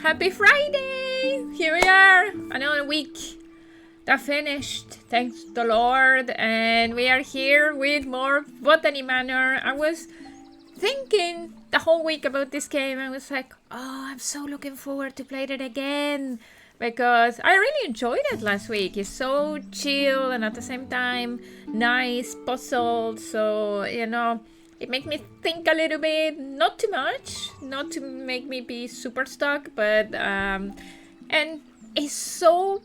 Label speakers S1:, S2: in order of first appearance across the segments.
S1: Happy Friday! Here we are, another week that finished, thanks the Lord, and we are here with more Botany Manor. I was thinking the whole week about this game. I was like, oh, I'm so looking forward to play it again because I really enjoyed it last week. It's so chill and at the same time nice puzzle, so you know, it made me think a little bit, not too much, not to make me be super stuck, but and it's so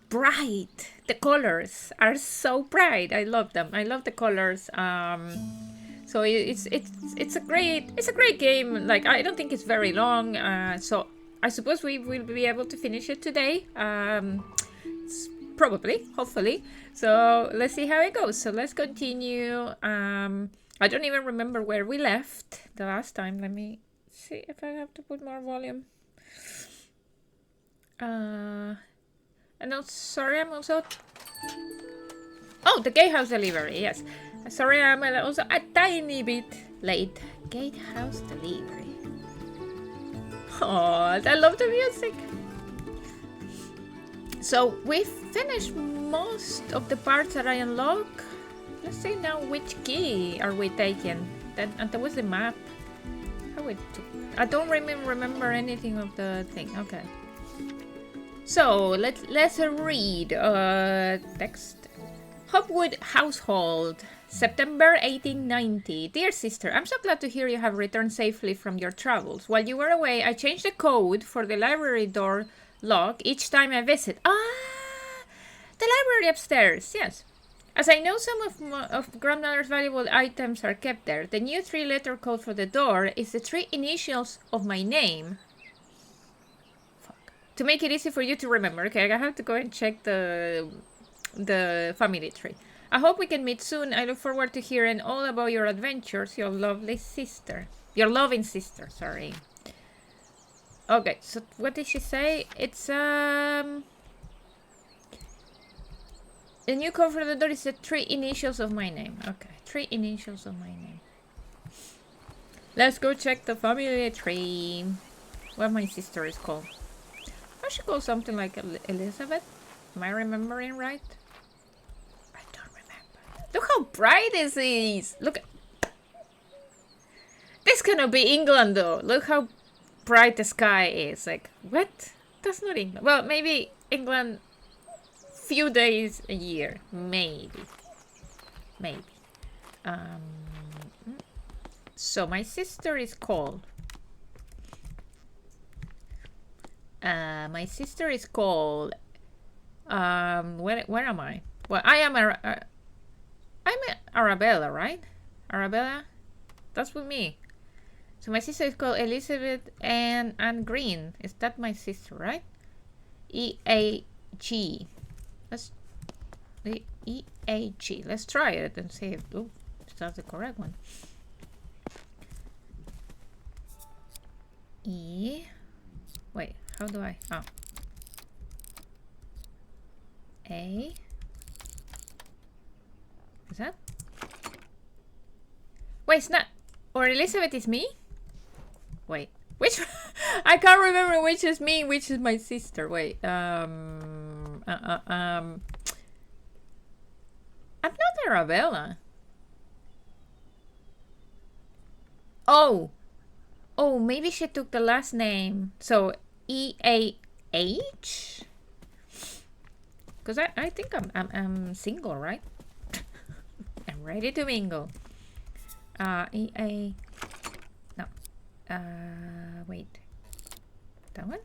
S1: bright. The colors are so bright. I love them. I love the colors. So it's a great game. Like, I don't think it's very long. So I suppose we will be able to finish it today. Probably, hopefully. So let's see how it goes. So let's continue. I don't even remember where we left the last time. Let me see if I have to put more volume. And I'm sorry, I'm also... Oh, the gatehouse delivery, yes. Sorry, I'm also a tiny bit late. Gatehouse delivery. Oh, I love the music. So we finished most of the parts that I unlock. Let's see now which key are we taking. And that was the map. I don't remember anything of the thing. Okay. So let's read text. Hopwood Household, September 1890. Dear sister, I'm so glad to hear you have returned safely from your travels. While you were away, I changed the code for the library door lock each time I visit. The library upstairs, yes. As I know some of grandmother's valuable items are kept there, the new 3-letter code for the door is the 3 initials of my name. Fuck. To make it easy for you to remember, okay, I have to go and check the family tree. I hope we can meet soon. I look forward to hearing all about your adventures, your loving sister, sorry. Okay, so what did she say? It's the new code for the door is the 3 initials of my name. Okay, 3 initials of my name. Let's go check the family tree. What my sister is called. I should call something like Elizabeth. Am I remembering right? I don't remember. Look how bright this is. Look. This cannot be England though. Look how bright the sky is. Like, what? That's not England. Well, maybe England few days a year. Maybe. So my sister is called... my sister is called... where am I? Well, I'm Arabella, right? Arabella? That's with me. So my sister is called Elizabeth Ann Green. Is that my sister, right? E-A-G. E-A-G. Let's try it and see if that's the correct one. E. Wait, how do I? Oh. A. Is that? Wait, it's not. Or Elizabeth is me? Wait. Which? I can't remember which is me, which is my sister. Wait. I'm not Arabella. Oh, maybe she took the last name. So E-A-H. Because I think I'm single, right? I'm ready to mingle. E-A. No. Wait. That one?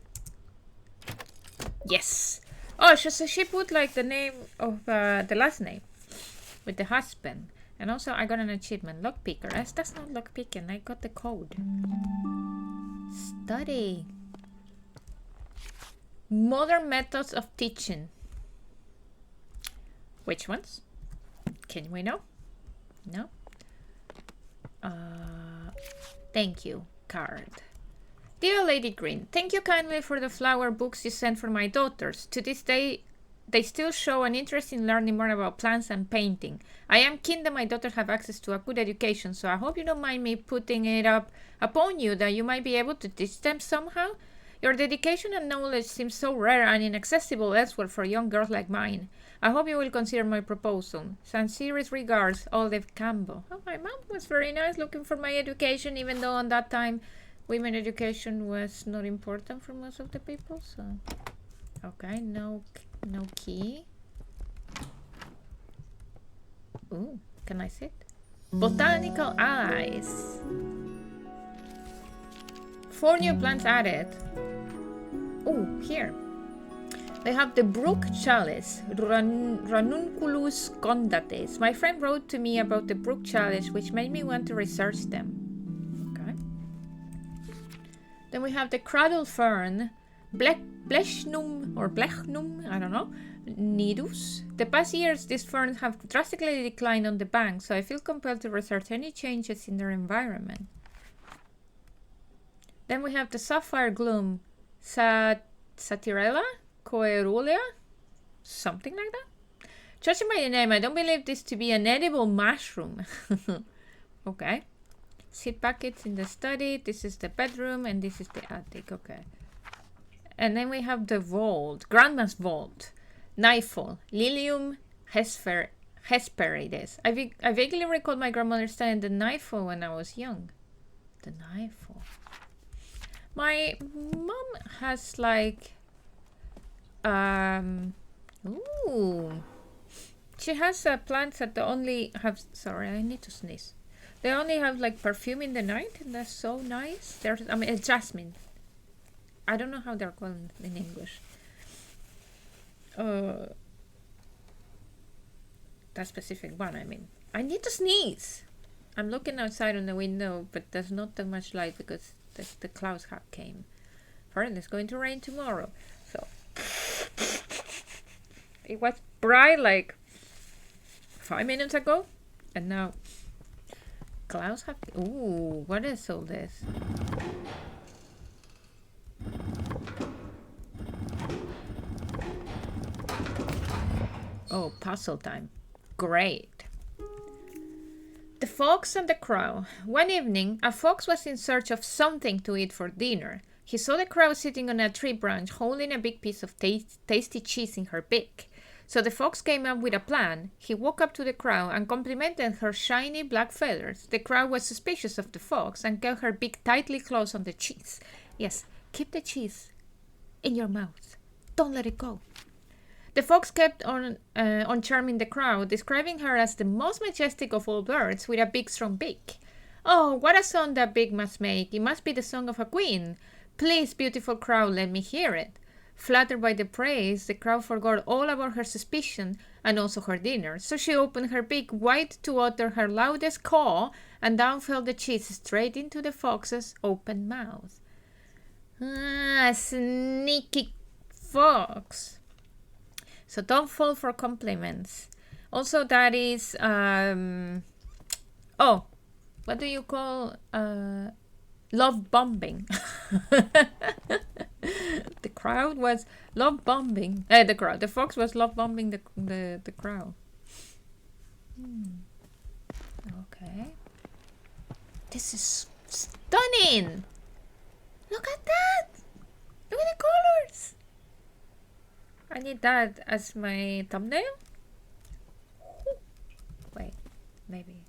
S1: Yes. Oh, so she put like the name of the last name with the husband. And also I got an achievement, lockpicker. That's not lockpicking, I got the code. Study. Modern methods of teaching. Which ones? Can we know? No? Thank you. Card. Dear Lady Green, thank you kindly for the flower books you sent for my daughters. To this day, they still show an interest in learning more about plants and painting. I am keen that my daughters have access to a good education, so I hope you don't mind me putting it up upon you that you might be able to teach them somehow. Your dedication and knowledge seem so rare and inaccessible elsewhere for a young girl like mine. I hope you will consider my proposal. Sincerest regards, Olive Campbell. Oh, my mom was very nice looking for my education, even though on that time women education was not important for most of the people. So, okay, no key. Ooh, can I sit? Botanical eyes. 4 new plants added. Oh, here. They have the brook chalice, Ranunculus condates. My friend wrote to me about the brook chalice, which made me want to research them. Okay. Then we have the cradle fern, Blechnum, I don't know, nidus. The past years, these ferns have drastically declined on the bank, so I feel compelled to research any changes in their environment. Then we have the sapphire gloom, Satirella? Coerulea? Something like that? Judging by the name, I don't believe this to be an edible mushroom. Okay. Seed packets in the study. This is the bedroom and this is the attic. Okay. And then we have the vault. Grandma's vault. Knifeful. Lilium hesperides. I vaguely recall my grandmother studying the knifeful when I was young. The knifeful. My mom has like... ooh. She has plants that only have... Sorry, I need to sneeze. They only have like perfume in the night, and that's so nice. There's, I mean, it's jasmine. I don't know how they're called in English. That specific one, I mean. I need to sneeze. I'm looking outside on the window, but there's not that much light because the clouds have came. Apparently, it's going to rain tomorrow. So it was bright like 5 minutes ago, and now clouds have. Ooh, what is all this? Oh, puzzle time. Great. The Fox and the Crow. One evening, a fox was in search of something to eat for dinner. He saw the crow sitting on a tree branch holding a big piece of tasty cheese in her beak. So the fox came up with a plan. He walked up to the crow and complimented her shiny black feathers. The crow was suspicious of the fox and kept her beak tightly closed on the cheese. Yes, keep the cheese in your mouth. Don't let it go. The fox kept on charming the crow, describing her as the most majestic of all birds with a big strong beak. Oh, what a song that beak must make. It must be the song of a queen. Please, beautiful crow, let me hear it. Flattered by the praise, the crow forgot all about her suspicion and also her dinner, so she opened her beak wide to utter her loudest caw, and down fell the cheese straight into the fox's open mouth. Ah, sneaky fox. So don't fall for compliments. Also, that is, oh, what do you call, love bombing? The crowd was love bombing. The fox was love bombing the crowd. Okay. This is stunning. Look at that. Look at the colors. I need that as my thumbnail. Wait, maybe.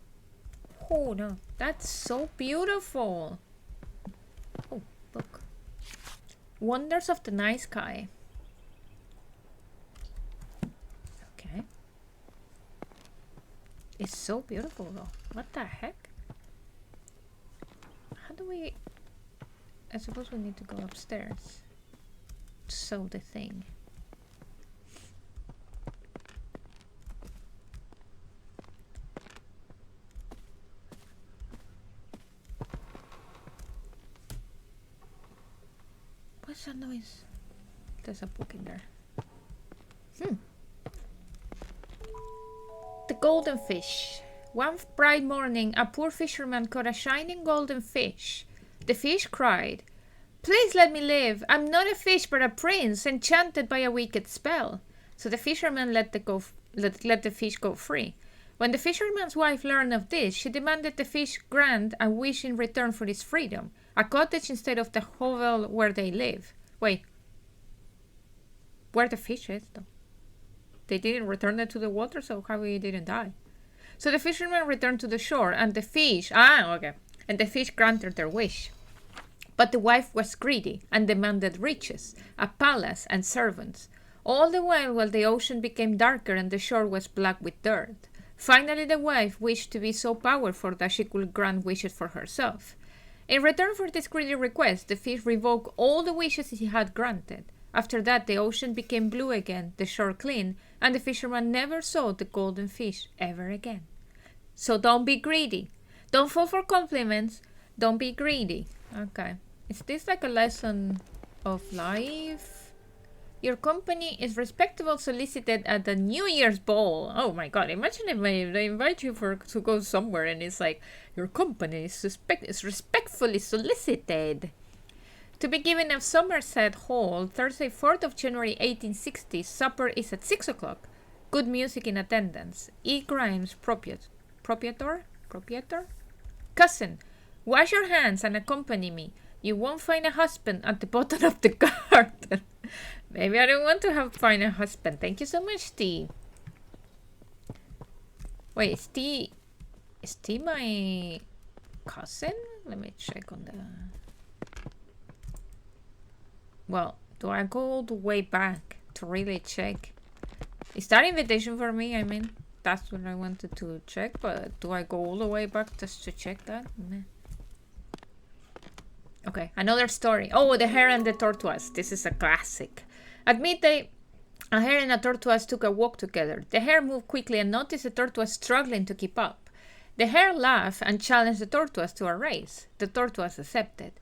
S1: Oh no, that's so beautiful. Oh, look. Wonders of the night sky. Okay. It's so beautiful though. What the heck? How do we... I suppose we need to go upstairs to sew the thing. What's that noise? There's a book in there. The golden fish. One bright morning, a poor fisherman caught a shining golden fish. The fish cried, "Please let me live. I'm not a fish but a prince, enchanted by a wicked spell." So the fisherman let the fish go free. When the fisherman's wife learned of this, she demanded the fish grant a wish in return for his freedom, a cottage instead of the hovel where they live. Wait. Where the fish is, though? They didn't return it to the water, so how he didn't die? So the fishermen returned to the shore, and the fish... okay. And the fish granted their wish. But the wife was greedy and demanded riches, a palace, and servants. All the while the ocean became darker and the shore was black with dirt. Finally, the wife wished to be so powerful that she could grant wishes for herself. In return for this greedy request, the fish revoked all the wishes he had granted. After that, the ocean became blue again, the shore clean, and the fisherman never saw the golden fish ever again. So don't be greedy. Don't fall for compliments. Don't be greedy. Okay. Is this like a lesson of life? Your company is respectable solicited at the New Year's ball. Oh my god, imagine if they invite you to go somewhere and it's like, your company is respectfully solicited. To be given at Somerset Hall, Thursday, 4th of January 1860, supper is at 6 o'clock. Good music in attendance. E. Grimes, proprietor? Cousin, wash your hands and accompany me. You won't find a husband at the bottom of the garden. Maybe I don't want to find a husband. Thank you so much, T. Wait, is T my cousin? Let me check on the... Well, do I go all the way back to really check? Is that invitation for me? I mean, that's what I wanted to check, but do I go all the way back just to check that? Nah. Okay, another story. Oh, the hare and the tortoise. This is a classic. At midday, a hare and a tortoise took a walk together. The hare moved quickly and noticed the tortoise struggling to keep up. The hare laughed and challenged the tortoise to a race. The tortoise accepted.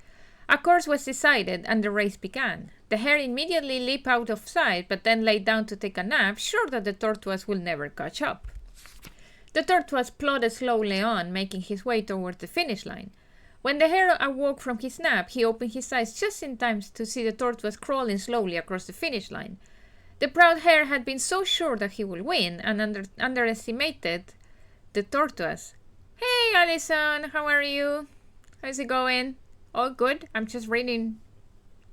S1: A course was decided and the race began. The hare immediately leaped out of sight, but then lay down to take a nap, sure that the tortoise will never catch up. The tortoise plodded slowly on, making his way toward the finish line. When the hare awoke from his nap, he opened his eyes just in time to see the tortoise crawling slowly across the finish line. The proud hare had been so sure that he would win and underestimated the tortoise. Hey, Alison, how are you? How's it going? All good? I'm just reading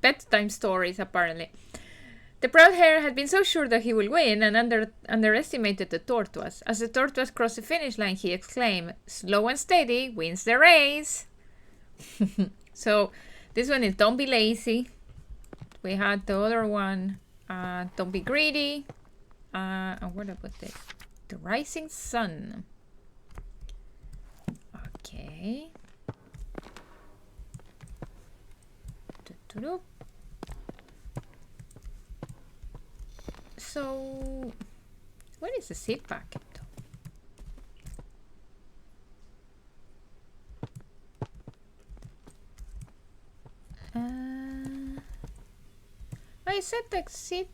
S1: bedtime stories, apparently. The proud hare had been so sure that he would win and underestimated the tortoise. As the tortoise crossed the finish line, he exclaimed, "Slow and steady wins the race." So, this one is don't be lazy. We had the other one, don't be greedy. And what about this? The rising sun. Okay. So, what is the seed packet? I said the seed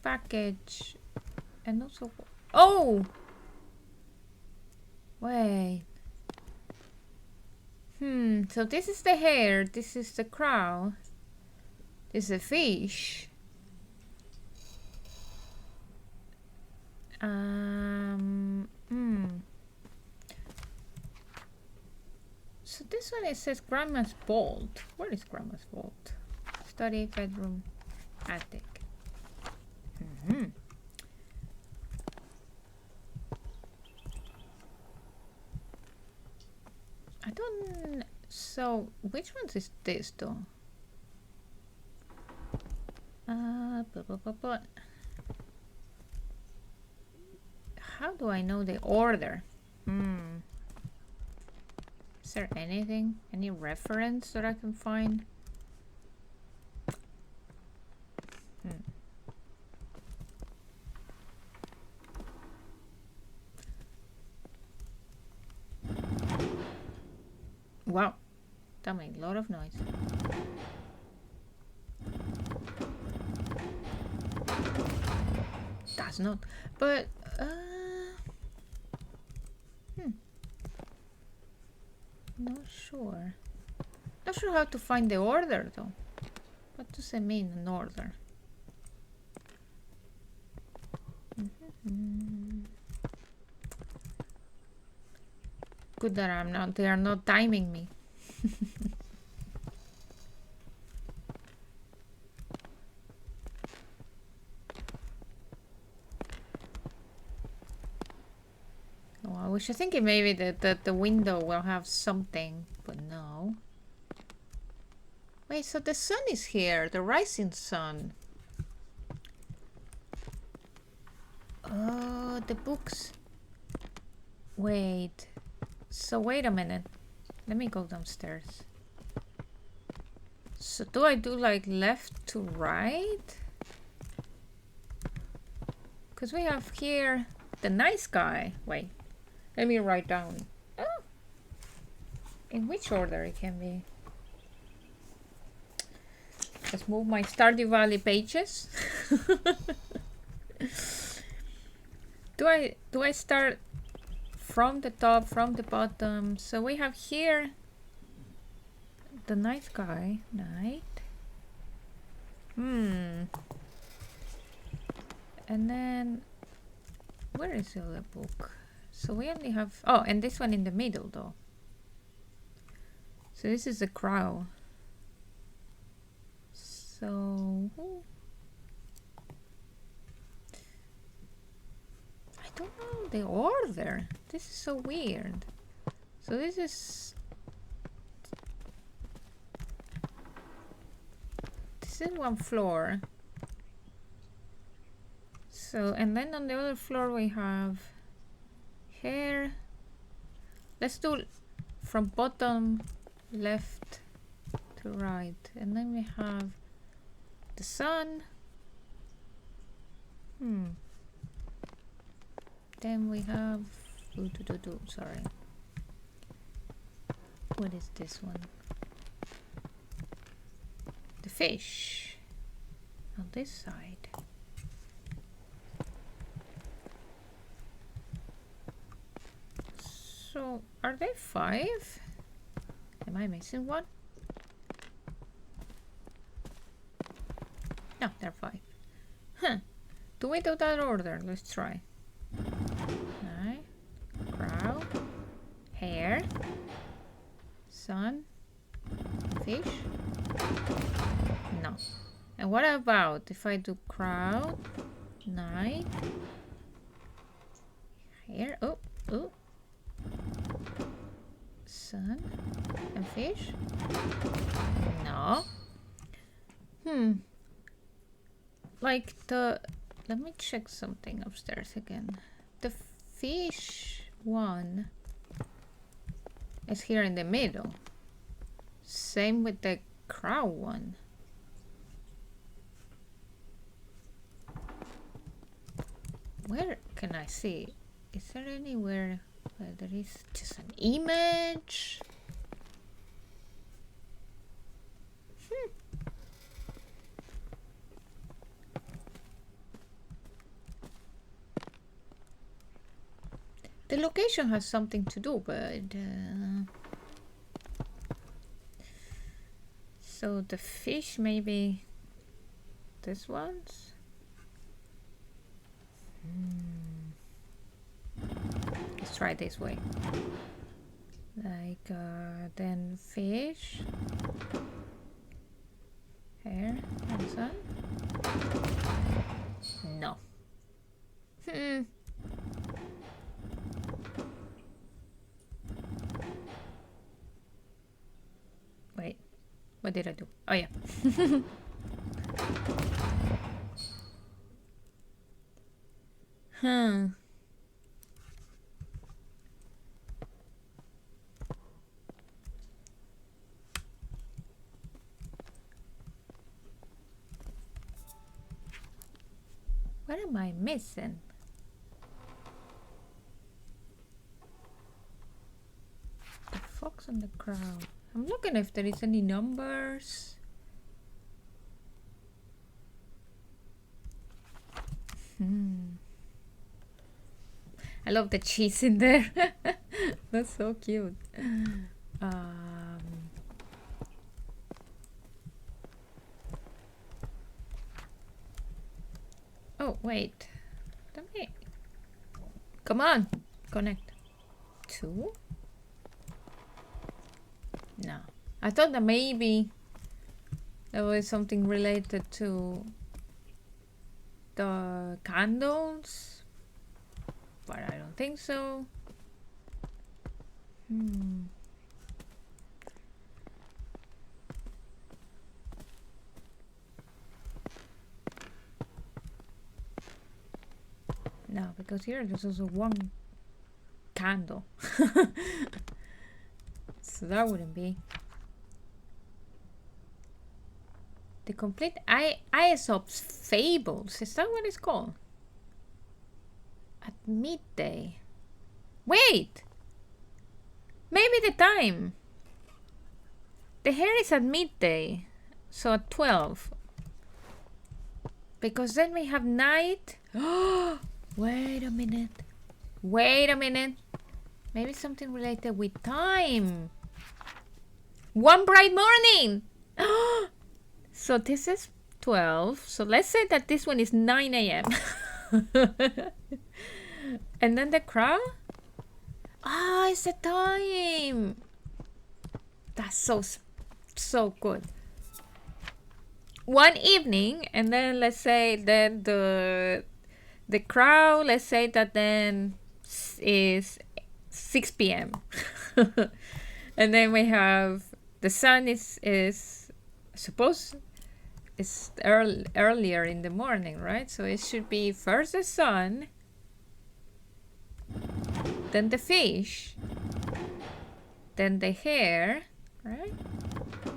S1: package and also... Oh! Wait. So this is the hare, this is the crow, this is a fish. So this one it says Grandma's vault. Where is Grandma's vault? Study, bedroom, attic. I don't... So, which one is this though? How do I know the order? Is there anything? Any reference that I can find? Wow, that made a lot of noise. That's not, but not sure. Not sure how to find the order though. What does it mean, an order? Good that they are not timing me. was just thinking maybe that the window will have something, but no. Wait, so the sun is here, the rising sun. Oh, the books. Wait. So wait a minute. Let me go downstairs. So do I do like left to right? Because we have here the nice guy. Wait. Let me write down. Oh. In which order it can be? Let's move my Stardew Valley pages. Do I start from the top, from the bottom? So we have here the nice guy. Night. And then where is the other book? So we only have, oh, and this one in the middle though. So this is the crow. So I don't know the order. This is so weird. So this is one floor. So, and then on the other floor we have here. Let's do from bottom left to right, and then we have the sun. Then we have sorry. What is this one? The fish on this side. So are they 5? Am I missing one? No, they're 5. Huh. Do we do that order? Let's try. Alright. Crow. Hare. Sun. Fish. No. And what about if I do crow, night, hare, oh, sun, and fish? No. Like let me check something upstairs again. The fish one is here in the middle. Same with the crow one. Where can I see? Is there anywhere where there is just an image? The location has something to do, but so the fish maybe this one's. Let's try this way. Like then fish, hare, and sun. No. Wait, what did I do? Oh yeah. What am I missing? The fox and the crow. I'm looking if there is any numbers. I love the cheese in there. That's so cute. Oh, wait. Let me... Come on. Connect. 2? No. I thought that maybe there was something related to the candles, but I don't think so. No, because here there's also one candle. So that wouldn't be. The complete Aesop's Fables. Is that what it's called? At midday. Wait! Maybe the time. The hair is at midday. So at 12. Because then we have night. Oh, wait a minute. Wait a minute. Maybe something related with time. One bright morning. So this is 12. So let's say that this one is 9 a.m. And then the crow? Ah, it's the time. That's so good. One evening, and then let's say that the crow, let's say that then is 6 p.m. And then we have the sun is suppose it's earlier in the morning, right? So it should be first the sun, then the fish, then the hare, right?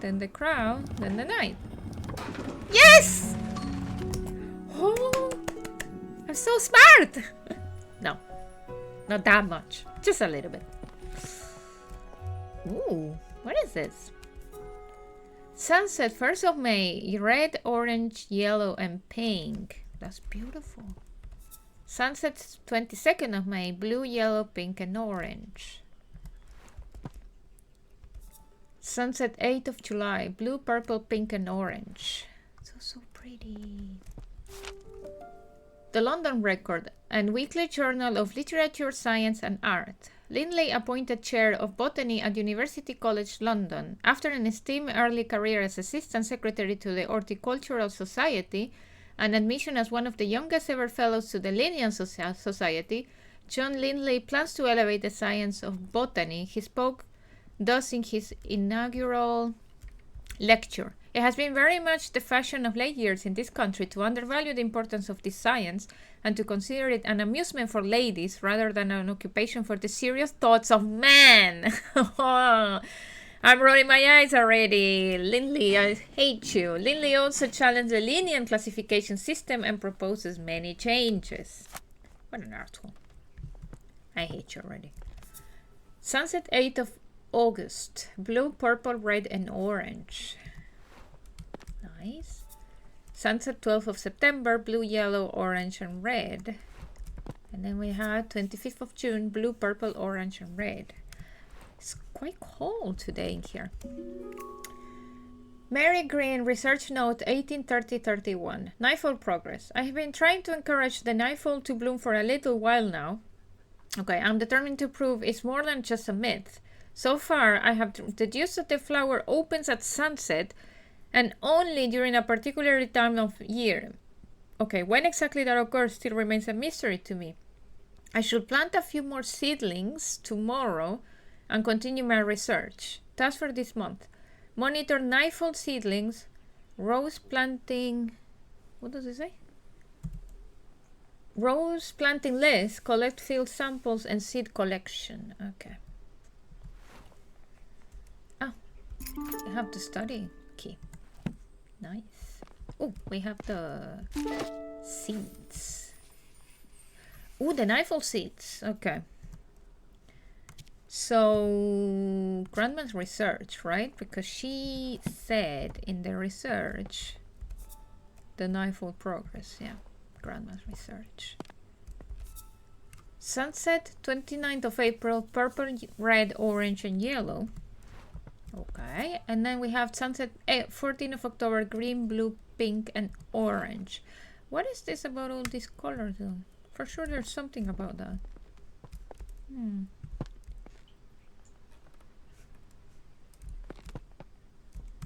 S1: Then the crow, then the night. Yes! Oh, I'm so smart! No, not that much. Just a little bit. Ooh, what is this? Sunset, 1st of May, red, orange, yellow, and pink. That's beautiful. Sunset, 22nd of May, blue, yellow, pink, and orange. Sunset, 8th of July, blue, purple, pink, and orange. So pretty. The London Record and Weekly Journal of Literature, Science and Art. Lindley appointed chair of botany at University College London. After an esteemed early career as assistant secretary to the Horticultural Society and admission as one of the youngest ever fellows to the Linnean Society, John Lindley plans to elevate the science of botany. He spoke thus in his inaugural lecture. It has been very much the fashion of late years in this country to undervalue the importance of this science and to consider it an amusement for ladies rather than an occupation for the serious thoughts of men. I'm rolling my eyes already. Lindley, I hate you. Lindley also challenged the Linnean classification system and proposes many changes. What an asshole. I hate you already. Sunset, 8th of August. Blue, purple, red, and orange. Nice. Sunset, 12th of September. Blue, yellow, orange, and red. And then we have 25th of June. Blue, purple, orange, and red. It's quite cold today in here. Mary Green, research note 1830-31. Nightfall progress. I have been trying to encourage the nightfall to bloom for a little while now. Okay, I'm determined to prove it's more than just a myth. So far, I have deduced that the flower opens at sunset and only during a particular time of year. Okay, when exactly that occurs still remains a mystery to me. I should plant a few more seedlings tomorrow and continue my research. Task for this month. Monitor nightfall seedlings, rose planting... What does it say? Rose planting list, collect field samples, and seed collection. Okay. Ah, you have to study key. Nice. Oh, we have the seeds. Oh, the nightfall seeds. Okay. So, Grandma's research, right? Because she said in the research, the nightfall progress, yeah. Grandma's research. Sunset, 29th of April, purple, red, orange, and yellow. Okay, and then we have sunset, 14th of October, green, blue, pink, and orange. What is this about all these colors, though? For sure there's something about that.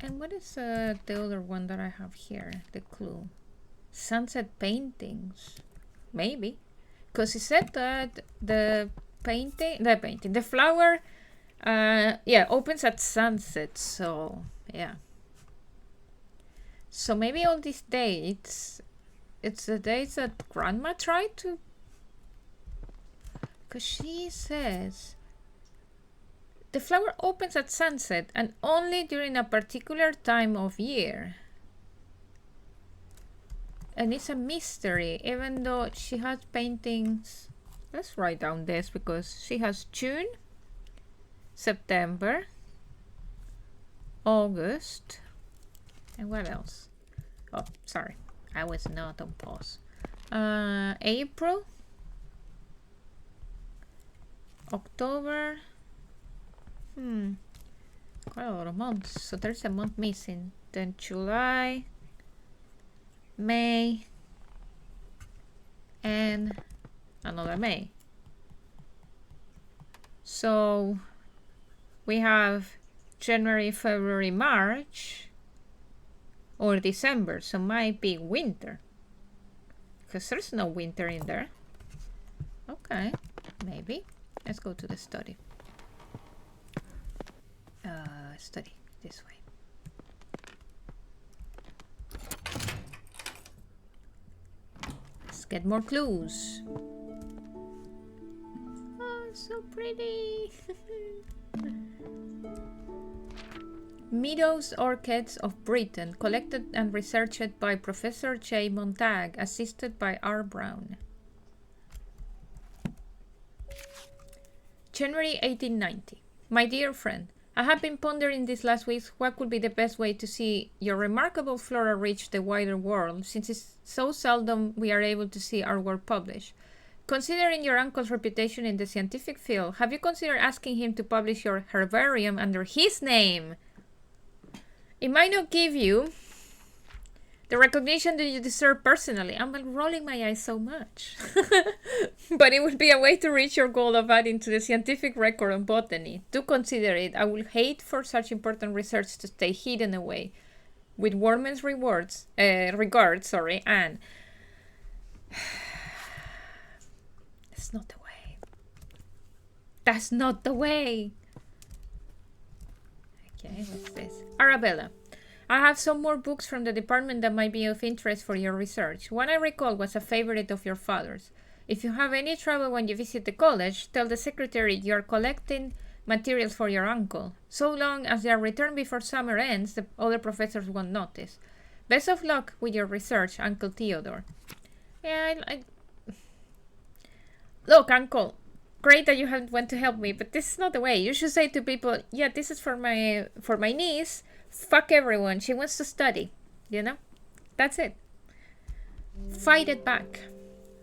S1: And what is the other one that I have here? The clue. Sunset paintings. Maybe. Because it said that the flower Yeah, opens at sunset, so yeah. So maybe all these dates, it's the dates that Grandma tried to... Because she says... The flower opens at sunset and only during a particular time of year. And it's a mystery, even though she has paintings. Let's write down this because she has June, September, August, and what else? Oh, sorry, I was not on pause. April, October. Quite a lot of months. So there's a month missing. Then July, May, and another May. So we have January, February, March, or December. So might be winter. Because there's no winter in there. Okay, maybe. Let's go to the study. Study this way. Let's get more clues. Oh, so pretty. Meadows Orchids of Britain, collected and researched by Professor J. Montag, assisted by R. Brown. January 1890. My dear friend, I have been pondering these last weeks what could be the best way to see your remarkable flora reach the wider world, since it's so seldom we are able to see our work published. Considering your uncle's reputation in the scientific field, have you considered asking him to publish your herbarium under his name? It might not give you the recognition that you deserve personally. I'm rolling my eyes so much. But it would be a way to reach your goal of adding to the scientific record on botany. Do consider it. I would hate for such important research to stay hidden away. With warmest regards, Anne. That's not the way. That's not the way. Okay, what's this? Arabella. I have some more books from the department that might be of interest for your research. One I recall was a favorite of your father's. If you have any trouble when you visit the college, tell the secretary you are collecting materials for your uncle. So long as they are returned before summer ends, the other professors won't notice. Best of luck with your research, Uncle Theodore. Yeah, Look, Uncle, great that you went to help me, but this is not the way. You should say to people, yeah, this is for my niece. Fuck everyone. She wants to study. You know? That's it. Fight it back.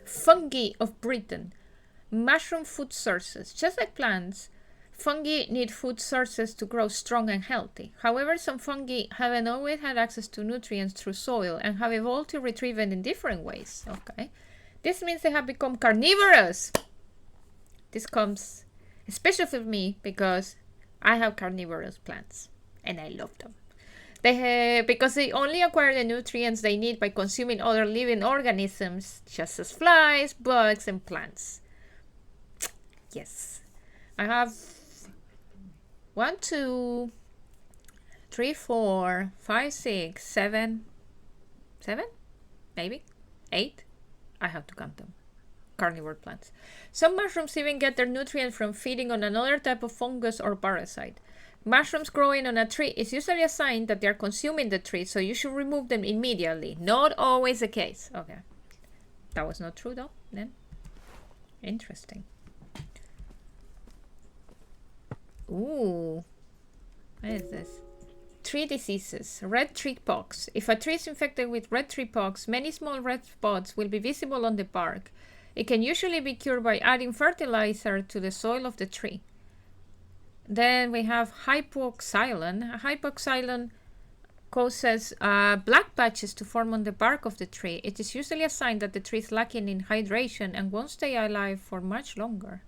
S1: Fungi of Britain. Mushroom food sources. Just like plants, fungi need food sources to grow strong and healthy. However, some fungi haven't always had access to nutrients through soil and have evolved to retrieve them in different ways. Okay. This means they have become carnivorous. This comes especially for me because I have carnivorous plants. And I love them. Because they only acquire the nutrients they need by consuming other living organisms, just as flies, bugs, and plants. Yes. I have 1, 2, 3, 4, 5, 6, 7, maybe 8. I have to count them. Carnivore plants. Some mushrooms even get their nutrients from feeding on another type of fungus or parasite. Mushrooms growing on a tree is usually a sign that they are consuming the tree, so you should remove them immediately. Not always the case. Okay. That was not true though, then. Interesting. Ooh. What is this? Tree diseases. Red tree pox. If a tree is infected with red tree pox, many small red spots will be visible on the bark. It can usually be cured by adding fertilizer to the soil of the tree. Then we have hypoxylon. Hypoxylon causes black patches to form on the bark of the tree. It is usually a sign that the tree is lacking in hydration and won't stay alive for much longer.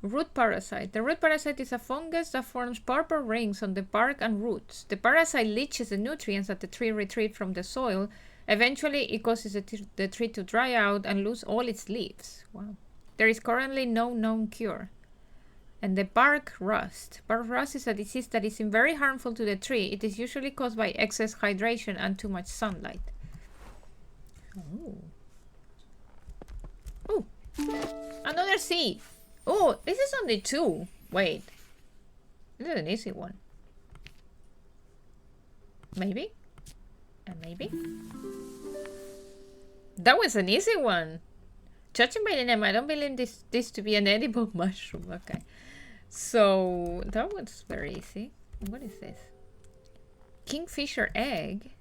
S1: Root parasite. The root parasite is a fungus that forms purple rings on the bark and roots. The parasite leaches the nutrients that the tree retrieved from the soil. Eventually, it causes the tree to dry out and lose all its leaves. Wow. There is currently no known cure. And the bark rust. Bark rust is a disease that is very harmful to the tree. It is usually caused by excess hydration and too much sunlight. Oh. Oh. Another seed. Oh, this is only 2. Wait. This is an easy one. Maybe? And maybe? That was an easy one. Judging by the name, I don't believe this to be an edible mushroom. Okay. So, that was very easy. What is this? Kingfisher egg.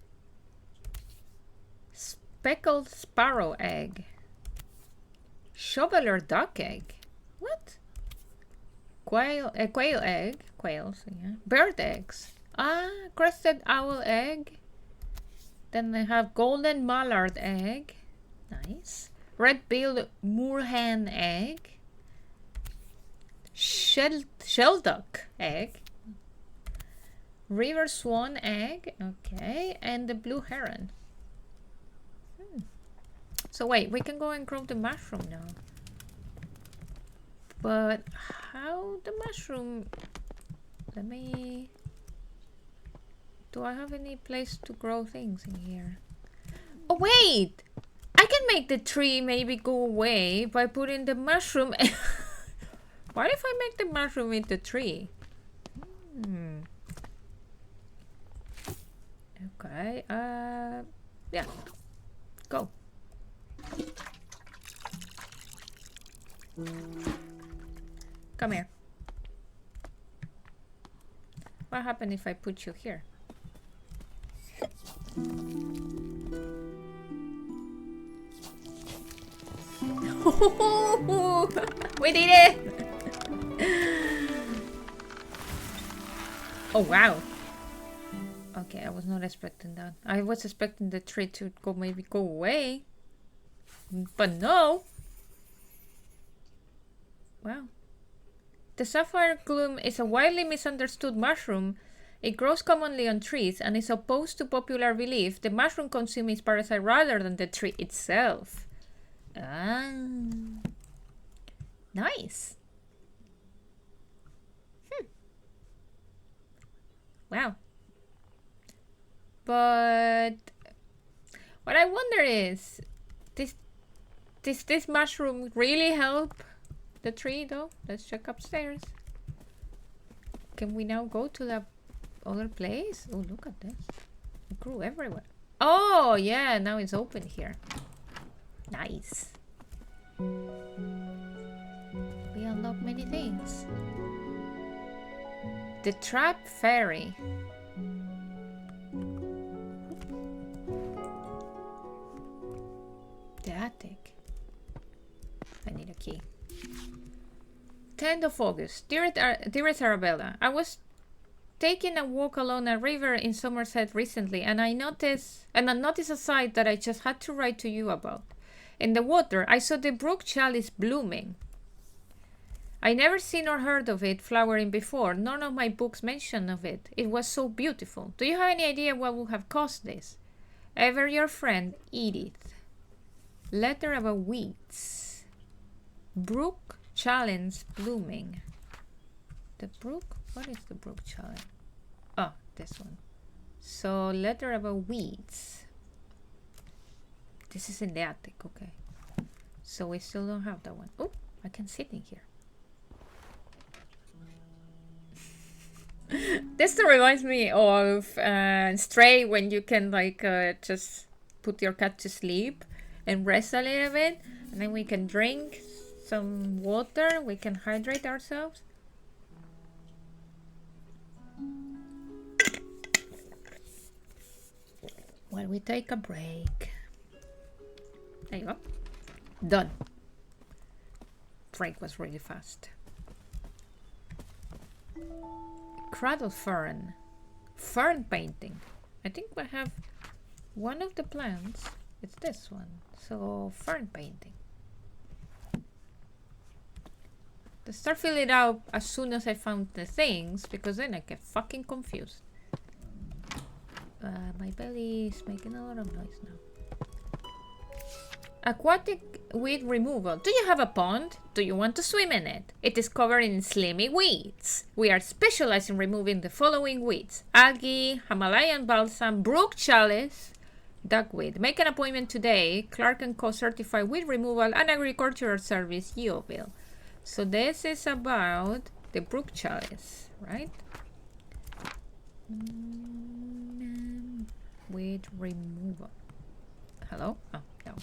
S1: Speckled sparrow egg. Shoveler duck egg. What? Quail egg. Quails, yeah. Bird eggs. Ah, crested owl egg. Then they have golden mallard egg. Nice. Red-billed moorhen egg. Shelduck egg. River swan egg. Okay. And the blue heron. So wait, we can go and grow the mushroom now. But how the mushroom... Let me... Do I have any place to grow things in here? Oh wait! I can make the tree maybe go away by putting the mushroom... What if I make the mushroom into the tree? Okay, yeah. Go. Come here. What happens if I put you here? We did it! Oh wow. Okay, I was not expecting that. I was expecting the tree to maybe go away. But no. Wow. The sapphire gloom is a widely misunderstood mushroom. It grows commonly on trees and is opposed to popular belief. The mushroom consumes its parasite rather than the tree itself. Ah. Nice. Wow. But what I wonder is, does this mushroom really help the tree though? Let's check upstairs. Can we now go to the other place? Oh, look at this. It grew everywhere. Oh, yeah, now it's open here. Nice. We unlock many things. The trap fairy. The attic. I need a key. 10th of August. Dearest Arabella, I was taking a walk along a river in Somerset recently, and I noticed a sight that I just had to write to you about. In the water, I saw the brook chalice blooming. I never seen or heard of it flowering before. None of my books mention of it. It was so beautiful. Do you have any idea what would have caused this? Ever your friend, Edith. Letter about weeds. Brook chalice blooming. The brook? What is the brook chalice? Oh, this one. So, letter about weeds. This is in the attic, okay. So we still don't have that one. Oh, I can sit in here. This reminds me of Stray, when you can like just put your cat to sleep and rest a little bit, and then we can drink some water, we can hydrate ourselves. While we take a break. There you go. Done. Break was really fast. Cradle fern. Fern painting. I think we have one of the plants. It's this one. So, fern painting. To start filling it out as soon as I found the things, because then I get fucking confused. My belly is making a lot of noise now. Aquatic weed removal. Do you have a pond? Do you want to swim in it? It is covered in slimy weeds. We are specialized in removing the following weeds: algae, Himalayan balsam, brook chalice, duckweed. Make an appointment today. Clark & Co. Certified Weed Removal and Agricultural Service, Yeovil. So this is about the brook chalice, right? Weed removal. Hello? Oh, no.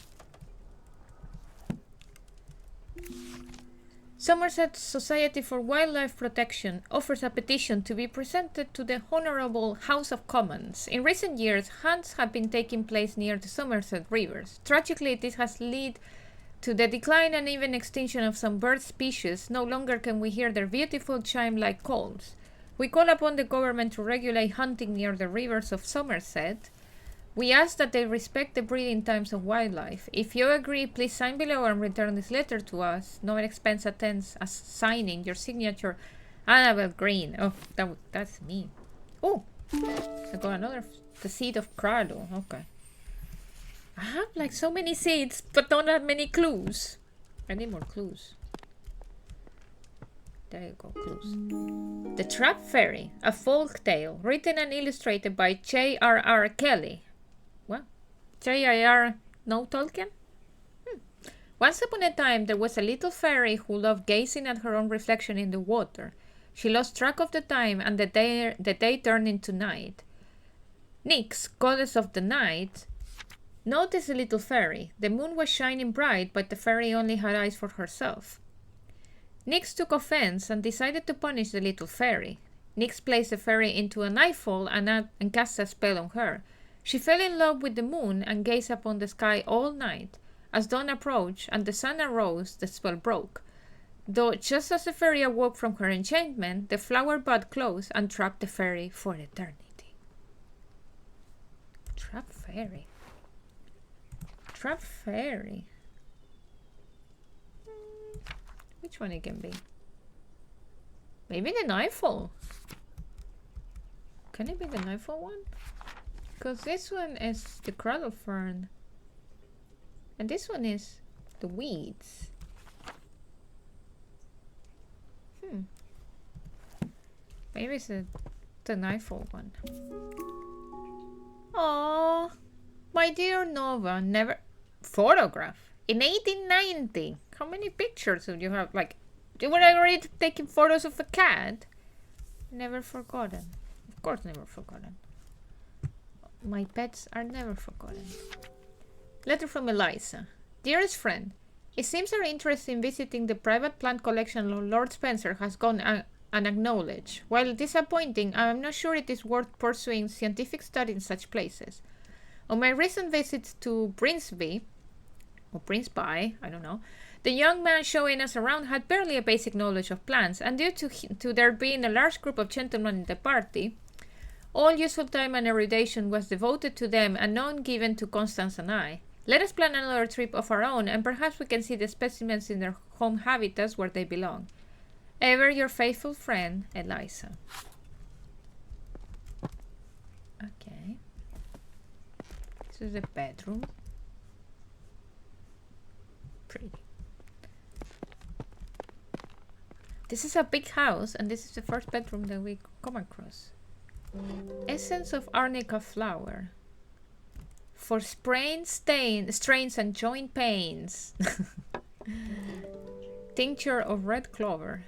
S1: Somerset Society for Wildlife Protection offers a petition to be presented to the Honourable House of Commons. In recent years, hunts have been taking place near the Somerset rivers. Tragically, this has led to the decline and even extinction of some bird species. No longer can we hear their beautiful chime-like calls. We call upon the government to regulate hunting near the rivers of Somerset. We ask that they respect the breeding times of wildlife. If you agree, please sign below and return this letter to us. No expense attends as signing. Your signature, Annabelle Green. Oh, that's me. Oh, I got another. The seed of Crado. Okay. I have like so many seeds, but don't have many clues. I need more clues. There you go, clues. The Trap Fairy, a folk tale, written and illustrated by J.R.R. Kelly. What? J.R.R. no Tolkien? Once upon a time, there was a little fairy who loved gazing at her own reflection in the water. She lost track of the time, and the day turned into night. Nyx, goddess of the night, noticed the little fairy. The moon was shining bright, but the fairy only had eyes for herself. Nyx took offense and decided to punish the little fairy. Nyx placed the fairy into a nightfall and cast a spell on her. She fell in love with the moon and gazed upon the sky all night. As dawn approached and the sun arose, the spell broke. Though just as the fairy awoke from her enchantment, the flower bud closed and trapped the fairy for eternity. Trap fairy. Trap fairy. Which one it can be? Maybe the nightfall. Can it be the nightfall one? Because this one is the cradle fern. And this one is the weeds. Maybe it's the nightfall one. Oh, my dear Nova, never photograph in 1890. How many pictures do you have? Like, you were already taking photos of a cat. Never forgotten. Of course, never forgotten. My pets are never forgotten. Letter from Eliza. Dearest friend, it seems our interest in visiting the private plant collection of Lord Spencer has gone unacknowledged. While disappointing, I am not sure it is worth pursuing scientific study in such places. On my recent visits to Brinsby, or Brinsby, I don't know, the young man showing us around had barely a basic knowledge of plants, and due to there being a large group of gentlemen in the party, all useful time and erudition was devoted to them and none given to Constance and I. Let us plan another trip of our own, and perhaps we can see the specimens in their home habitats where they belong. Ever your faithful friend, Eliza. Okay. This is the bedroom. Pretty. This is a big house, and this is the first bedroom that we come across. Essence of arnica flower. For strains and joint pains. Tincture of red clover.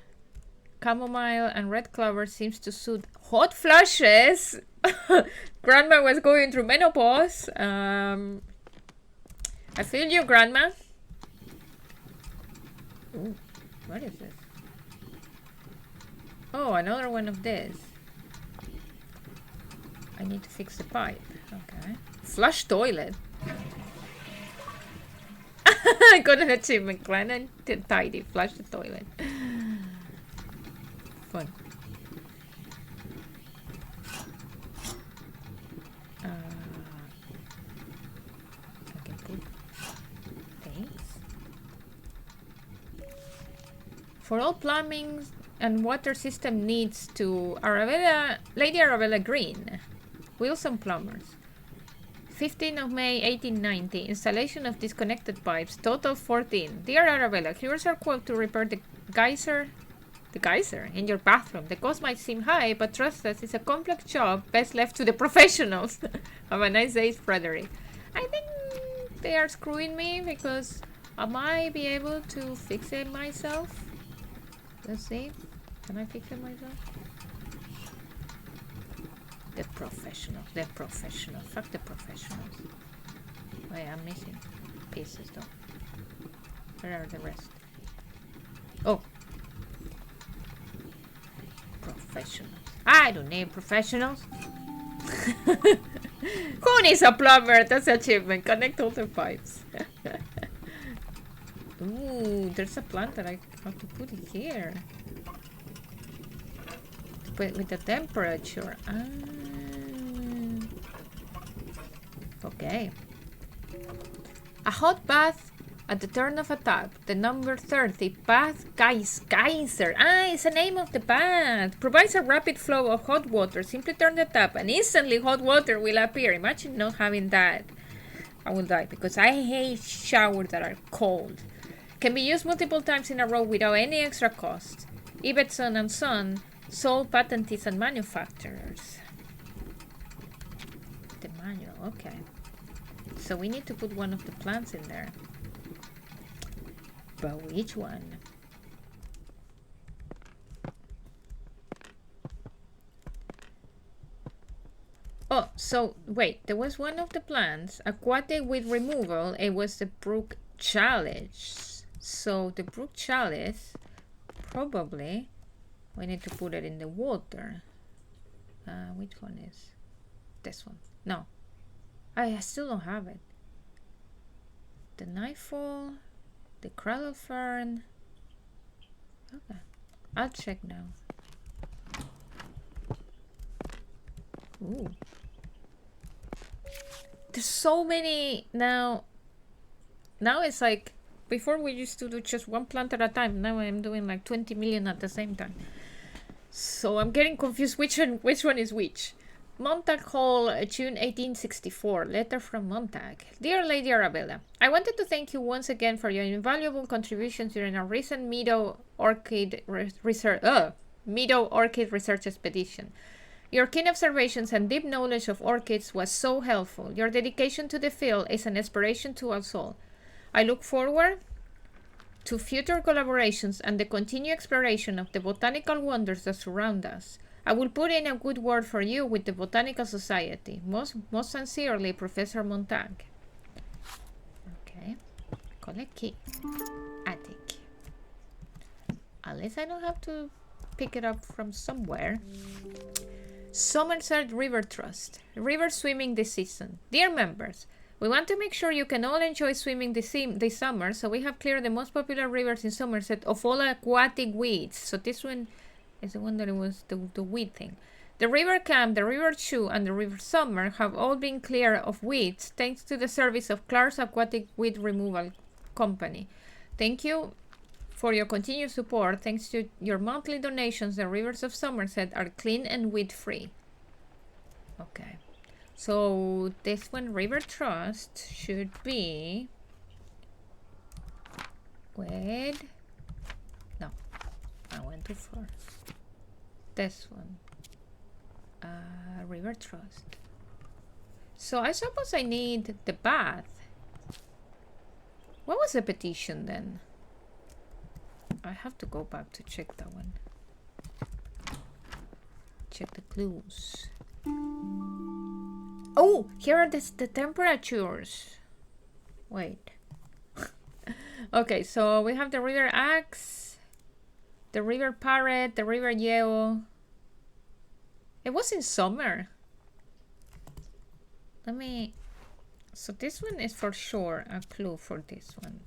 S1: Chamomile and red clover seems to suit hot flushes. Grandma was going through menopause. I feel you, Grandma. Ooh, what is this? Oh, another one of this. I need to fix the pipe. Okay. Flush toilet. I got an achievement. Clean and tidy. Flush the toilet. Fun. I can put things. For all plumbing and water system needs to Lady Arabella Green. Wilson Plumbers. 15th of May 1890. Installation of disconnected pipes. Total 14. Dear Arabella, here's our quote to repair the geyser in your bathroom. The cost might seem high, but trust us, it's a complex job best left to the professionals. Have a nice day, Frederick. I think they are screwing me because I might be able to fix it myself. Let's see. Can I fix it myself? The professionals. Fuck the professionals. Wait, I'm missing pieces though. Where are the rest? Oh. Professionals. I don't need professionals. Who needs a plumber? That's achievement. Connect all the pipes. Ooh, there's a plant that I have to put here. But with the temperature. Okay. A hot bath at the turn of a tap. The number 30. Bath geyser. It's the name of the bath. Provides a rapid flow of hot water. Simply turn the tap and instantly hot water will appear. Imagine not having that. I will die because I hate showers that are cold. Can be used multiple times in a row without any extra cost. Ibbotson and Son, sole patentists and manufacturers. The manual, okay. So we need to put one of the plants in there. But which one? Oh, so wait, there was one of the plants, aquatic with removal. It was the brook chalice. So the brook chalice, probably, we need to put it in the water. Which one is? This one. No. I still don't have it. The nightfall, the cradle fern. Okay. I'll check now. Ooh. There's so many now. Now it's like, before we used to do just one plant at a time. Now I'm doing like 20 million at the same time. So I'm getting confused which one is which. Montag Hall, June 1864. Letter from Montag. Dear Lady Arabella, I wanted to thank you once again for your invaluable contributions during our recent Meadow Orchid research expedition. Your keen observations and deep knowledge of orchids was so helpful. Your dedication to the field is an inspiration to us all. I look forward to future collaborations and the continued exploration of the botanical wonders that surround us. I will put in a good word for you with the Botanical Society. Most sincerely, Professor Montag. Okay. Collect key. Attic. At least I don't have to pick it up from somewhere. Somerset River Trust. River swimming this season. Dear members, we want to make sure you can all enjoy swimming this summer, so we have cleared the most popular rivers in Somerset of all aquatic weeds. So this one is the one that it was the weed thing. The River Camp, the River Chew, and the River Summer have all been clear of weeds thanks to the service of Clark's Aquatic Weed Removal Company. Thank you for your continued support. Thanks to your monthly donations, the rivers of Somerset are clean and weed-free. Okay. So this one, River Trust, should be with... No, I went too far. This one. River Trust. So I suppose I need the bath. What was the petition then? I have to go back to check that one. Check the clues. Oh, here are the temperatures. Wait. Okay, so we have the River Axe, the River Parrot, the River Yeo. It was in summer. Let me... So this one is for sure a clue for this one.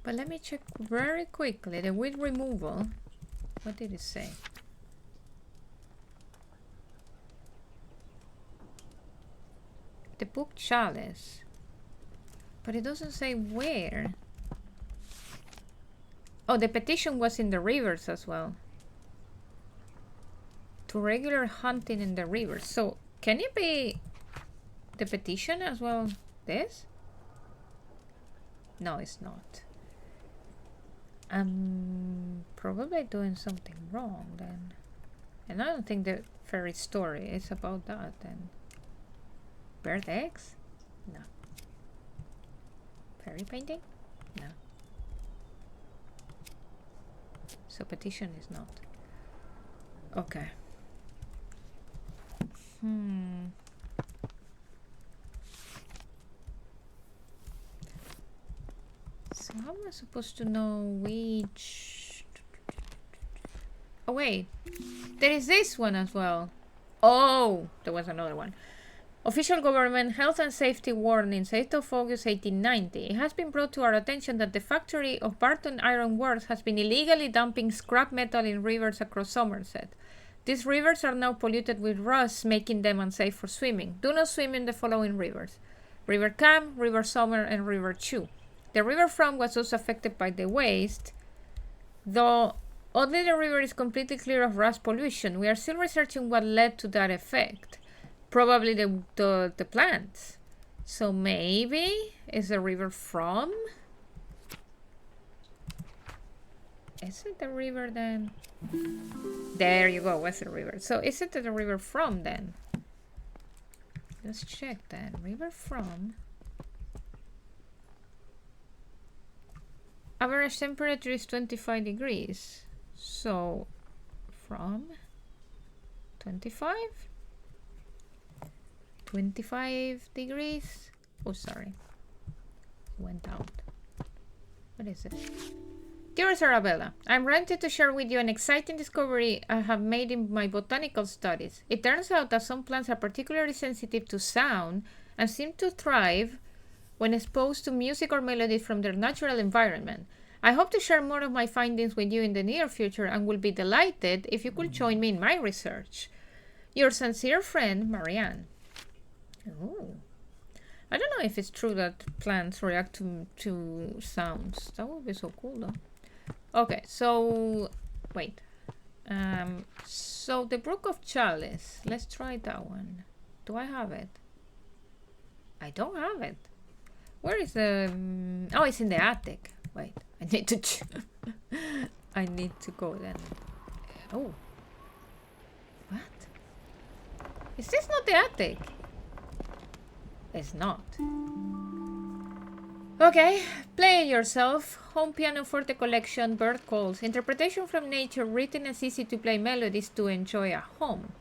S1: But let me check very quickly. The weed removal. What did it say? The book chalice. But it doesn't say where. Oh, the petition was in the rivers as well. To regular hunting in the rivers. So, can it be the petition as well? This? No, it's not. I'm probably doing something wrong then. And I don't think the fairy story is about that then. Bird eggs? No. Fairy painting? No. So petition is not. Okay. So how am I supposed to know which... Oh wait, there is this one as well. Oh, there was another one. Official government health and safety warnings, 8th of August 1890. It has been brought to our attention that the factory of Barton Iron Works has been illegally dumping scrap metal in rivers across Somerset. These rivers are now polluted with rust, making them unsafe for swimming. Do not swim in the following rivers: River Cam, River Somer, and River Chew. The river Frome was also affected by the waste, though oddly the river is completely clear of rust pollution. We are still researching what led to that effect. Probably the plants. So maybe is the river Frome? Is it the river then? There you go, what's the river? So is it the river Frome then? Let's check then. River Frome. Average temperature is 25 degrees. So from 25? 25 degrees? Oh, sorry. Went out. What is it? Dear Arabella, I'm writing to share with you an exciting discovery I have made in my botanical studies. It turns out that some plants are particularly sensitive to sound and seem to thrive when exposed to music or melody from their natural environment. I hope to share more of my findings with you in the near future and will be delighted if you could join me in my research. Your sincere friend, Marianne. Oh. I don't know if it's true that plants react to sounds. That would be so cool though. Okay, so wait. So the Brook of Chalice. Let's try that one. Do I have it? I don't have it. Where is the... oh, it's in the attic. Wait, I need to... I need to go then. Oh. What? Is this not the attic? It's not. Okay, play it yourself. Home pianoforte collection, bird calls. Interpretation from nature, written as easy to play melodies to enjoy at home.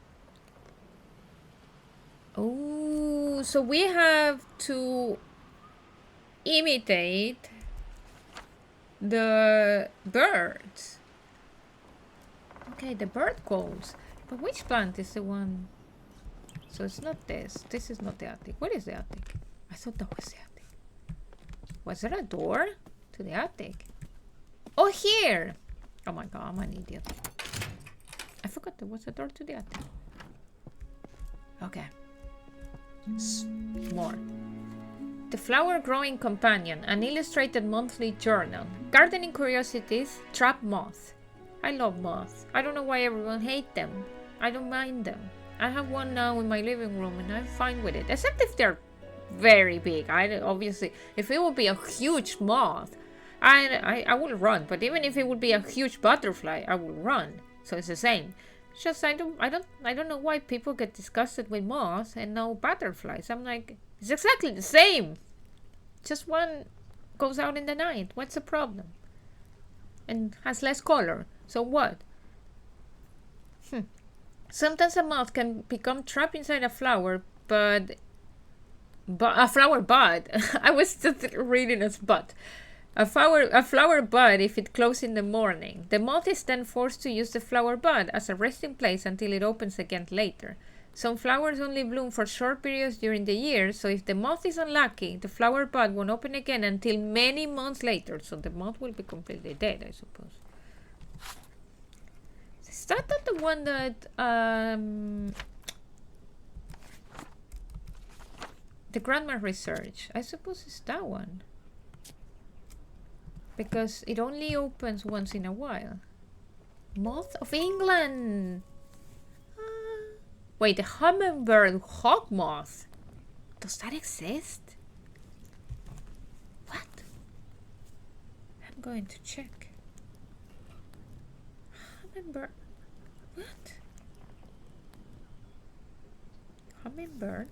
S1: Oh, so we have to imitate the birds. Okay, the bird calls. But which plant is the one? So it's not this. This is not the attic. What is the attic? I thought that was the attic. Was there a door to the attic? Oh, here! Oh my god, I'm an idiot. I forgot there was a door to the attic. Okay. More. The Flower Growing Companion, an illustrated monthly journal. Gardening curiosities, trap moth. I love moths. I don't know why everyone hates them. I don't mind them. I have one now in my living room and I'm fine with it. Except if they're very big. Obviously, if it would be a huge moth, I will run. But even if it would be a huge butterfly, I will run. So it's the same. It's just I don't know why people get disgusted with moths and no butterflies. I'm like, it's exactly the same. Just one goes out in the night. What's the problem? And has less color. So what? Sometimes a moth can become trapped inside a flower, but a flower bud. I was just reading as bud. A flower bud if it closes in the morning. The moth is then forced to use the flower bud as a resting place until it opens again later. Some flowers only bloom for short periods during the year, so if the moth is unlucky, the flower bud won't open again until many months later. So the moth will be completely dead, I suppose. Is that not the one that the grandma research? I suppose it's that one. Because it only opens once in a while. Moth of England! Wait, the hummingbird hawk moth. Does that exist? What? I'm going to check. Hummingbird. What? Hummingbird?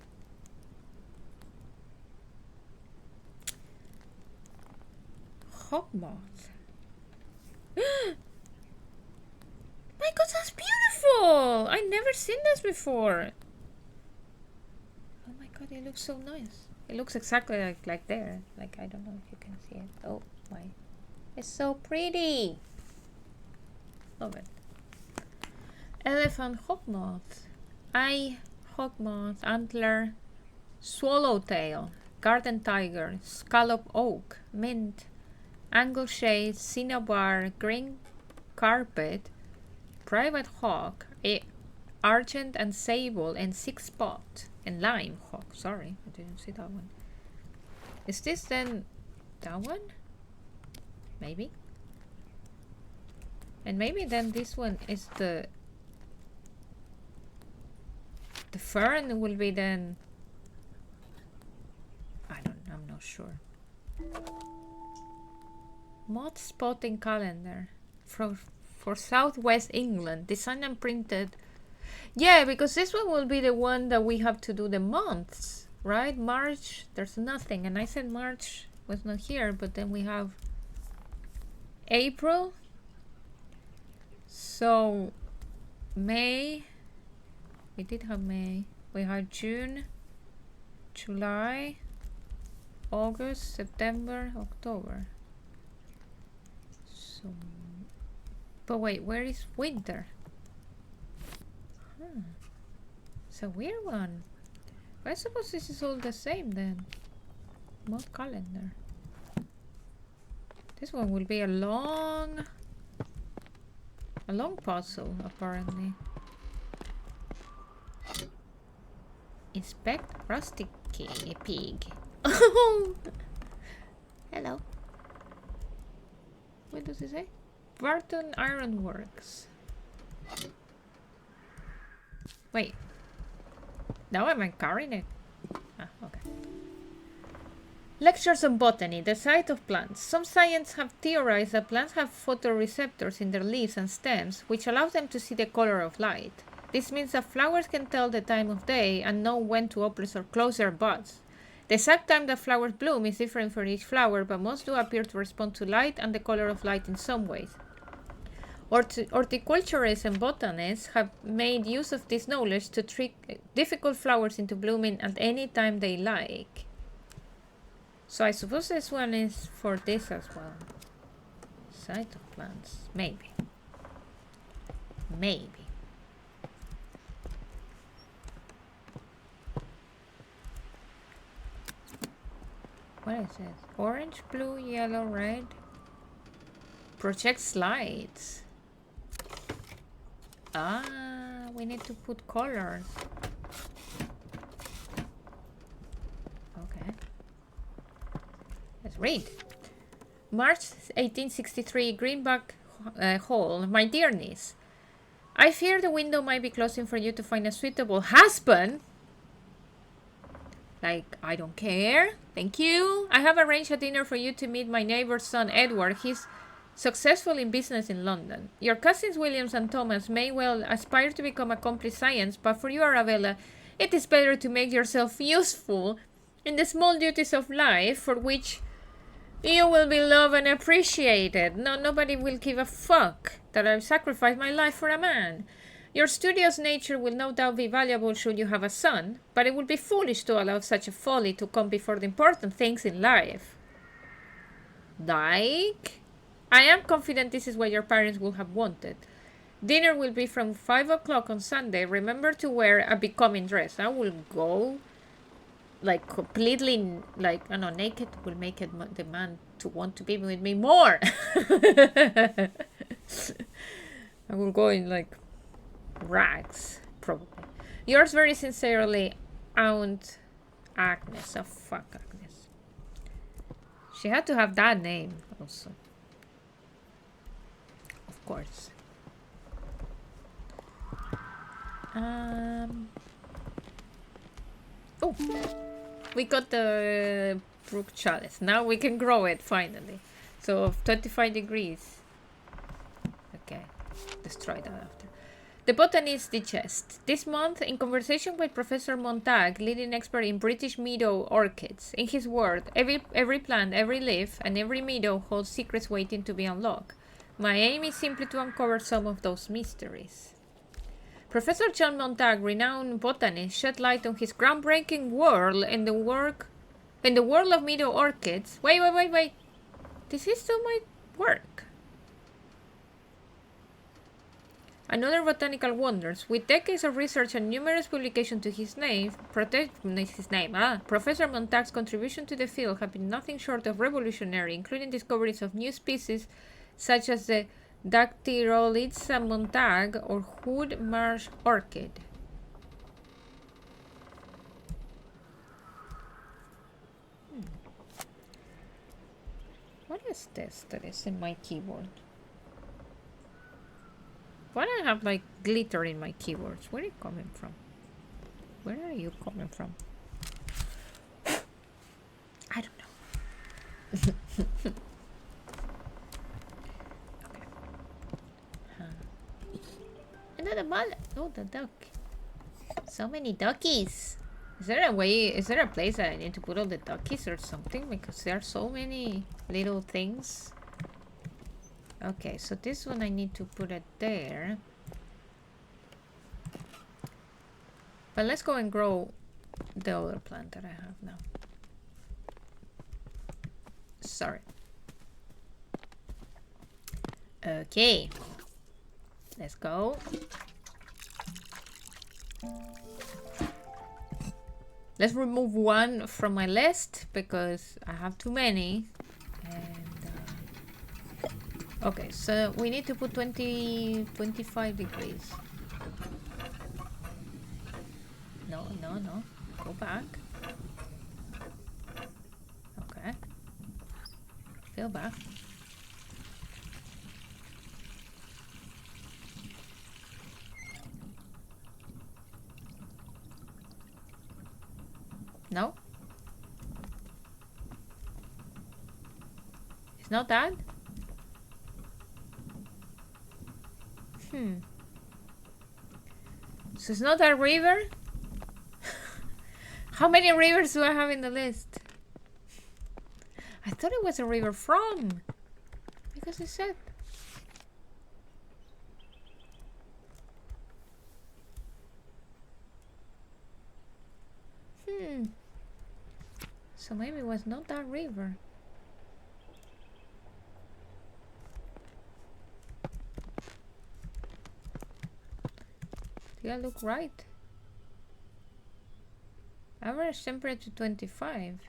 S1: Hawk moth. My god, that's beautiful! I've never seen this before. Oh my god, it looks so nice. It looks exactly like there. Like, I don't know if you can see it. Oh my. It's so pretty. Love it. Elephant hawk moth. Eye hawk moth. Antler. Swallowtail. Garden tiger. Scallop oak. Mint. Angle shade. Cinnabar. Green carpet. Private hawk. Argent and sable. And six spot. And lime hawk. Sorry, I didn't see that one. Is this then that one? Maybe. And maybe then this one is the fern will be then. I'm not sure. Moth spotting calendar for Southwest England, designed and printed. Yeah, because this one will be the one that we have to do the months, right? March, there's nothing, and I said March was not here, but then we have April. So May, we did have May. We had June, July, August, September, October. So, but wait, where is winter? Huh. It's a weird one. But I suppose this is all the same then. Month calendar. This one will be a long puzzle, apparently. Inspect rustic pig. Hello. What does it say? Barton Ironworks. Wait. Now am I carrying it? Ah, okay. Lectures on botany, the sight of plants. Some scientists have theorized that plants have photoreceptors in their leaves and stems, which allows them to see the color of light. This means that flowers can tell the time of day and know when to open or close their buds. The exact time that flowers bloom is different for each flower, but most do appear to respond to light and the color of light in some ways. Horticulturists and botanists have made use of this knowledge to trick difficult flowers into blooming at any time they like. So I suppose this one is for this as well. Sight of plants. Maybe. Maybe. What is it? Orange, blue, yellow, red. Project slides. Ah, we need to put colors. Okay. Let's read. March 1863, Greenback Hall. My dear niece, I fear the window might be closing for you to find a suitable husband. Like, I don't care. Thank you. I have arranged a dinner for you to meet my neighbor's son, Edward. He's successful in business in London. Your cousins Williams and Thomas may well aspire to become accomplished science, but for you, Arabella, it is better to make yourself useful in the small duties of life for which you will be loved and appreciated. Nobody will give a fuck that I've sacrificed my life for a man. Your studious nature will no doubt be valuable should you have a son, but it would be foolish to allow such a folly to come before the important things in life. Like? I am confident this is what your parents would have wanted. Dinner will be from 5 o'clock on Sunday. Remember to wear a becoming dress. I will go like completely, like, I don't know, naked will make it the man to want to be with me more. I will go in like rags, probably. Yours very sincerely, Aunt Agnes. Oh, fuck Agnes. She had to have that name also. Of course. Oh. We got the brook chalice. Now we can grow it finally. So 25 degrees. Okay, destroy that after. The botanist digest. This month, in conversation with Professor Montag, leading expert in British meadow orchids. In his word, every plant, every leaf, and every meadow holds secrets waiting to be unlocked. My aim is simply to uncover some of those mysteries. Professor John Montag, renowned botanist, shed light on his groundbreaking work in the world of meadow orchids. Wait. This is still my work. And other botanical wonders. With decades of research and numerous publications to his name, Professor Montag's contribution to the field have been nothing short of revolutionary, including discoveries of new species such as the Dactylorhiza Montag or hood marsh orchid. What is this that is in my keyboard? Why do I have like glitter in my keyboards? Where are you coming from? Where are you coming from? I don't know. Okay. Another mother. Oh, the duck. So many duckies. Is there a place that I need to put all the duckies or something? Because there are so many little things. Okay, so this one I need to put it there. But let's go and grow the other plant that I have now. Sorry. Okay. Let's go. Let's remove one from my list because I have too many. And okay, so we need to put 25 degrees. No. Go back. Okay. Go back. No? It's not that? So it's not a river? How many rivers do I have in the list? I thought it was a river from. Because it said. So maybe it was not that river. Do I look right? Average temperature 25.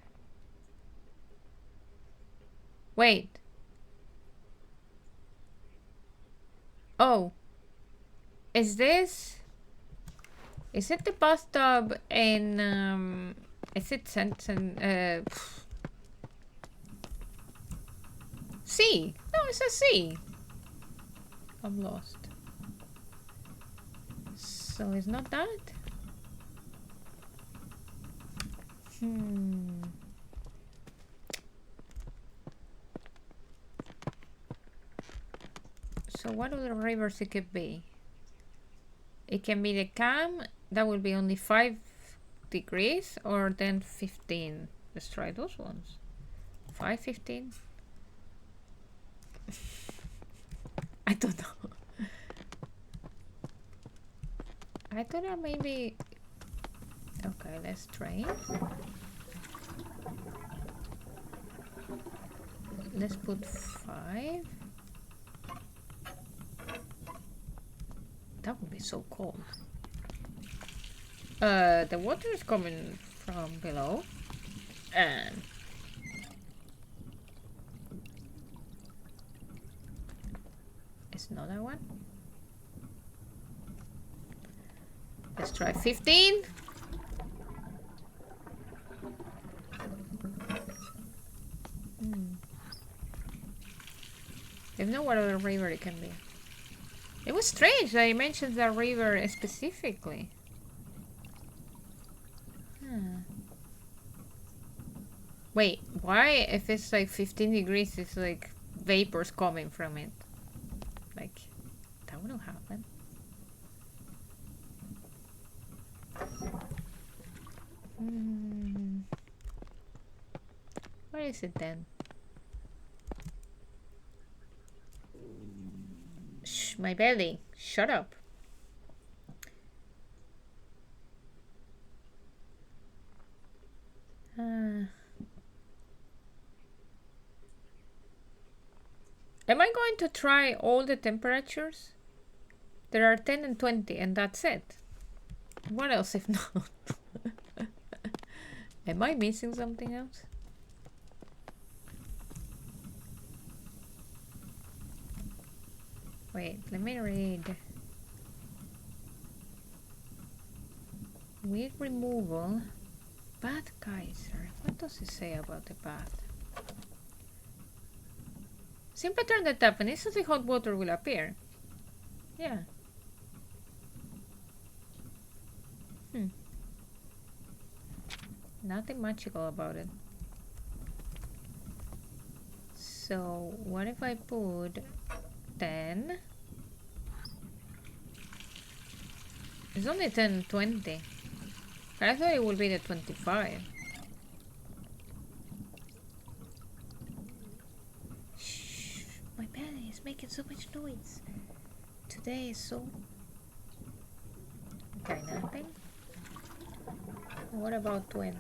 S1: Wait. Oh. Is this... Is it the bathtub in... Is it C? No, it's a C. I'm lost. So it's not that? So what other rivers it could be? It can be the Cam. That will be only 5 degrees, or then 15. Let's try those ones. 5, 15. I don't know. I thought that maybe... Okay, let's try. Let's put 5. That would be so cold. The water is coming from below. And it's not that one. Let's try 15. There's no other river it can be. It was strange that he mentioned that river specifically. Wait, why if it's like 15 degrees, it's like vapors coming from it? Like, that wouldn't happen. What is it then? Shh, my belly. Shut up. Am I going to try all the temperatures? There are 10 and 20 and that's it. What else if not? Am I missing something else? Wait, let me read. Weed removal. Bath geyser. What does it say about the bath? Simply turn the tap and instantly hot water will appear. Yeah. Nothing magical about it. So what if I put 10? It's only 10 and 20. I thought it would be the 25. Shh, my belly is making so much noise. Today is so... Okay, nothing. What about 20?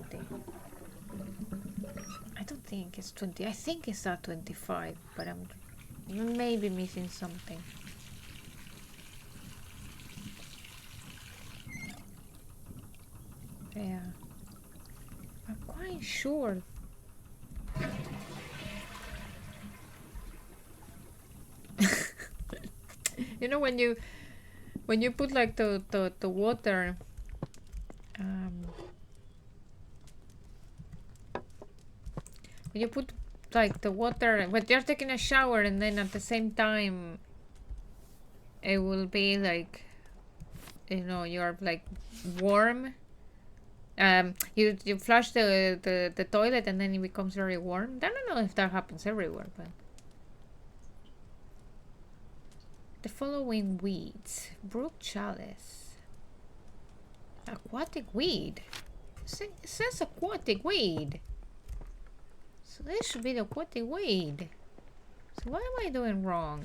S1: I don't think it's 20. I think it's at 25, but I'm maybe missing something. Yeah. I'm quite sure. You know when you put like the water when you put like the water when you're taking a shower and then at the same time it will be like, you know, you're like warm. You flush the toilet and then it becomes very warm. I don't know if that happens everywhere, but the following weeds: brook chalice, aquatic weed. It says aquatic weed, so this should be the aquatic weed. So what am I doing wrong?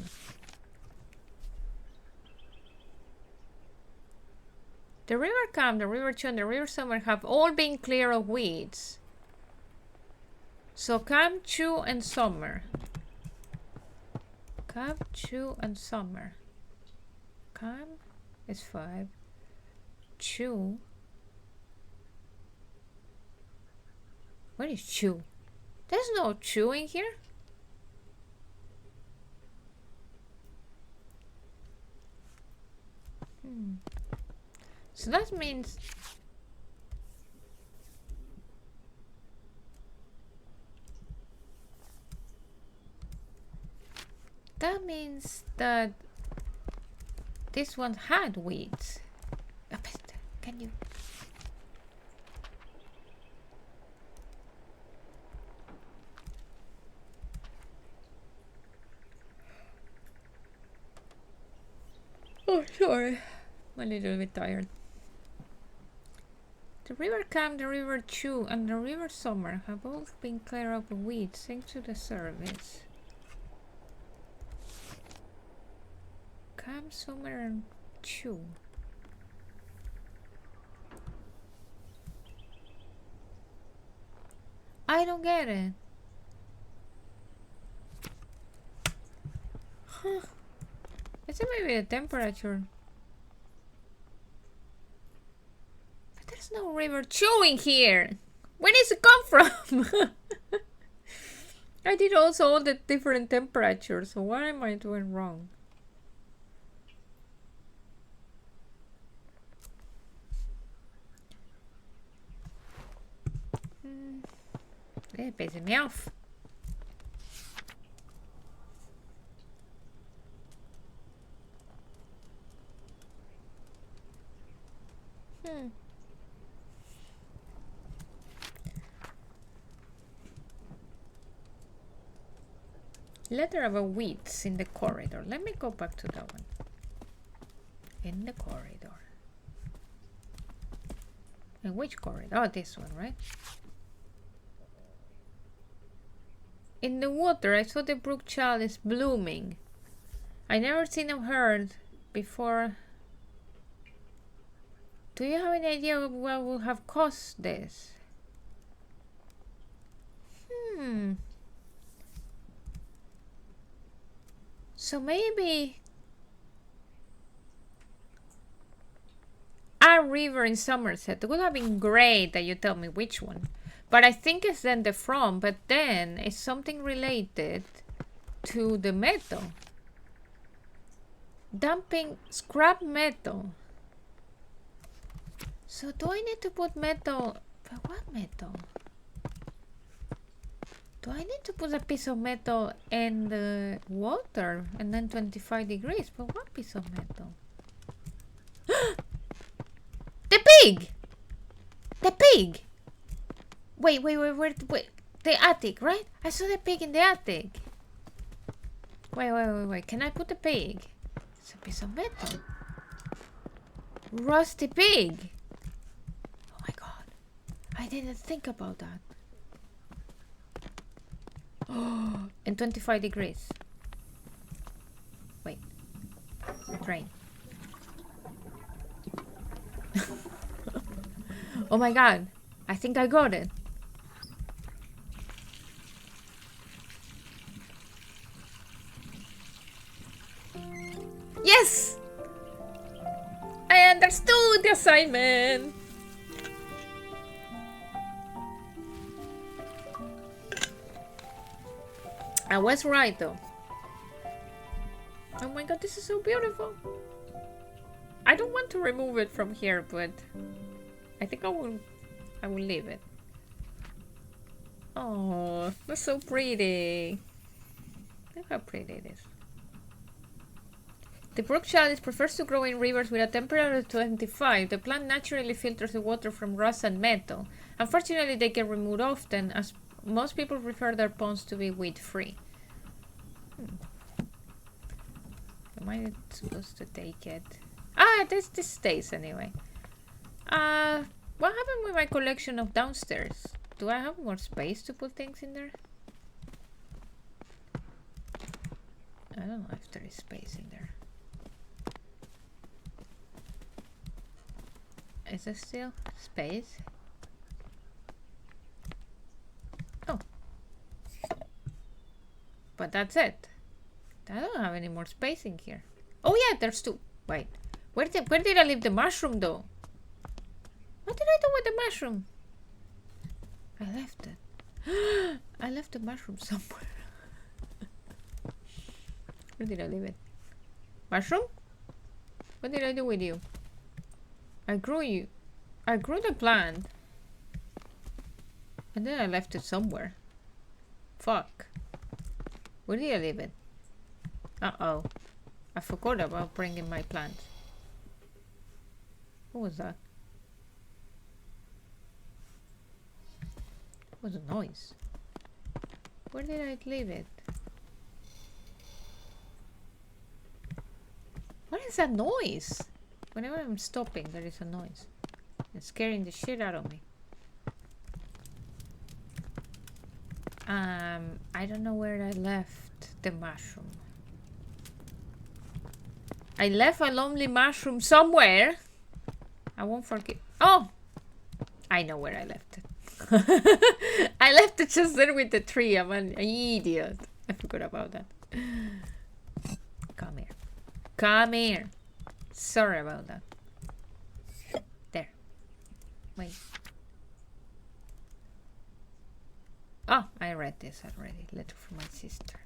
S1: The river Cam, the river Chu, and the river Summer have all been clear of weeds. So Cam, Chu, and Summer. Cam, Chu, and Summer. Cam is 5. Chu. Where is Chu? There's no Chu in here. So that means that this one had weeds. Can you? Oh, sorry. I'm a little bit tired. The river Cam, the river Chu, and the river Summer have both been cleared of weeds thanks to the service. Cam, Summer, and Chu. I don't get it. Huh. Is it maybe the temperature? But there's no river Chu in here. Where does it come from? I did also all the different temperatures, so what am I doing wrong? It pisses me off. Letter about weeds in the corridor. Let me go back to that one. In the corridor. In which corridor? Oh, this one, right? In the water, I saw the brook chalice blooming. I never seen or heard before. Do you have any idea of what would have caused this? So maybe a river in Somerset. It would have been great that you tell me which one. But I think it's then the from, but then it's something related to the metal. Dumping scrap metal. So do I need to put metal? But what metal? Do I need to put a piece of metal in the water and then 25 degrees? But what piece of metal? The pig! The pig! Wait. The attic, right? I saw the pig in the attic. Wait. Can I put the pig? It's a piece of metal. Rusty pig! Oh my god. I didn't think about that. Oh, and 25 degrees. Wait. Rain. Oh my god. I think I got it. Yes! I understood the assignment. I was right though. Oh my god, this is so beautiful. I don't want to remove it from here, but I think I will leave it. Oh, that's so pretty. Look how pretty it is. The brook chalice prefers to grow in rivers with a temperature of 25. The plant naturally filters the water from rust and metal. Unfortunately, they get removed often, as most people prefer their ponds to be weed-free. Am I supposed to take it? Ah, this stays anyway. What happened with my collection of downstairs? Do I have more space to put things in there? I don't know if there is space in there. Is there still space? Oh. But that's it. I don't have any more space in here. Oh yeah, there's two. Wait. Where did I leave the mushroom though? What did I do with the mushroom? I left it. I left the mushroom somewhere. Where did I leave it? Mushroom? What did I do with you? I grew the plant. And then I left it somewhere. Fuck. Where did I leave it? Uh-oh. I forgot about bringing my plant. What was that? What was the noise? Where did I leave it? What is that noise? Whenever I'm stopping, there is a noise. It's scaring the shit out of me. I don't know where I left the mushroom. I left a lonely mushroom somewhere. I won't forget. Oh! I know where I left it. I left it just there with the tree. I'm an idiot. I forgot about that. Come here. Come here. Sorry about that. There. Wait. Oh, I read this already. Letter from my sister.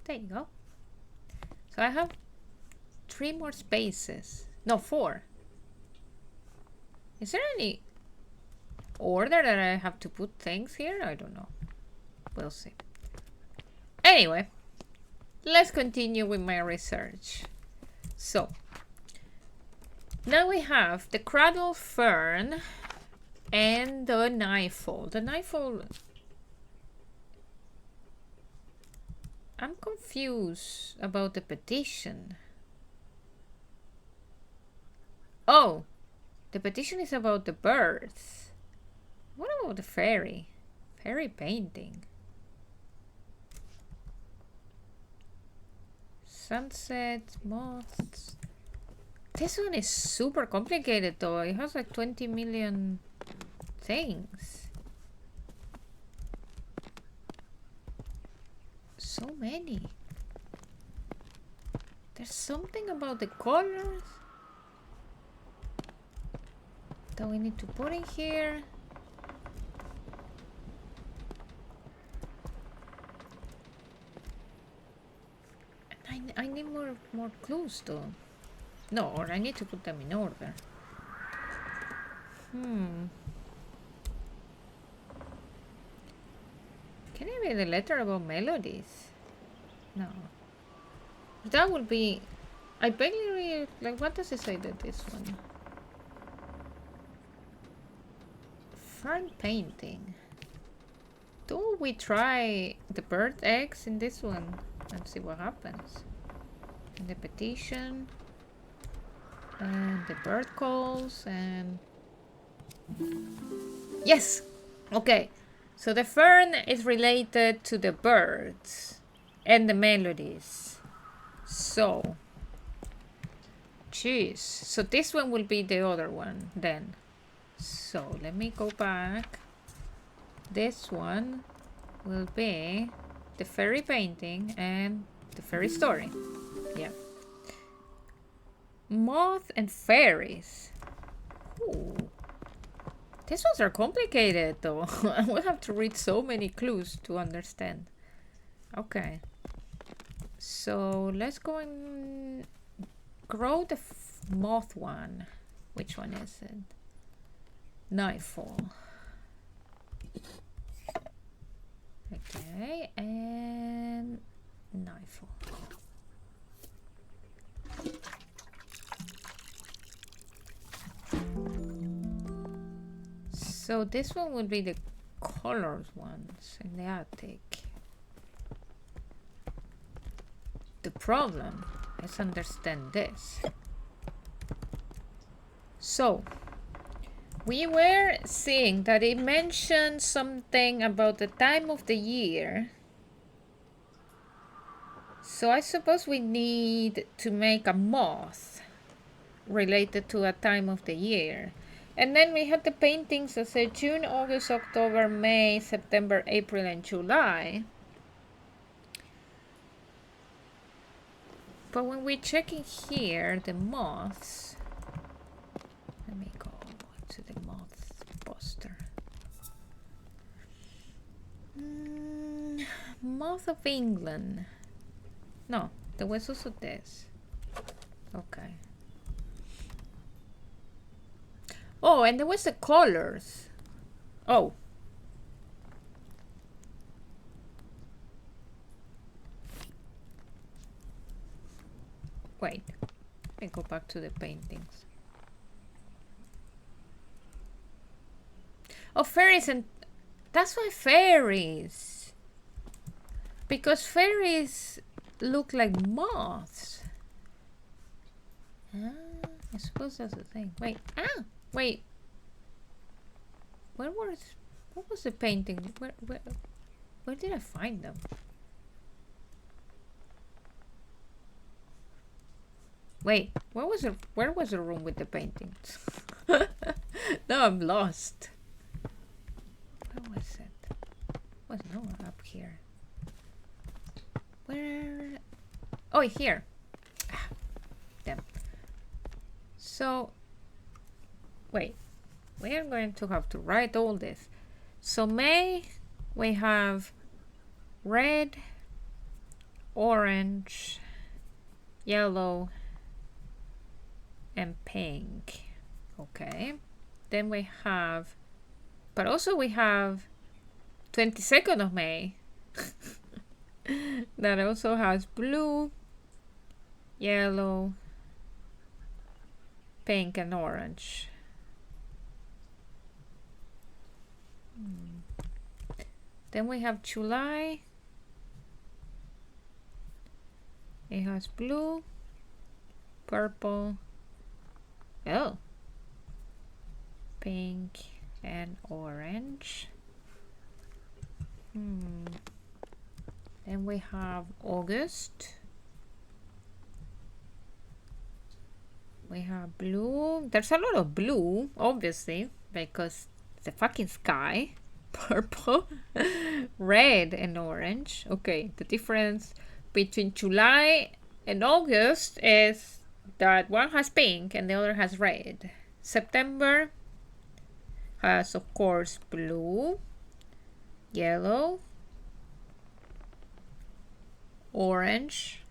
S1: There you go. So I have 3 more spaces. No, 4. Is there any order that I have to put things here? I don't know. We'll see. Anyway, let's continue with my research. So, now we have the cradle fern and the knifeful. The knifeful... I'm confused about the petition. Oh, the petition is about the birds. What about the fairy? Fairy painting. Sunsets, moths. This one is super complicated though. It has like 20 million things. So many. There's something about the colors that we need to put in here. I need more clues though. No, or I need to put them in order. Can it be the letter about melodies? No. That would be... I barely really... Like, what does it say that this one? Fern painting. Do we try the bird eggs in this one and see what happens? And the petition. And the bird calls and... Yes! Okay. So the fern is related to the birds and the melodies. So... Jeez. So this one will be the other one then. So let me go back. This one will be the fairy painting and the fairy story. Yeah. Moth and fairies. Ooh. These ones are complicated though. I will have to read so many clues to understand. Okay. So let's go and grow the moth one. Which one is it? Nightfall. Okay, and Nightfall. So this one would be the colors ones in the attic. The problem is understand this. So we were seeing that it mentioned something about the time of the year. So I suppose we need to make a moth related to a time of the year. And then we had the paintings that say June, August, October, May, September, April, and July. But when we're checking here, the moths, let me go to the moths poster. Moth of England. No, there was also this. Okay. Oh, and there was the colors. Oh. Wait. Let me go back to the paintings. Oh, fairies, and that's why fairies. Because fairies look like moths. Ah, I suppose that's the thing. Wait. Ah! Wait. What was the painting? Where did I find them? Wait, where was the room with the paintings? Now I'm lost. Where was it? Was no one up here? Where? Oh, here. Ah, damn. So, wait. We are going to have to write all this. So May, we have red, orange, yellow, and pink. Okay. Then we have, but also we have 22nd of May. That also has blue, yellow, pink, and orange. Then we have July. It has blue, purple, oh, pink, and orange. Then we have August. We have blue. There's a lot of blue, obviously, because the fucking sky. Purple, red, and orange. Okay, the difference between July and August is that one has pink and the other has red. September has, of course, blue, yellow, orange,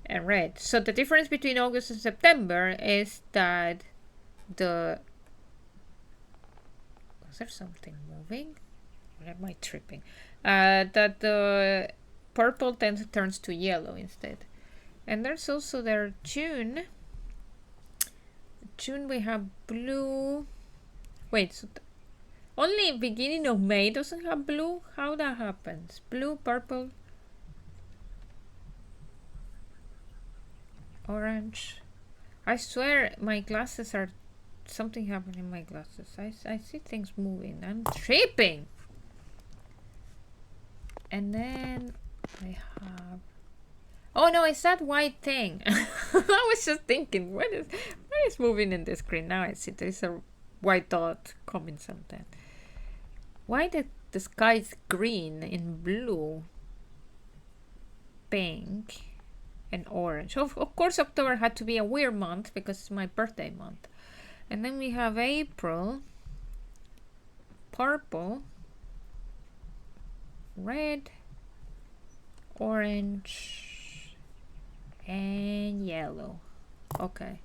S1: and red. So the difference between August and September is that the... Was there something moving? Or am I tripping? That the purple turns to yellow instead. And there's also their June. June we have blue. Wait, so only beginning of May doesn't have blue? How that happens? Blue, purple, orange. I swear my glasses are... Something happened in my glasses. I see things moving. I'm tripping. And then I have... Oh no, it's that white thing. I was just thinking, what is moving in the screen? Now I see there's a white dot coming sometime. Why did the sky is green in blue, pink, and orange? Of course, October had to be a weird month because it's my birthday month. And then we have April, purple, red, orange, and yellow. Okay.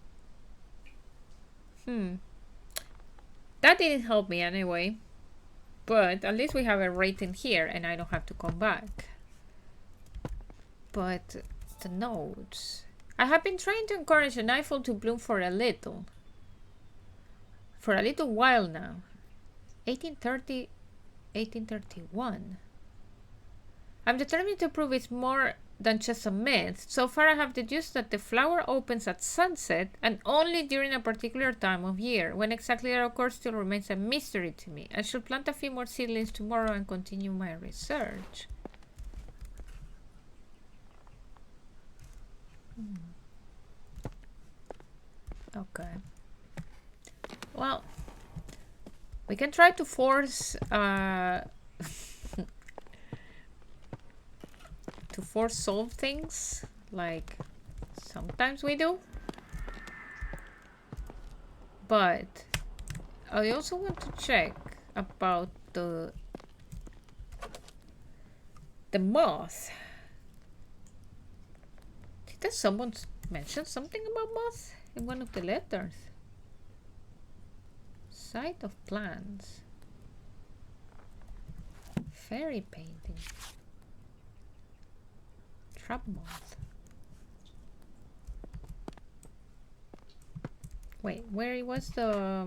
S1: That didn't help me anyway. But at least we have a rating here and I don't have to come back. But the notes. I have been trying to encourage an Eiffel to bloom for a little while now. 1830, 1831. I'm determined to prove it's more than just a myth. So far I have deduced that the flower opens at sunset and only during a particular time of year. When exactly that occurs still remains a mystery to me. I shall plant a few more seedlings tomorrow and continue my research. Okay. Well, we can try to force solve things like sometimes we do, but I also want to check about the moth. Did someone mention something about moth in one of the letters? Site of plants. Fairy painting. Trap moth. Wait, where was the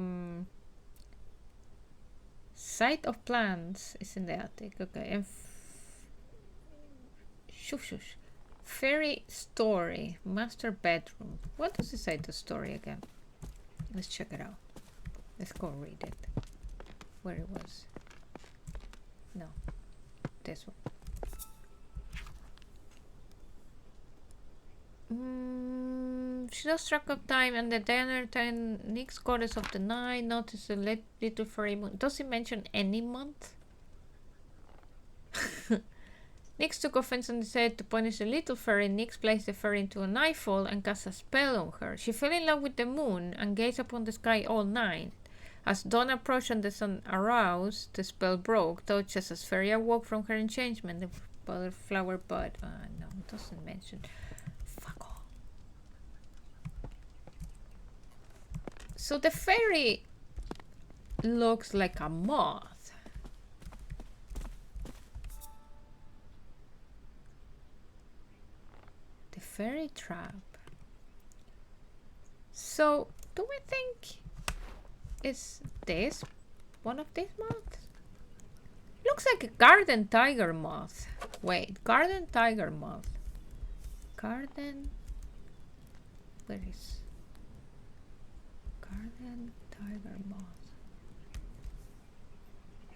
S1: site of plants? Is in the attic. Okay, and shush. Fairy story. Master bedroom. What does it say? The story again? Let's check it out. Let's go read it. Where it was? No, this one. She lost track of time and the dinner time. Next goddess of the night. Notice a little fairy moon. Does it mention any month? Nyx took offense and decided to punish the little fairy. Nyx placed the fairy into an eyeful and cast a spell on her. She fell in love with the moon and gazed upon the sky all night. As dawn approached and the sun arose, the spell broke. Though just as fairy awoke from her enchantment, the flower bud. No, it doesn't mention. Fuck off. So the fairy looks like a moth. The fairy trap. So, do we think is this one of these moths? Looks like a garden tiger moth. Wait, garden tiger moth. Garden. Where is Garden Tiger Moth?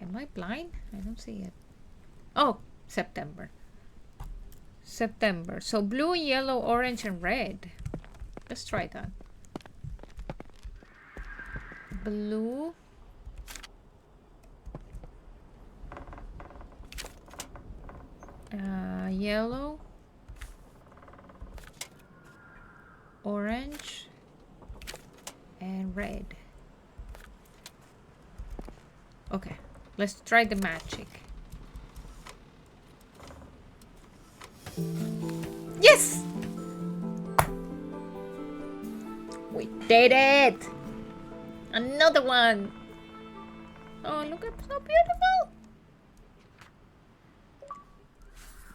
S1: Am I blind? I don't see it. Oh, September. September. So blue, yellow, orange, and red. Let's try that. Blue. Yellow. Orange. And red. Okay, let's try the magic. Yes! We did it! Another one! Oh, look, it's so beautiful!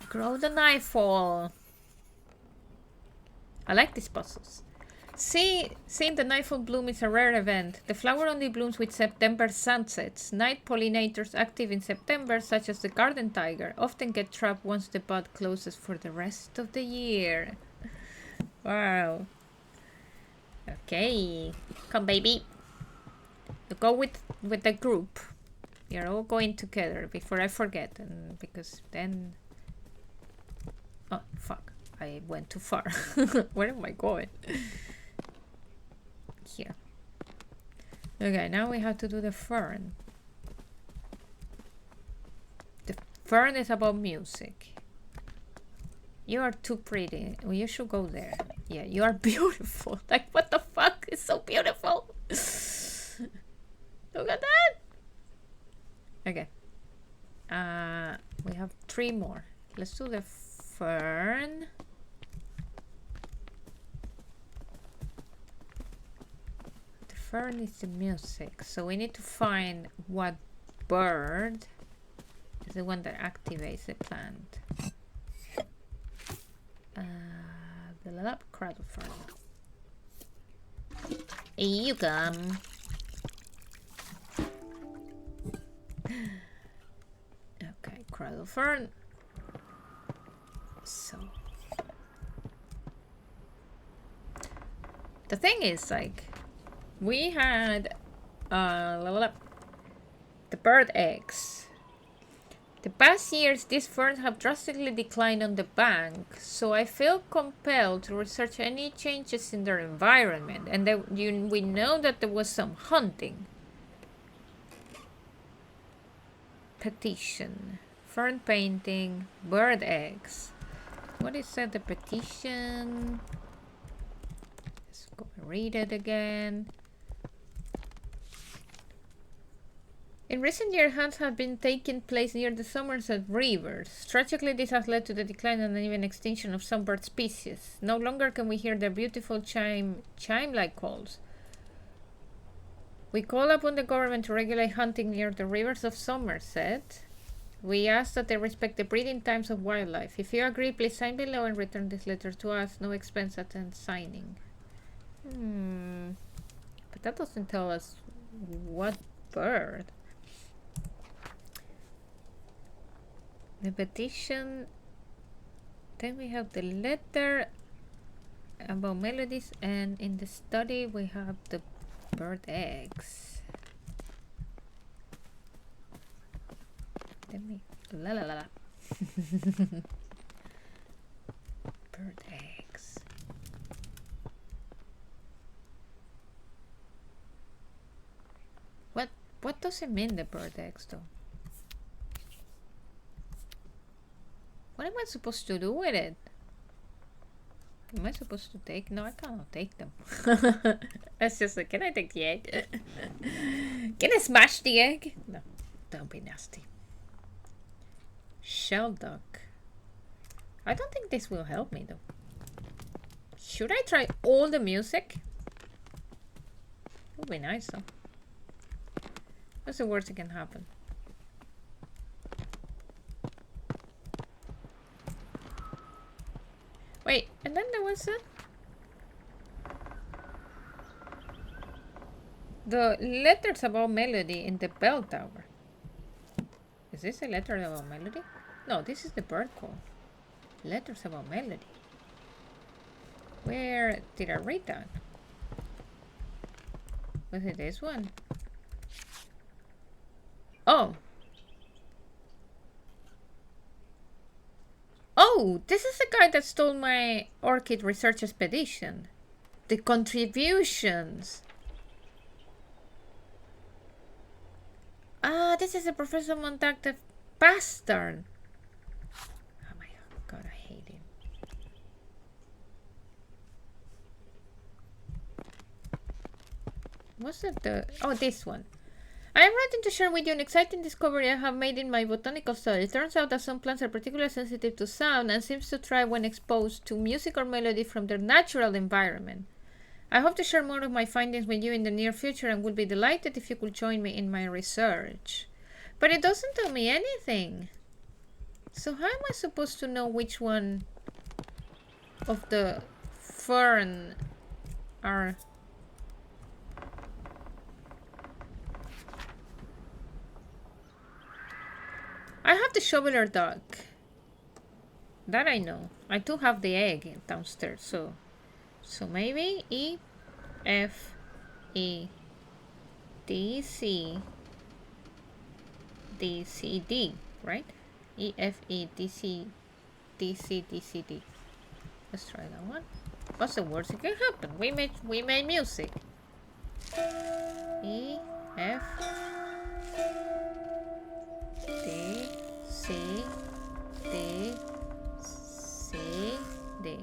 S1: Grow the nightfall. I like these puzzles. Seeing the nightfall bloom is a rare event. The flower only blooms with September sunsets. Night pollinators active in September, such as the garden tiger, often get trapped once the bud closes for the rest of the year. Wow. Okay. Come, baby. You go with the group. You're all going together before I forget, and because then... Oh, fuck. I went too far. Where am I going? Here. Okay, now we have to do the fern. The fern is about music. You are too pretty. Well, you should go there. Yeah, you are beautiful. Like, what the fuck? It's so beautiful. Look at that. Okay. We have 3 more. Let's do the fern. Fern is the music, so we need to find what bird is the one that activates the plant. The cradle fern. Here you come. Okay, cradle fern. So the thing is, like, we had the bird eggs. The past years, these ferns have drastically declined on the bank, so I feel compelled to research any changes in their environment. And we know that there was some hunting. Petition. Fern painting. Bird eggs. What is that? The petition? Let's go read it again. In recent years, hunts have been taking place near the Somerset rivers. Tragically, this has led to the decline and even extinction of some bird species. No longer can we hear their beautiful chime-like calls. We call upon the government to regulate hunting near the rivers of Somerset. We ask that they respect the breeding times of wildlife. If you agree, please sign below and return this letter to us. No expense attends signing. But that doesn't tell us what bird. The petition. Then we have the letter about melodies, and in the study we have the bird eggs. Let me bird eggs. What does it mean, the bird eggs, though? What am I supposed to do with it? Am I supposed to take? No, I cannot take them. That's just like, can I take the egg? Can I smash the egg? No, don't be nasty. Shell duck. I don't think this will help me, though. Should I try all the music? Would be nice, though. What's the worst that can happen? Wait, and then there was the letters about melody in the bell tower. Is this a letter about melody? No, this is the bird call. Letters about melody. Where did I read that? Was it this one? Oh. Oh, this is the guy that stole my orchid research expedition. The contributions. Ah, this is a Professor Montag the bastard. Oh my god, I hate him. Was it the... Oh, this one. I am writing to share with you an exciting discovery I have made in my botanical study. It turns out that some plants are particularly sensitive to sound and seems to thrive when exposed to music or melody from their natural environment. I hope to share more of my findings with you in the near future and would be delighted if you could join me in my research. But it doesn't tell me anything. So how am I supposed to know which one of the fern are... I have the shoveler duck. That I know. I do have the egg downstairs, so maybe E F E D C D C D, right? E F E D C D C D C D. Let's try that one. What's the worst that can happen? We made music. E F D C D C D.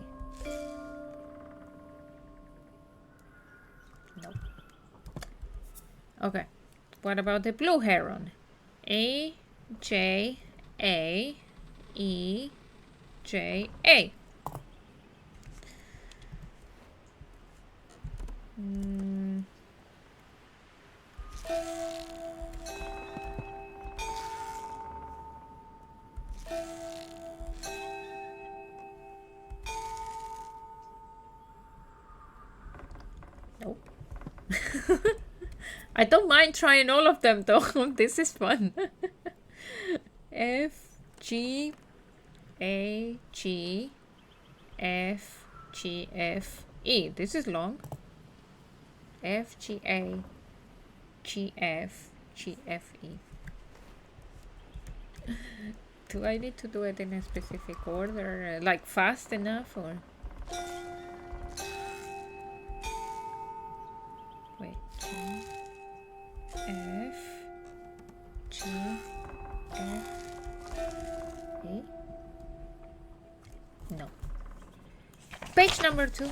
S1: Nope. Okay. What about the blue heron? A J A E J A. Nope. I don't mind trying all of them though. This is fun. F G A G F G F E. This is long. F G A G F G F E. Do I need to do it in a specific order, like fast enough, or? Wait. G F G F E. No. Page number 2.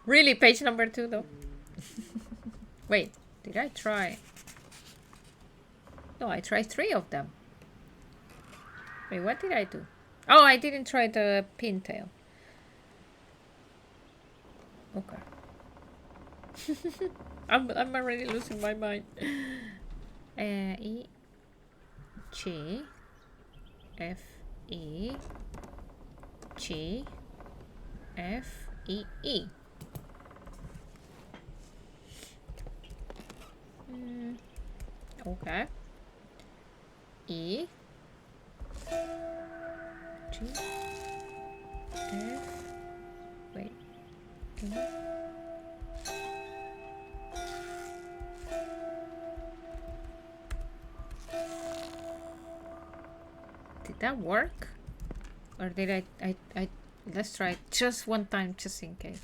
S1: Really, page number 2 though. Wait, did I try? No, I tried 3 of them. Wait, what did I do? Oh, I didn't try the pintail. Okay. I'm already losing my mind. E G F E G F E E. Okay. E G F. Wait. E. Did that work? Or did I let's try it just one time, just in case.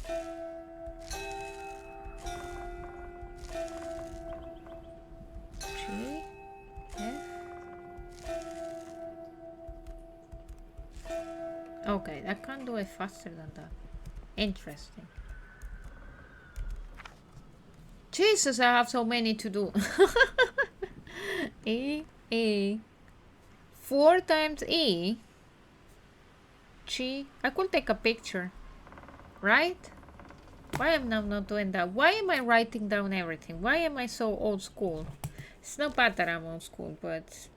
S1: G F. Okay, I can't do it faster than that. Interesting. Jesus, I have so many to do. E 4 times E G. I could take a picture, right? Why am I not doing that? Why am I writing down everything? Why am I so old school? It's not bad that I'm old school, but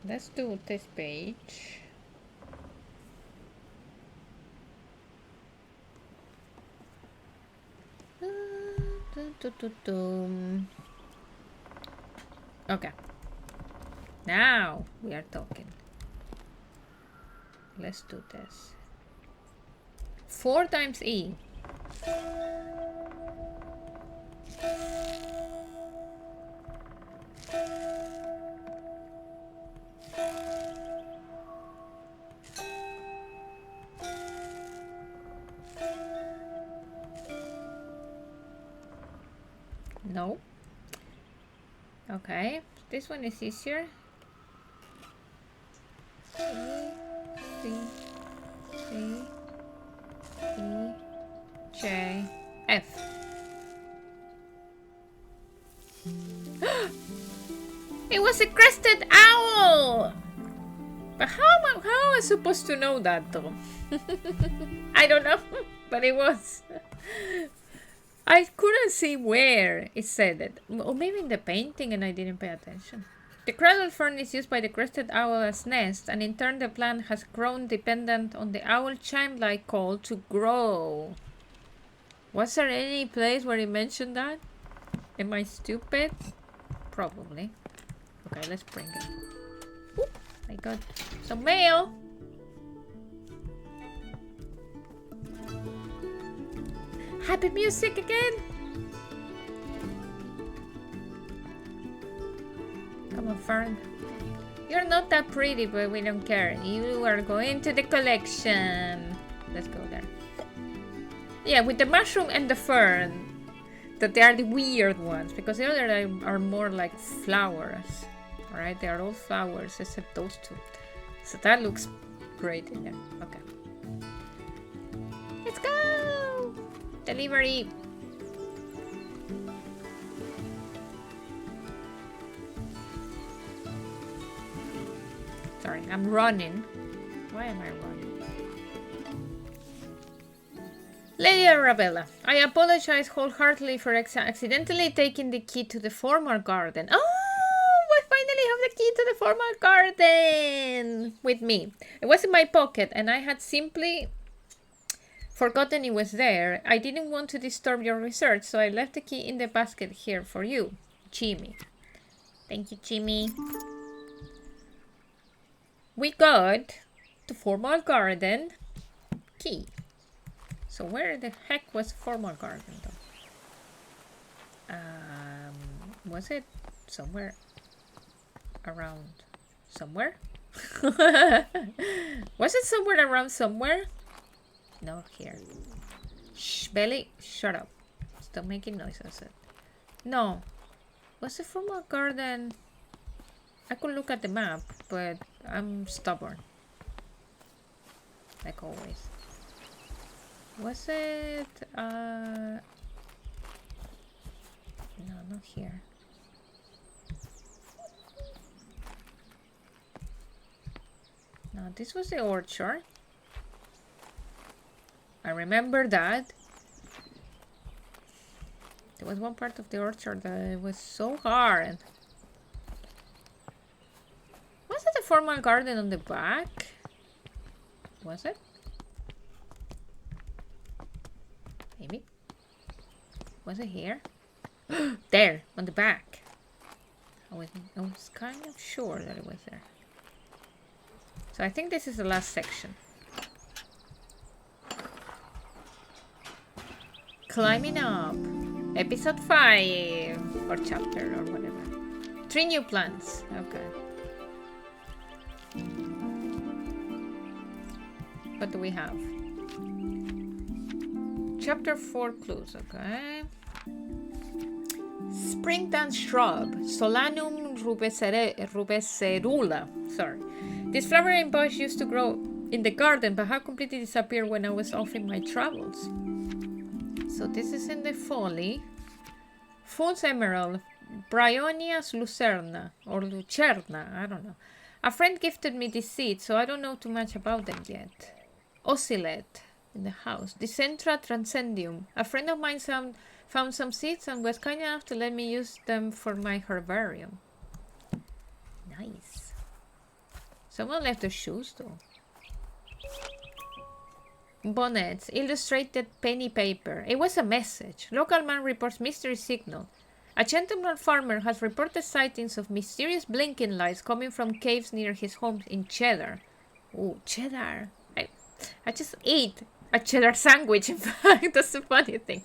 S1: let's do this page. Okay. Now we are talking. Let's do this. 4 times E. No. Okay, this one is easier. E, C, C, E, J, F. It was a crested owl! But how am I supposed to know that though? I don't know, but it was. I couldn't see where it said it. Or maybe in the painting and I didn't pay attention. The cradle fern is used by the crested owl as nest, and in turn the plant has grown dependent on the owl chime-like call to grow. Was there any place where he mentioned that? Am I stupid? Probably. Okay, let's bring it. Oop, I got some mail. Happy music again. Come on, Fern. You're not that pretty, but we don't care. You are going to the collection. Let's go there. Yeah, with the mushroom and the fern, that they are the weird ones, because the other are more like flowers. Alright, they are all flowers except those two. So that looks great in there. Okay. Let's go! Delivery! Sorry, I'm running. Why am I running? Lady Arabella, I apologize wholeheartedly for accidentally taking the key to the formal garden. Oh, I finally have the key to the formal garden with me. It was in my pocket and I had simply forgotten it was there. I didn't want to disturb your research, so I left the key in the basket here for you, Jimmy. Thank you, Jimmy. We got the formal garden key. So where the heck was formal garden though? Was it somewhere around somewhere? Was it somewhere around somewhere? No, here. Shh, Belly, shut up. Stop making noises. No. Was the formal garden? I could look at the map, but I'm stubborn. Like always. Was it, no, not here. No, this was the orchard. I remember that. There was one part of the orchard that was so hard. Was it a formal garden on the back? Was it? Maybe. Was it here? There, on the back. I was kind of sure that it was there. So I think this is the last section. Climbing up. Episode 5. Or chapter or whatever. 3 new plants. Okay. What do we have? Chapter 4 clues, okay. Spring dance shrub, Solanum rubecerula. Sorry. This flowering bush used to grow in the garden, but had completely disappeared when I was off in my travels. So this is in the folly. Fool's emerald, Bryonias lucerna, or lucerna, I don't know. A friend gifted me this seed, so I don't know too much about them yet. Oscillate in the house. Dicentra transcendium. A friend of mine found some seeds and was kind enough to let me use them for my herbarium. Nice. Someone left their shoes though. Bonnets, illustrated penny paper. It was a message. Local man reports mystery signal. A gentleman farmer has reported sightings of mysterious blinking lights coming from caves near his home in Cheddar. Ooh, Cheddar. I just ate a cheddar sandwich, in fact. That's the funny thing.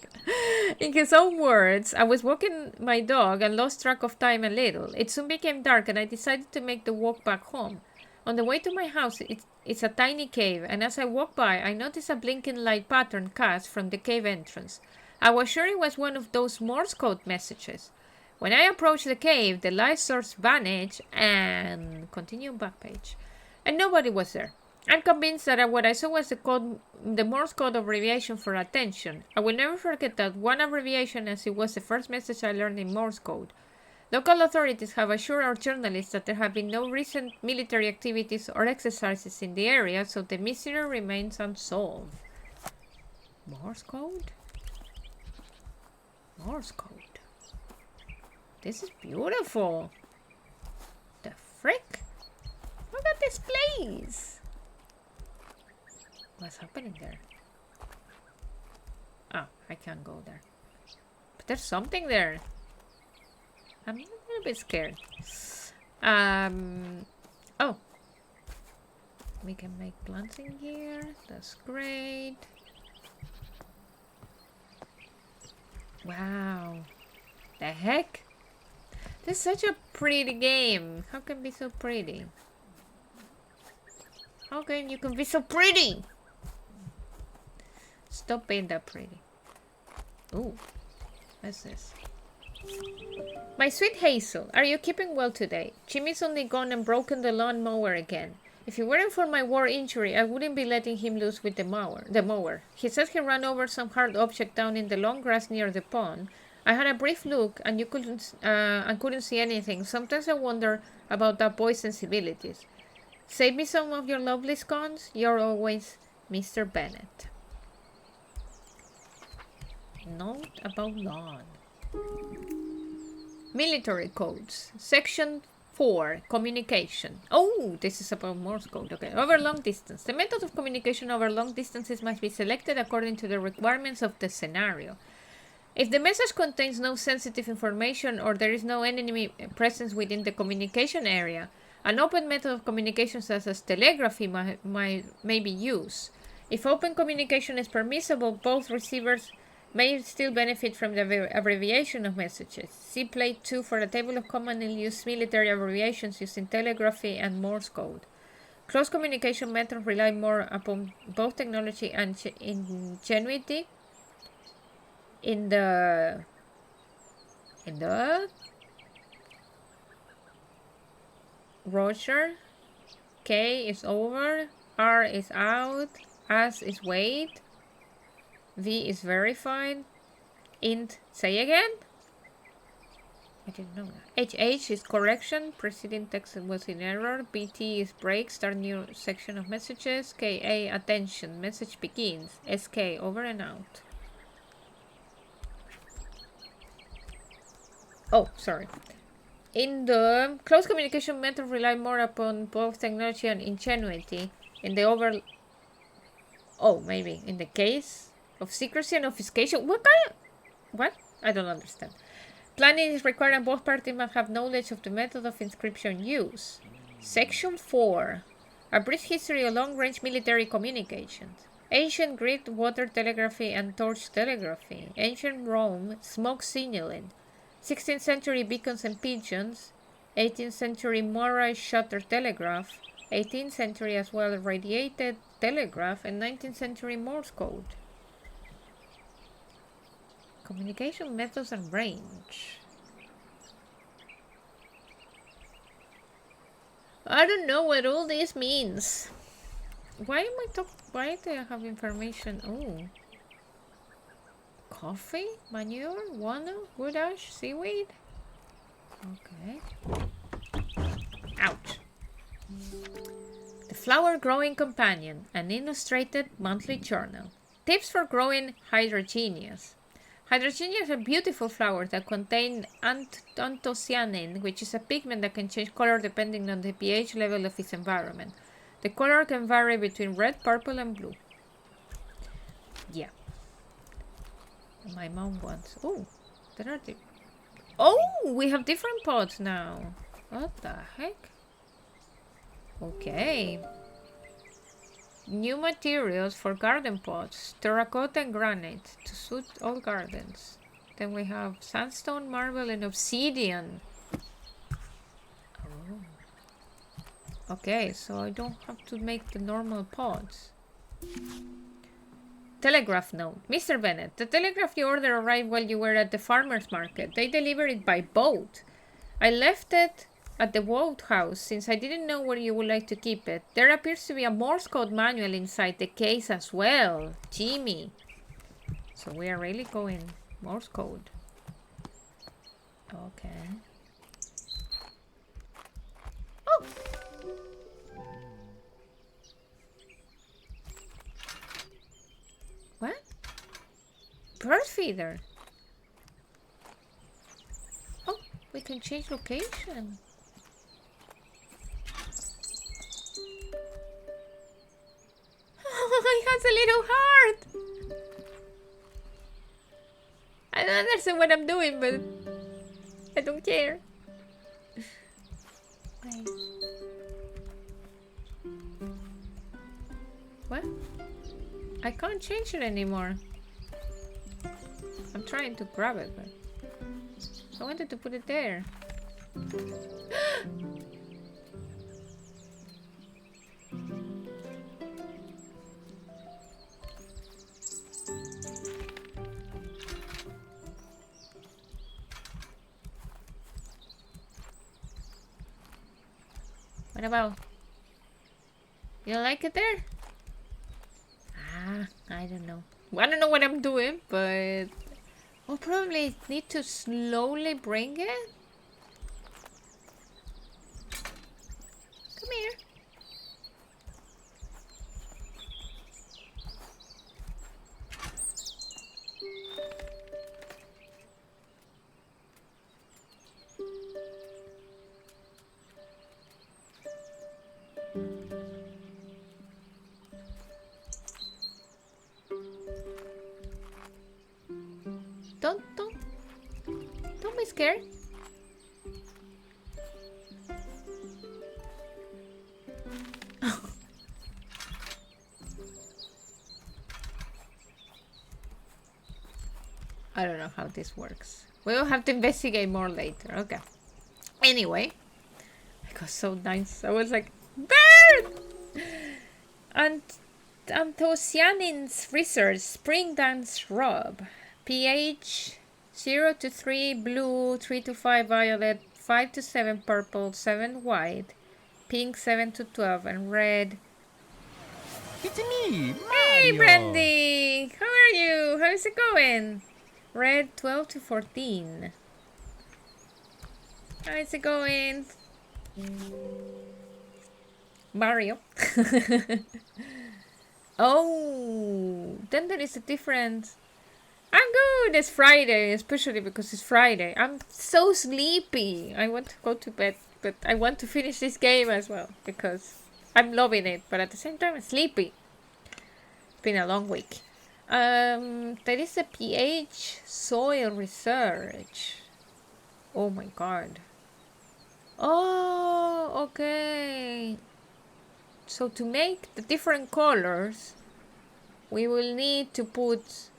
S1: In his own words, I was walking my dog and lost track of time a little. It soon became dark and I decided to make the walk back home. On the way to my house, it's a tiny cave, and as I walked by, I noticed a blinking light pattern cast from the cave entrance. I was sure it was one of those Morse code messages. When I approached the cave, the light source vanished and continue back page, and nobody was there. I'm convinced that what I saw was the Morse code abbreviation for attention. I will never forget that one abbreviation, as it was the first message I learned in Morse code. Local authorities have assured our journalists that there have been no recent military activities or exercises in the area, so the mystery remains unsolved. Morse code? Morse code. This is beautiful. The frick? Look at this place. What's happening there? Oh, I can't go there. But there's something there. I'm a little bit scared. Oh. We can make plants in here. That's great. Wow. The heck? This is such a pretty game. How can it be so pretty? How can you be so pretty? Stop being that pretty. Ooh. What's this? My sweet Hazel, are you keeping well today? Jimmy's only gone and broken the lawn mower again. If it weren't for my war injury, I wouldn't be letting him loose with the mower. He says he ran over some hard object down in the long grass near the pond. I had a brief look and couldn't see anything. Sometimes I wonder about that boy's sensibilities. Save me some of your lovely scones. You're always Mr. Bennett. Note about lawn. Military codes. Section 4. Communication. Oh, this is about Morse code. Okay. Over long distance. The method of communication over long distances must be selected according to the requirements of the scenario. If the message contains no sensitive information or there is no enemy presence within the communication area, an open method of communication such as telegraphy may be used. If open communication is permissible, both receivers may still benefit from the abbreviation of messages. See Plate 2 for a table of commonly used military abbreviations using telegraphy and Morse code. Close communication methods rely more upon both technology and ingenuity. In the Roger, K is over, R is out, S is wait, V is verified, int, say again? I didn't know that. HH is correction, preceding text was in error, BT is break, start new section of messages, KA, attention, message begins, SK, over and out. Oh, sorry. In the close communication method rely more upon both technology and ingenuity. In the maybe in the case of secrecy and obfuscation. What? I don't understand. Planning is required and both parties must have knowledge of the method of inscription use. Section 4. A brief history of long-range military communications. Ancient Greek water telegraphy and torch telegraphy. Ancient Rome smoke signaling. 16th century beacons and pigeons, 18th century Moray shutter telegraph, 18th century as well radiated telegraph, and 19th century Morse code. Communication methods and range. I don't know what all this means. Why do I have information? Oh. Coffee, manure, walnut, wood ash, seaweed. Okay. Ouch. The Flower Growing Companion, an illustrated monthly journal. Tips for growing hydrogenias. Hydrogenias are beautiful flowers that contain anthocyanin, which is a pigment that can change color depending on the pH level of its environment. The color can vary between red, purple, and blue. My mom wants. Oh, there are the. Oh, we have different pots now. What the heck? Okay. New materials for garden pots. Terracotta and granite to suit all gardens. Then we have sandstone, marble, and obsidian. Oh. Okay, so I don't have to make the normal pots. Telegraph note. Mr. Bennett, the telegraph you ordered arrived while you were at the farmer's market. They delivered it by boat. I left it at the boat house since I didn't know where you would like to keep it. There appears to be a Morse code manual inside the case as well. Jimmy. So we are really going Morse code. Okay. Oh! What? Bird feeder. Oh, we can change location. Oh, it has a little heart. I don't understand what I'm doing, but I don't care. Wait. What? I can't change it anymore. I'm trying to grab it, but I wanted to put it there. What about? You don't like it there? I don't know. I don't know what I'm doing, but I'll probably need to slowly bring it. Come here. Don't be scared. I don't know how this works. We'll have to investigate more later. Okay. Anyway, I got so nice. I was like, bird! And Anthocyanins research spring dance shrub. pH 0 to 3 blue, 3 to 5 violet, 5 to 7 purple, 7 white, pink 7 to 12, and red.
S2: It's me, Mario.
S1: Hey, Brandy! How are you? How's it going? Red 12 to 14. How's it going? Mario. Oh, then there is a difference. I'm good. It's Friday, especially because it's Friday. I'm so sleepy. I want to go to bed, but I want to finish this game as well because I'm loving it, but at the same time I'm sleepy. It's been a long week. There is a pH soil research. Oh my god. Oh, okay. So to make the different colors, we will need to put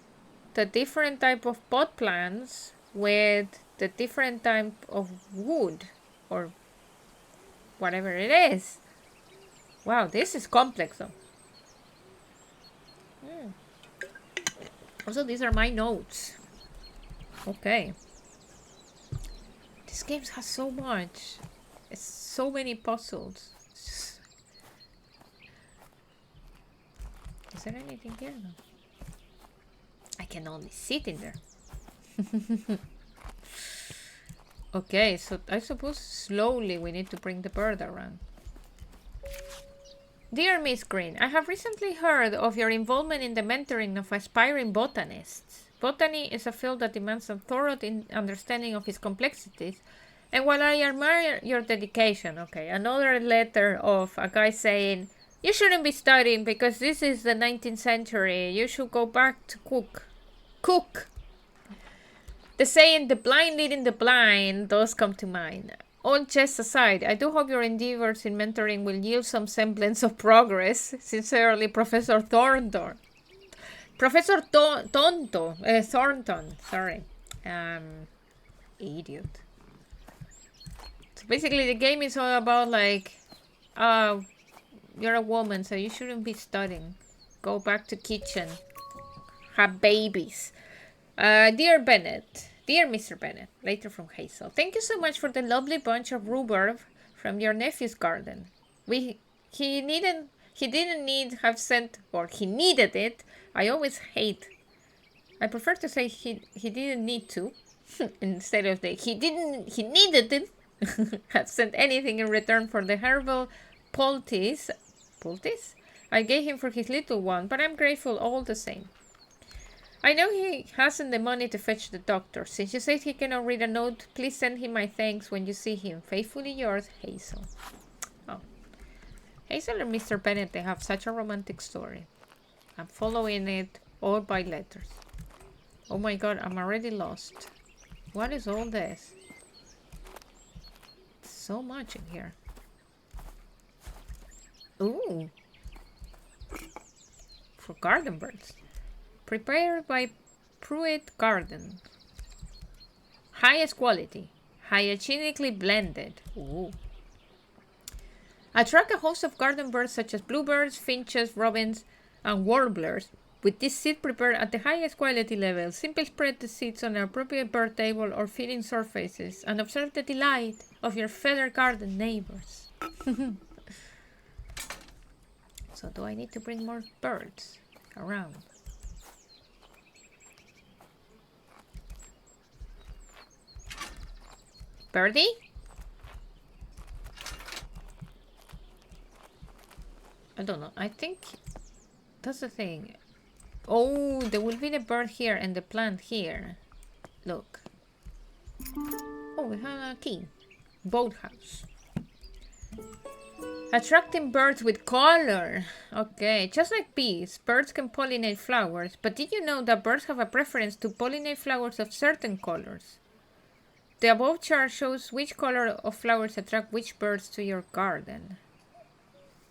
S1: the different type of pot plants with the different type of wood or whatever it is. Wow, this is complex though. Also, these are my notes. Okay. This game has so much. It's so many puzzles. Is there anything here? No. I can only sit in there. Okay, so I suppose slowly we need to bring the bird around. Dear Miss Green, I have recently heard of your involvement in the mentoring of aspiring botanists. Botany is a field that demands a thorough understanding of its complexities, and while I admire your dedication, okay, another letter of a guy saying, you shouldn't be studying because this is the 19th century, you should go back to cook. The saying, the blind leading the blind, does come to mind. All jests aside, I do hope your endeavors in mentoring will yield some semblance of progress. Sincerely, Professor Thornton. Professor Thornton, sorry. Idiot. So basically, the game is all about like, you're a woman, so you shouldn't be studying. Go back to kitchen. Have babies. Dear Bennett, dear Mr. Bennett, later from Hazel, thank you so much for the lovely bunch of rhubarb from your nephew's garden. He didn't need have sent, or he needed it. I always hate. I prefer to say he didn't need to, instead of he needed it. Have sent anything in return for the herbal poultice I gave him for his little one, but I'm grateful all the same. I know he hasn't the money to fetch the doctor. Since you said he cannot read a note, please send him my thanks when you see him. Faithfully yours, Hazel. Oh. Hazel and Mr. Bennett, they have such a romantic story. I'm following it all by letters. Oh my god, I'm already lost. What is all this? So much in here. Ooh. For garden birds. Prepared by Pruitt Garden. Highest quality. Hygienically blended. Ooh. Attract a host of garden birds such as bluebirds, finches, robins, and warblers. With this seed prepared at the highest quality level, simply spread the seeds on an appropriate bird table or feeding surfaces and observe the delight of your feather garden neighbors. So do I need to bring more birds around? Birdie? I don't know. I think that's the thing. Oh, there will be the bird here and the plant here. Look. Oh, we have a key. Boathouse. Attracting birds with color. Okay, just like bees, birds can pollinate flowers. But did you know that birds have a preference to pollinate flowers of certain colors? The above chart shows which color of flowers attract which birds to your garden.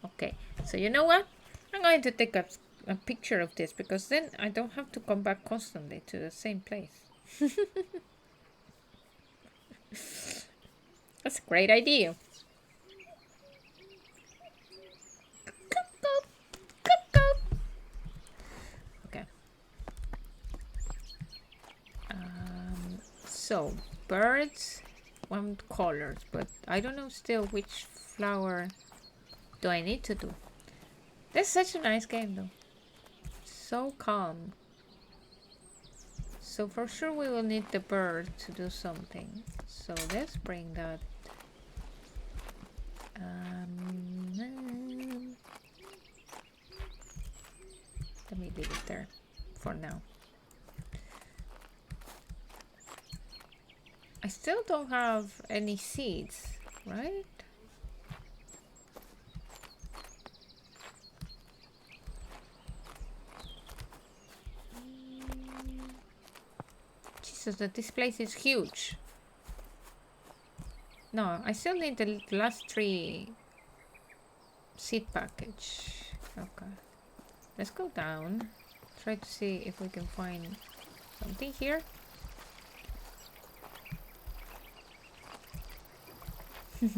S1: Okay, so you know what? I'm going to take a picture of this because then I don't have to come back constantly to the same place. That's a great idea. Okay. So, birds want colors, but I don't know still which flower do I need to do. This is such a nice game though. So calm. So for sure we will need the bird to do something. So let's bring that. Let me leave it there for now. I still don't have any seeds, right? Jesus, that this place is huge. No, I still need the last 3 seed package. Okay. Let's go down. Try to see if we can find something here. It's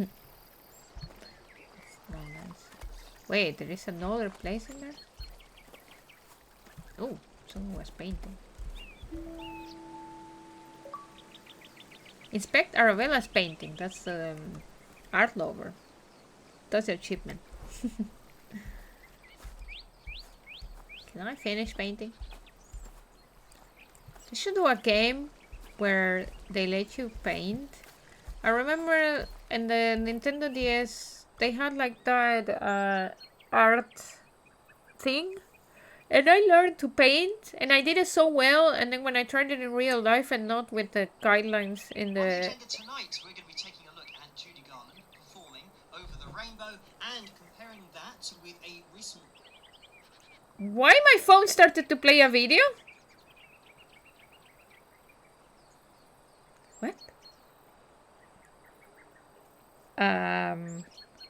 S1: not nice. Wait, there is another place in there? Oh, someone was painting. Inspect Arabella's painting. That's the art lover. That's the achievement. Can I finish painting? They should do a game where they let you paint. I remember in the Nintendo DS they had like that art thing, and I learned to paint and I did it so well, and then when I tried it in real life and not with the guidelines in the...
S3: On the agenda tonight, we're going to be taking a look at Judy Garland performing Over the Rainbow and comparing that with a recent...
S1: Why my phone started to play a video? What?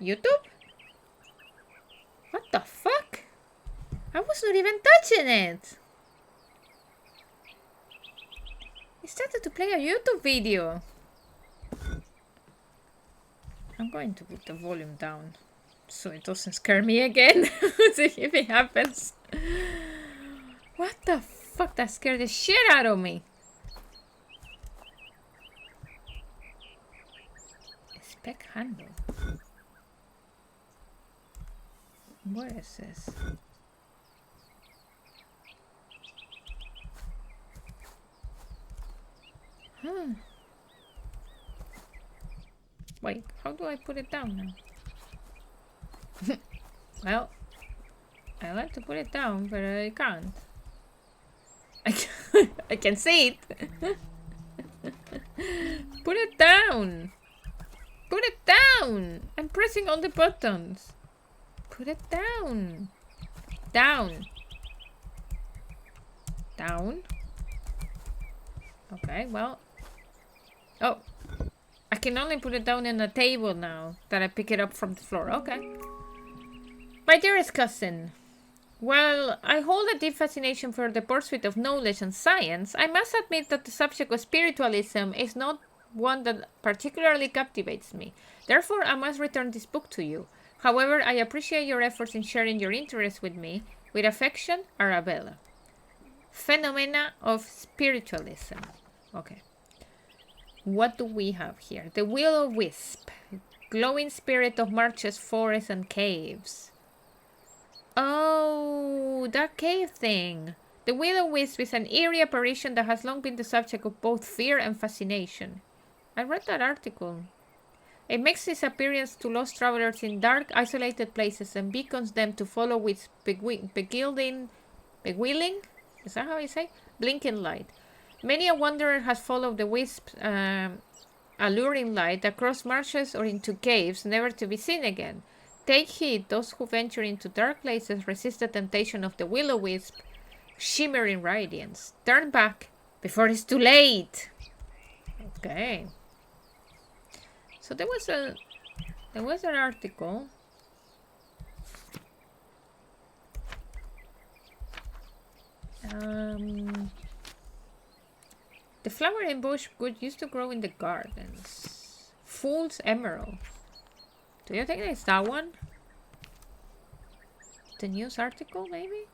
S1: YouTube? What the fuck? I was not even touching it. It started to play a YouTube video. I'm going to put the volume down so it doesn't scare me again. See if it happens. What the fuck? That scared the shit out of me. Spec handle. What is this? Huh. Wait, how do I put it down now? Well, I like to put it down, but I can't. I can see it. Put it down. Put it down. I'm pressing all the buttons. Put it down. Down. Down. Okay, well. Oh. I can only put it down in the table now that I pick it up from the floor. Okay. My dearest cousin, while I hold a deep fascination for the pursuit of knowledge and science, I must admit that the subject of spiritualism is not one that particularly captivates me. Therefore, I must return this book to you. However, I appreciate your efforts in sharing your interest with me. With affection, Arabella. Phenomena of spiritualism. Okay. What do we have here? The will-o'-wisp. Glowing spirit of marshes, forests, and caves. Oh, that cave thing. The will-o'-wisp is an eerie apparition that has long been the subject of both fear and fascination. I read that article. It makes its appearance to lost travelers in dark, isolated places and beckons them to follow with beguiling, is that how I say? Blinking light. Many a wanderer has followed the wisp's alluring light across marshes or into caves, never to be seen again. Take heed, those who venture into dark places resist the temptation of the will-o'-wisp, shimmering radiance. Turn back before it's too late. Okay. So there was an article. The flowering bush wood used to grow in the gardens. Fool's emerald. Do you think it's that one? The news article, maybe?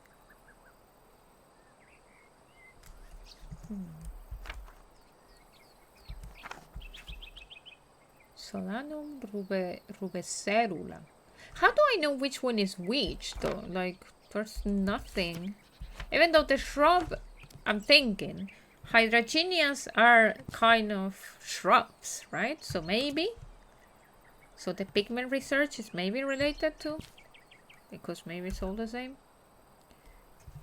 S1: Solanum rubecerula. How do I know which one is which, though? Like, there's nothing. Even though the shrub, I'm thinking, hydrangenias are kind of shrubs, right? So maybe. So the pigment research is maybe related to, because maybe it's all the same.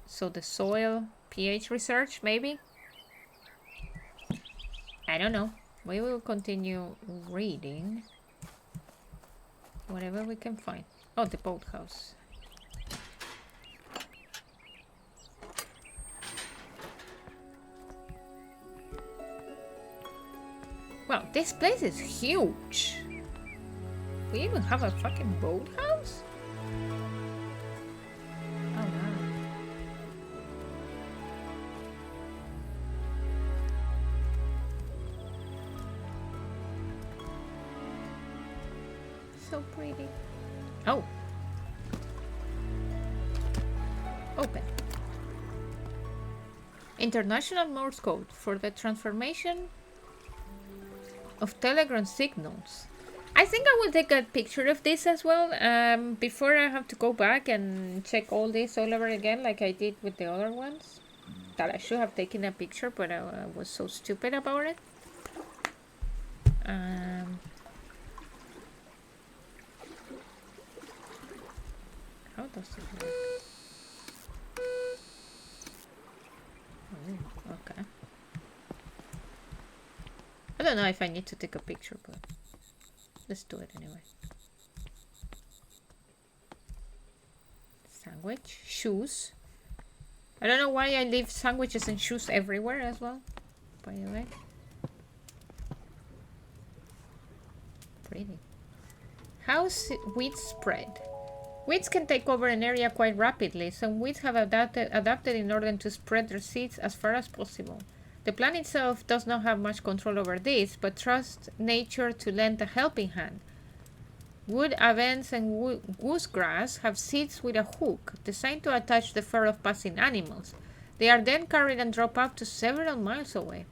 S1: So the soil pH research, maybe. I don't know. We will continue reading whatever we can find. Oh, the boathouse. Wow, this place is huge. We even have a fucking boathouse? Oh wow. So pretty. Oh. Open. International Morse code for the transformation of telegram signals. I think I will take a picture of this as well before I have to go back and check all this all over again like I did with the other ones. That I should have taken a picture, but I was so stupid about it. How does it work? Oh, okay. I don't know if I need to take a picture, but let's do it anyway. Sandwich, shoes. I don't know why I leave sandwiches and shoes everywhere as well, by the way. Pretty. How's weeds spread? Weeds can take over an area quite rapidly. Some weeds have adapted in order to spread their seeds as far as possible. The plant itself does not have much control over this, but trusts nature to lend a helping hand. Wood avens and goosegrass have seeds with a hook designed to attach the fur of passing animals. They are then carried and dropped up to several miles away.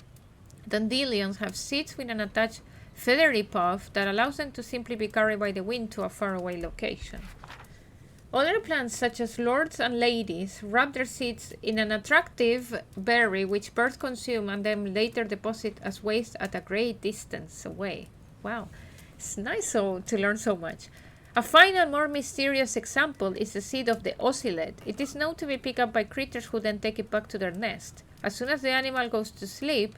S1: Dandelions have seeds with an attached feathery puff that allows them to simply be carried by the wind to a faraway location. Other plants, such as lords and ladies, wrap their seeds in an attractive berry which birds consume and then later deposit as waste at a great distance away. Wow, it's nice to learn so much. A final, more mysterious example is the seed of the ocelot. It is known to be picked up by critters who then take it back to their nest. As soon as the animal goes to sleep,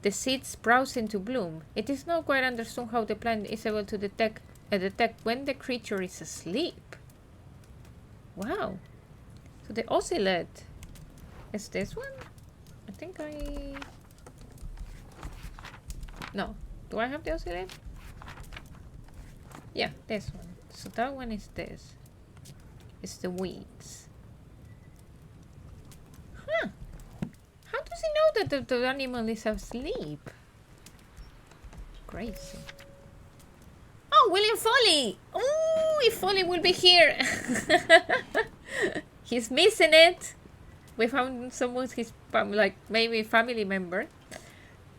S1: the seeds sprout into bloom. It is not quite understood how the plant is able to detect when the creature is asleep. Wow. So the ocelot is this one? I think No. Do I have the ocelot? Yeah, this one. So that one is this. It's the weeds. Huh. How does he know that the animal is asleep? Crazy. Oh, William Foley! Oh, if Foley will be here! He's missing it. We found someone, his like maybe family member.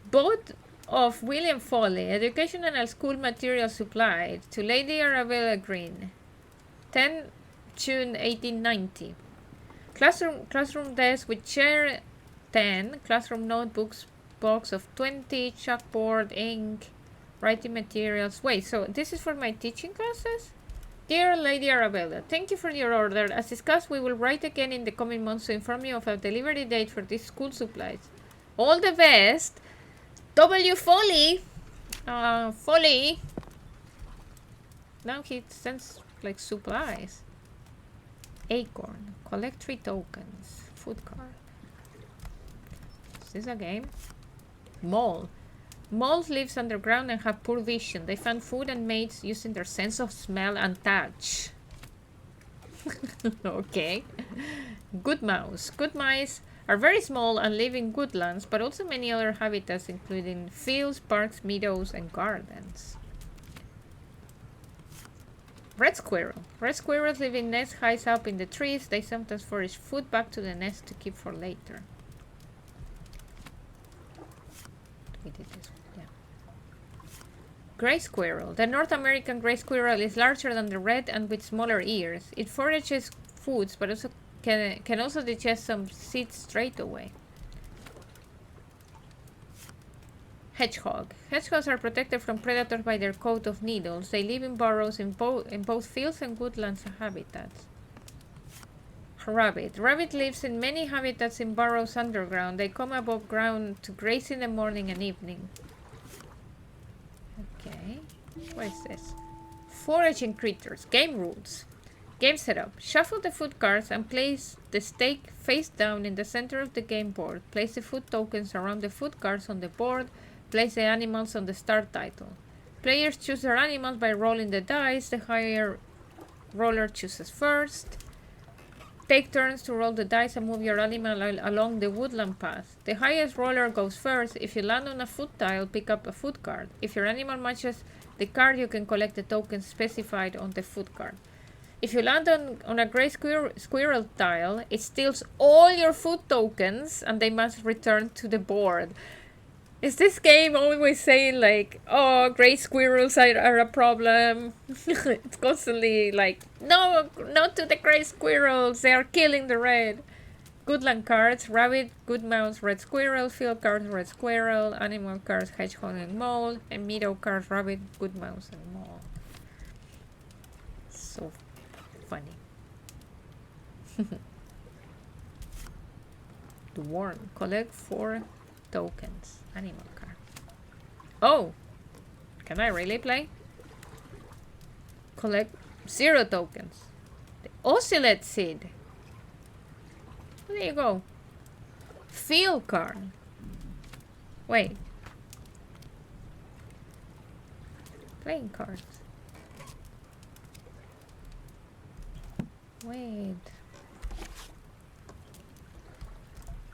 S1: Both of William Foley, educational and school materials supplied to Lady Arabella Green, 10 June 1890. Classroom desk with chair 10, classroom notebooks box of 20, chalkboard, ink, writing materials. Wait, so this is for my teaching classes? Dear Lady Arabella, thank you for your order. As discussed, we will write again in the coming months to inform you of a delivery date for these school supplies. All the best, W. Foley. Foley. Now he sends like supplies. Acorn. Collect 3 tokens. Food card. Is this a game? Mole. Moles live underground and have poor vision. They find food and mates using their sense of smell and touch. Okay. Good mouse. Good mice are very small and live in woodlands, but also many other habitats, including fields, parks, meadows, and gardens. Red squirrel. Red squirrels live in nests high up in the trees. They sometimes forage food back to the nest to keep for later. We did this one. Gray squirrel. The North American gray squirrel is larger than the red and with smaller ears. It forages foods, but also can also digest some seeds straight away. Hedgehog. Hedgehogs are protected from predators by their coat of needles. They live in burrows in both fields and woodlands habitats. Rabbit. Rabbit lives in many habitats in burrows underground. They come above ground to graze in the morning and evening. Okay, what is this? Foraging creatures. Game rules. Game setup. Shuffle the food cards and place the stake face down in the center of the game board. Place the food tokens around the food cards on the board. Place the animals on the start title. Players choose their animals by rolling the dice. The higher roller chooses first. Take turns to roll the dice and move your animal along the woodland path. The highest roller goes first. If you land on a food tile, pick up a food card. If your animal matches the card, you can collect the tokens specified on the food card. If you land on a gray squirrel tile, it steals all your food tokens and they must return to the board. Is this game always saying like, oh, gray squirrels are a problem? It's constantly like, no, not to the gray squirrels, they are killing the red. Woodland cards, rabbit, good mouse, red squirrel, field cards, red squirrel, animal cards, hedgehog and mole, and meadow cards, rabbit, good mouse and mole. So funny. The worm, collect 4 tokens. Animal card. Oh! Can I really play? Collect 0 tokens. The ocelot seed. There you go. Field card. Wait. Playing cards. Wait.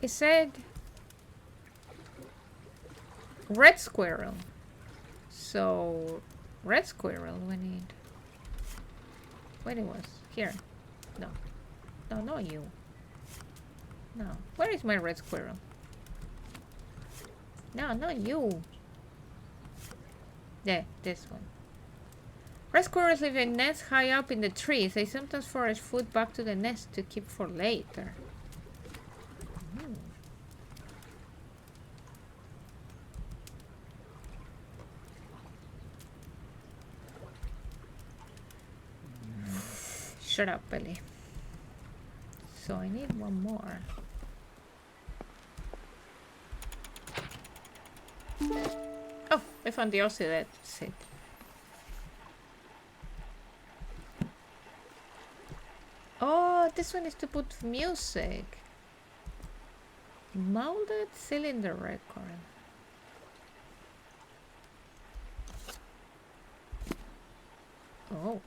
S1: It said red squirrel. So red squirrel we need. Where it was? Here. No. No, not you. No. Where is my red squirrel? No, not you. Yeah, this one. Red squirrels live in nests high up in the trees. They sometimes forage food back to the nest to keep for later. Shut up, Billy. So I need one more. Oh, I found the oscillate seed. Oh, this one is to put music. Molded cylinder record. Oh,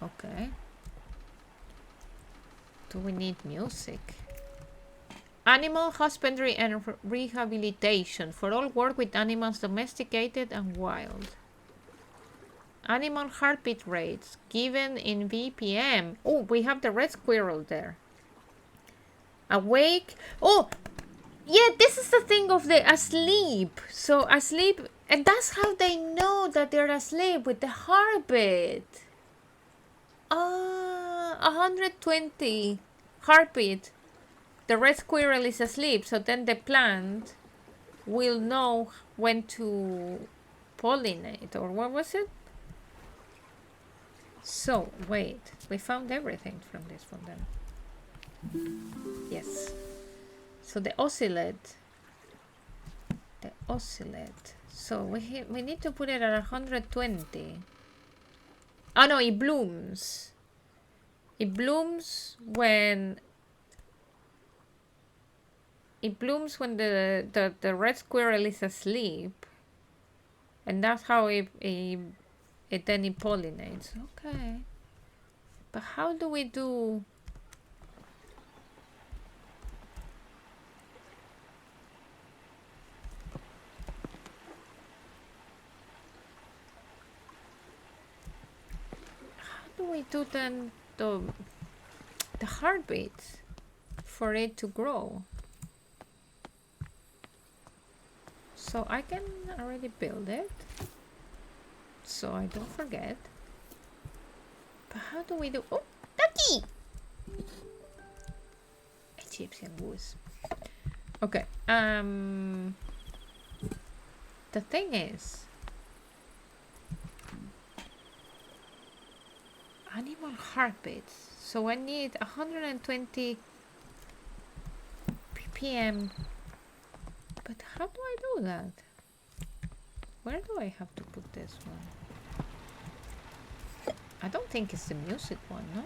S1: okay. Do we need music? Animal husbandry and rehabilitation for all work with animals domesticated and wild. Animal heartbeat rates given in BPM. Oh, we have the red squirrel there. Awake. Oh, yeah, this is the thing of the asleep. So asleep, and that's how they know that they're asleep, with the heartbeat. 120 heartbeat. The red squirrel is asleep, so then the plant will know when to pollinate, or what was it? So, wait, we found everything from this one then. Yes. So the oscillate. The oscillate. So we need to put it at 120. Oh no, it blooms. It blooms when... It blooms when the red squirrel is asleep. And that's how it then it pollinates. Okay. But how do we do... How do we do then the heartbeat for it to grow? So I can already build it, so I don't forget. But how do we do... Oh, ducky! Egyptian goose. Okay. The thing is, animal heartbeats. So I need 120 ppm. But how do I do that? Where do I have to put this one? I don't think it's the music one, no?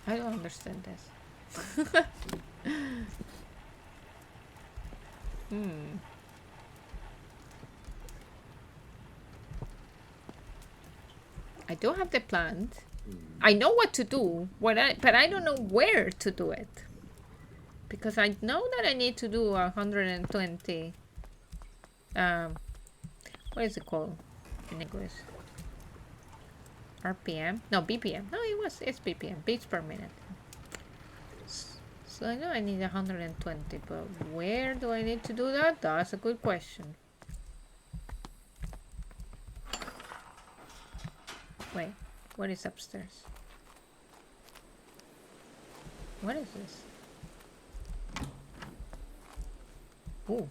S1: I don't understand this. I do have the plant. I know what to do, but I don't know where to do it. Because I know that I need to do 120. What is it called in English? RPM? No, BPM. No, it's BPM, beats per minute. So I know I need 120, but where do I need to do that? That's a good question. Wait, what is upstairs? What is this? Ooh.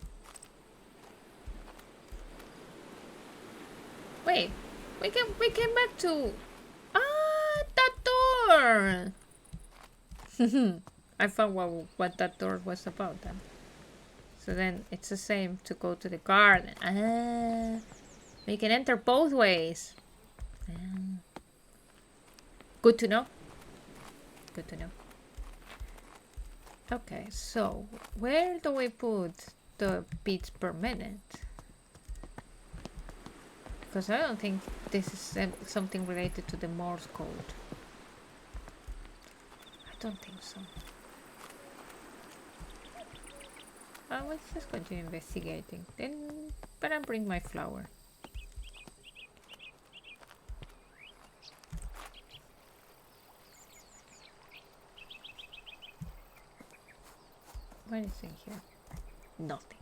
S1: Wait, we came back to... Ah, that door! I found what that door was about then. So then it's the same to go to the garden. Ah, we can enter both ways. Good to know. Good to know. Okay, so where do we put the beats per minute? Because I don't think this is something related to the Morse code. I don't think so. Let's just continue investigating. Then better bring my flower. What is in here? Nothing.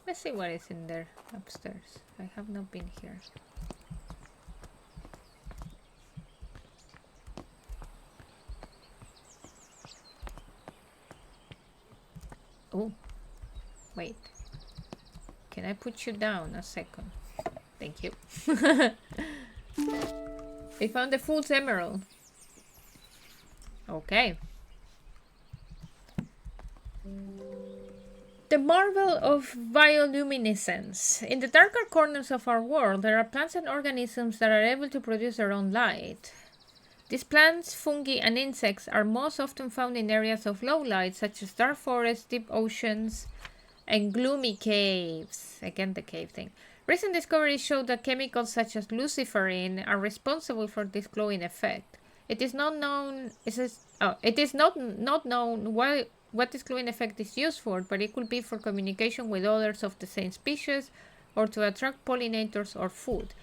S1: Let's see what is in there upstairs. I have not been here. Oh, wait. Can I put you down a second? Thank you. We found the fool's emerald. Okay. The marvel of bioluminescence. In the darker corners of our world, there are plants and organisms that are able to produce their own light. These plants, fungi, and insects are most often found in areas of low light, such as dark forests, deep oceans, and gloomy caves. Again, the cave thing. Recent discoveries show that chemicals such as luciferin are responsible for this glowing effect. It is not known. It is not known what this glowing effect is used for, but it could be for communication with others of the same species, or to attract pollinators or food.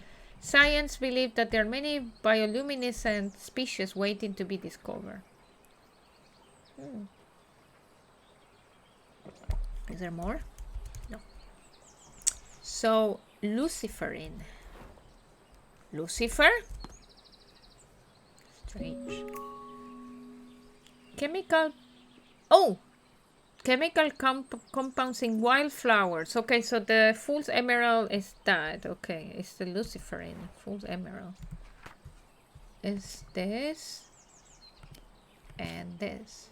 S1: Science believes that there are many bioluminescent species waiting to be discovered. Is there more? No. So, luciferin. Lucifer? Strange. Chemical compounds in wildflowers. Okay, so the fool's emerald is that. Okay, it's the luciferin. Fool's emerald. Is this and this.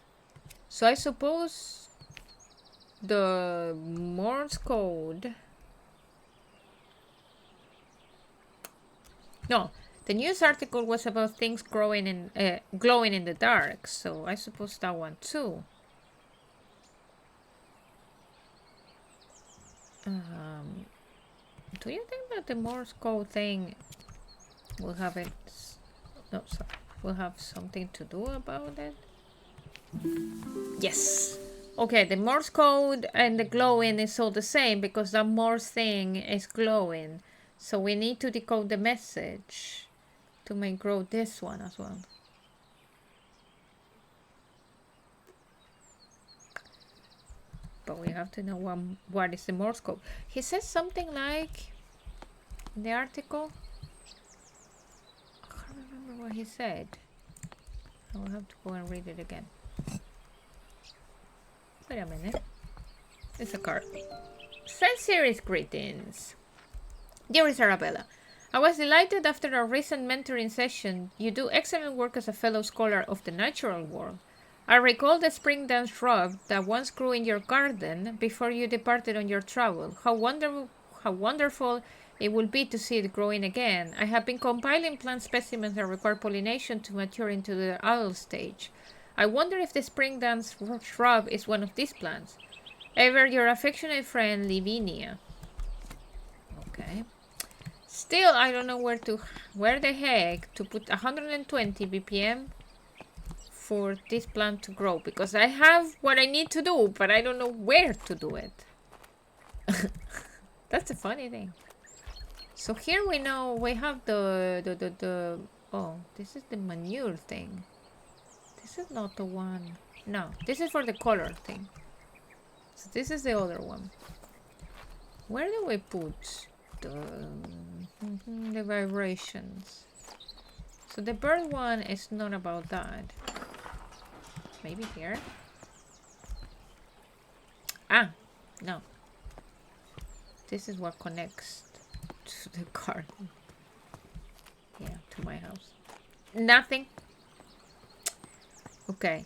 S1: So I suppose the Morse code. No, the news article was about things glowing in the dark. So I suppose that one too. Do you think that the Morse code thing will have it? No, sorry. Will have something to do about it? Yes. Okay, the Morse code and the glowing is all the same because the Morse thing is glowing. So we need to decode the message to make grow this one as well. But we have to know what is the Morse code. He says something like in the article. I can't remember what he said. I will have to go and read it again. Wait a minute. It's a card. Send series greetings. Dearest Arabella, I was delighted after our recent mentoring session. You do excellent work as a fellow scholar of the natural world. I recall the spring dance shrub that once grew in your garden before you departed on your travel. How wonderful it will be to see it growing again. I have been compiling plant specimens that require pollination to mature into the adult stage. I wonder if the spring dance shrub is one of these plants. Ever your affectionate friend, Livinia. Okay. Still, I don't know where the heck to put 120 BPM for this plant to grow, because I have what I need to do, but I don't know where to do it. That's a funny thing. So here we know we have the oh, this is the manure thing. This is not the one. No, this is for the color thing. So this is the other one. Where do we put the vibrations? So the bird one is not about that. Maybe here? Ah, no. This is what connects to the garden. Nothing. Okay.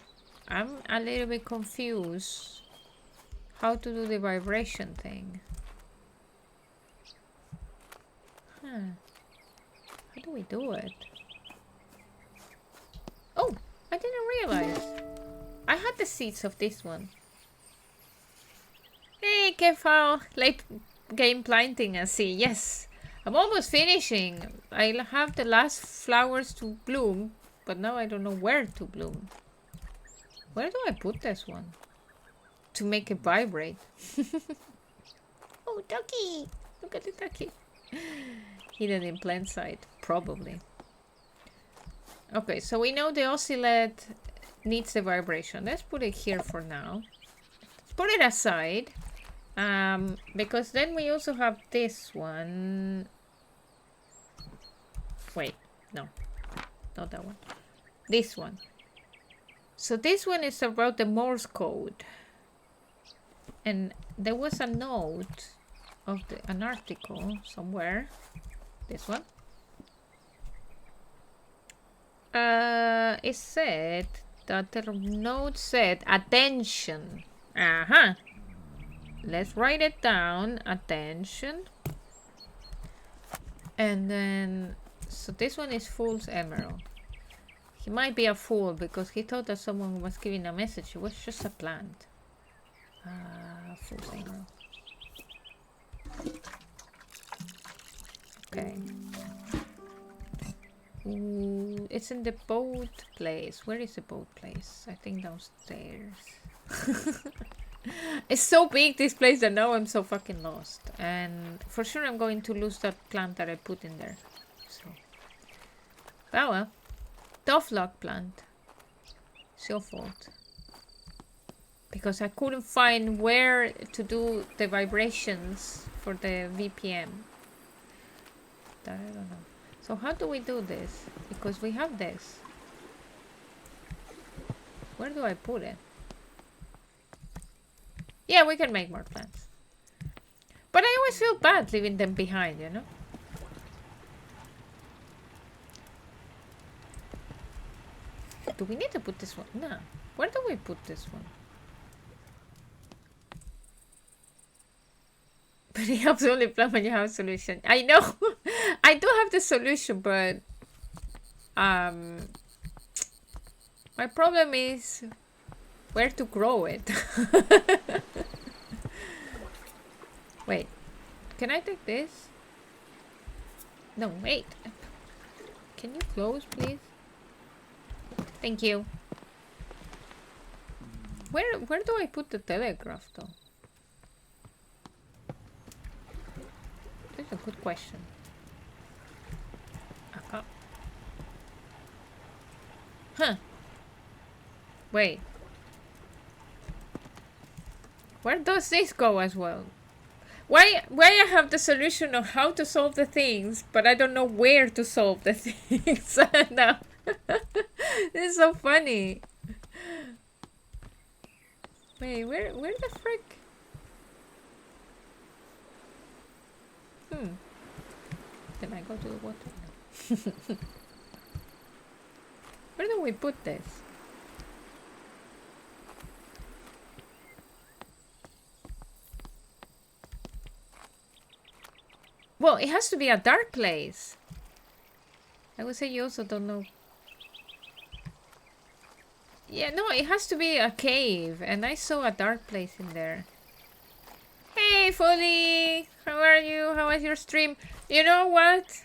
S1: I'm a little bit confused how to do the vibration thing. Huh. How do we do it? Oh, I didn't realize. I had the seeds of this one. Hey, Kefal. Late game planting, I see. Yes. I'm almost finishing. I have the last flowers to bloom, but now I don't know where to bloom. Where do I put this one? To make it vibrate. Oh, ducky! Look at the ducky. Hidden in plain sight. Probably. Okay, so we know the oscillate needs the vibration. Let's put it here for now. Let's put it aside. Because then we also have this one. Wait, no. Not that one. This one. So this one is about the Morse code. And there was a note of an article somewhere. This one. It said that the note said attention. Let's write it down. Attention. And then, so this one is Fool's Emerald. He might be a fool because he thought that someone was giving a message. It was just a plant. Fool's Emerald. Okay. Ooh, it's in the boat place. Where is the boat place? I think downstairs. It's so big, this place, that now I'm so fucking lost. And for sure I'm going to lose that plant that I put in there. So, oh well. Tough luck, plant. It's your fault. Because I couldn't find where to do the vibrations for the VPM. That I don't know. So how do we do this? Because we have this. Where do I put it? Yeah, we can make more plants. But I always feel bad leaving them behind, you know? Do we need to put this one? No. Where do we put this one? But it helps only plan when you have a solution. I know. I do have the solution, but my problem is where to grow it. Wait. Can I take this? No, wait. Can you close, please? Thank you. Where do I put the telegraph, though? That's a good question. Huh. Wait. Where does this go as well? Why I have the solution of how to solve the things, but I don't know where to solve the things. No. This is so funny. Wait, where the frick? Can I go to the water? No. Where do we put this? Well, it has to be a dark place. I would say you also don't know. Yeah, no, it has to be a cave, and I saw a dark place in there. Hey, Folly! How are you? How was your stream? You know what?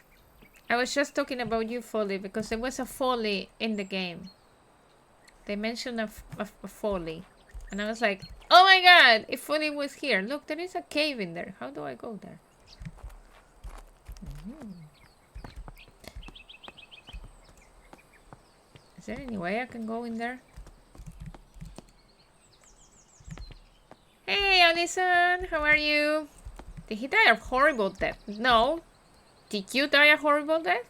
S1: I was just talking about you, Folly, because there was a Folly in the game. They mentioned a Folly. And I was like, oh my god, if Folly was here. Look, there is a cave in there. How do I go there? Is there any way I can go in there? Hey, Alison, how are you? Did he die a horrible death? No. Did you die a horrible death?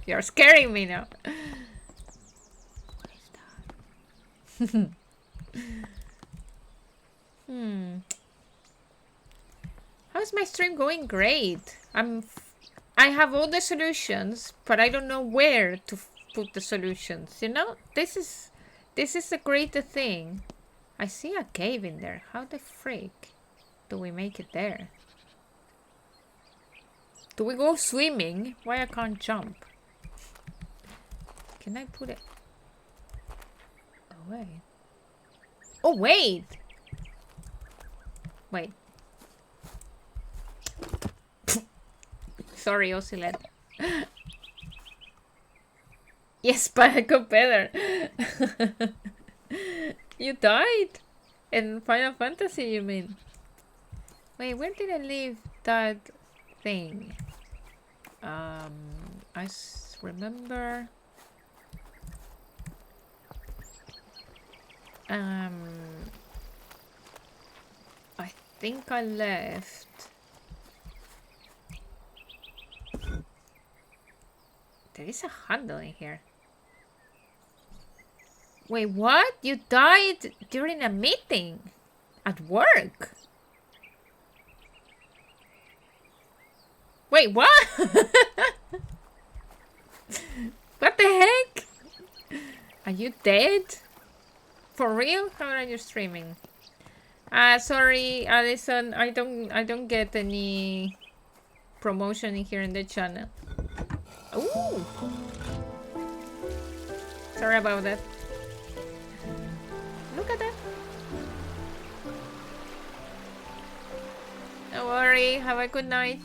S1: You're scaring me now. What is that? How's my stream going? Great. I'm I have all the solutions, but I don't know where to put the solutions. You know, this is a great thing. I see a cave in there. How the freak do we make it there? Do we go swimming? Why I can't jump? Can I put it? Oh wait. Oh wait. Wait. Sorry, Osilet. Yes, but I got better. You died? In Final Fantasy, you mean? Wait, where did I leave that thing? I remember... I think I left... There is a handle in here. Wait, what? You died during a meeting? At work? Wait, what? What the heck? Are you dead? For real? How are you streaming? Sorry, Alison, I don't get any promotion in here in the channel. Ooh. Sorry about that. Look at that. Don't worry, have a good night.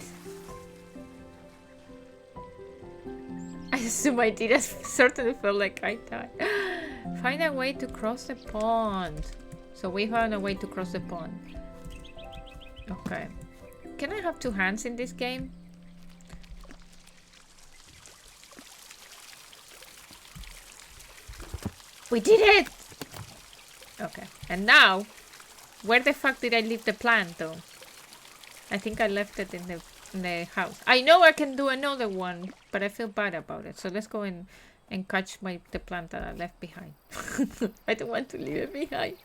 S1: I assume I did. I certainly felt like I died. Find a way to cross the pond. So we found a way to cross the pond. Okay. Can I have two hands in this game? We did it! Okay. And now, where the fuck did I leave the plant though? I think I left it in the house. I know I can do another one, but I feel bad about it. So let's go and catch the plant that I left behind. I don't want to leave it behind.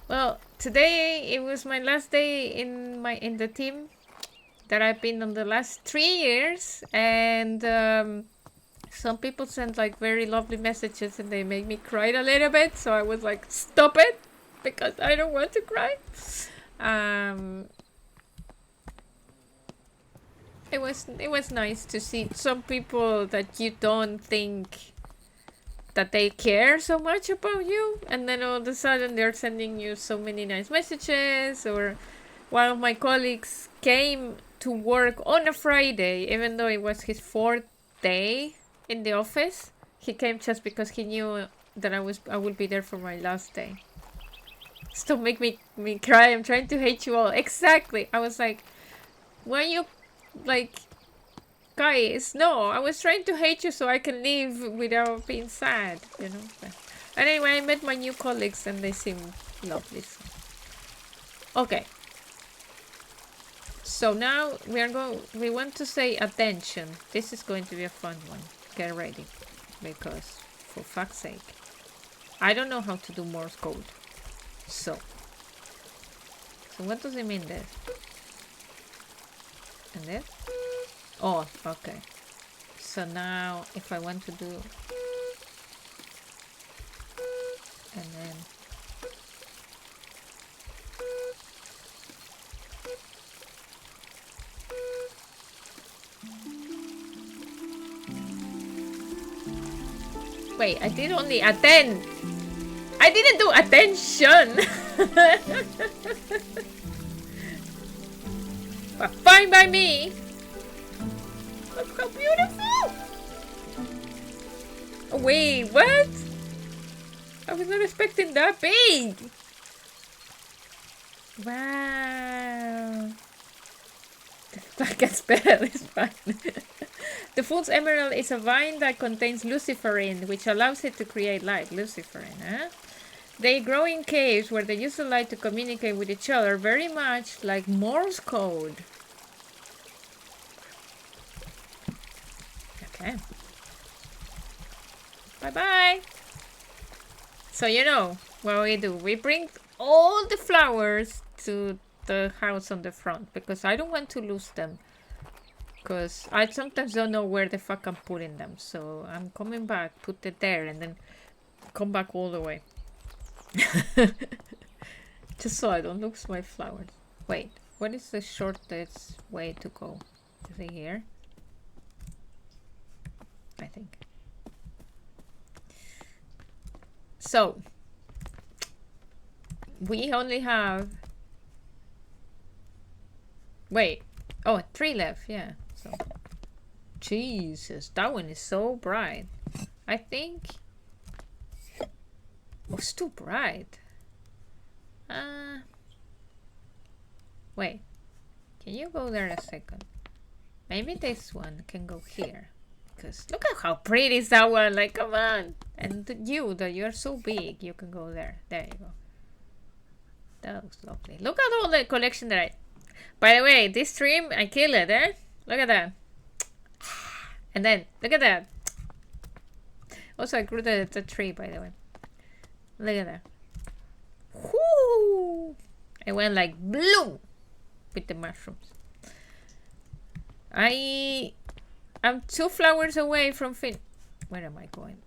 S1: Well, today it was my last day in the team that I've been on the last 3 years, and some people sent like very lovely messages and they made me cry a little bit, so I was like, stop it, because I don't want to cry. It was nice to see some people that you don't think that they care so much about you, and then all of a sudden they're sending you so many nice messages. Or one of my colleagues came to work on a Friday, even though it was his 4th day in the office. He came just because he knew that I would be there for my last day. Stop make me cry. I'm trying to hate you all. Exactly. I was like, why you like, guys, no, I was trying to hate you so I can leave without being sad, you know. But anyway, I met my new colleagues and they seem lovely. So. Okay. So now we want to say attention. This is going to be a fun one. Get ready. Because, for fuck's sake, I don't know how to do Morse code. So what does it mean there? And there? Oh, okay. So now if I want to do, and then wait, I did only attend. I didn't do attention. But fine by me. Look how beautiful. Oh, wait, what? I was not expecting that big. Wow. That gets better, it's fine. The fool's emerald is a vine that contains luciferin, which allows it to create light. Luciferin, huh? They grow in caves where they use the light to communicate with each other, very much like Morse code. Okay. Bye-bye. So you know what we do. We bring all the flowers to the house on the front because I don't want to lose them. Because I sometimes don't know where the fuck I'm putting them. So I'm coming back, put it there, and then come back all the way. Just so I don't lose my flowers. Wait, what is the shortest way to go? Is it here? I think. So, we only have... Wait. Oh, 3 left, yeah. So, Jesus, that one is so bright. I think... Oh, it's too bright. Wait. Can you go there a second? Maybe this one can go here. Because look at how pretty is that one. Like, come on. And you're so big. You can go there. There you go. That looks lovely. Look at all the collection that I... By the way, this stream, I kill it, eh? Look at that. And then, look at that. Also, I grew the tree, by the way. Look at that. Whoo! I went like bloom with the mushrooms. I'm 2 flowers away from Where am I going?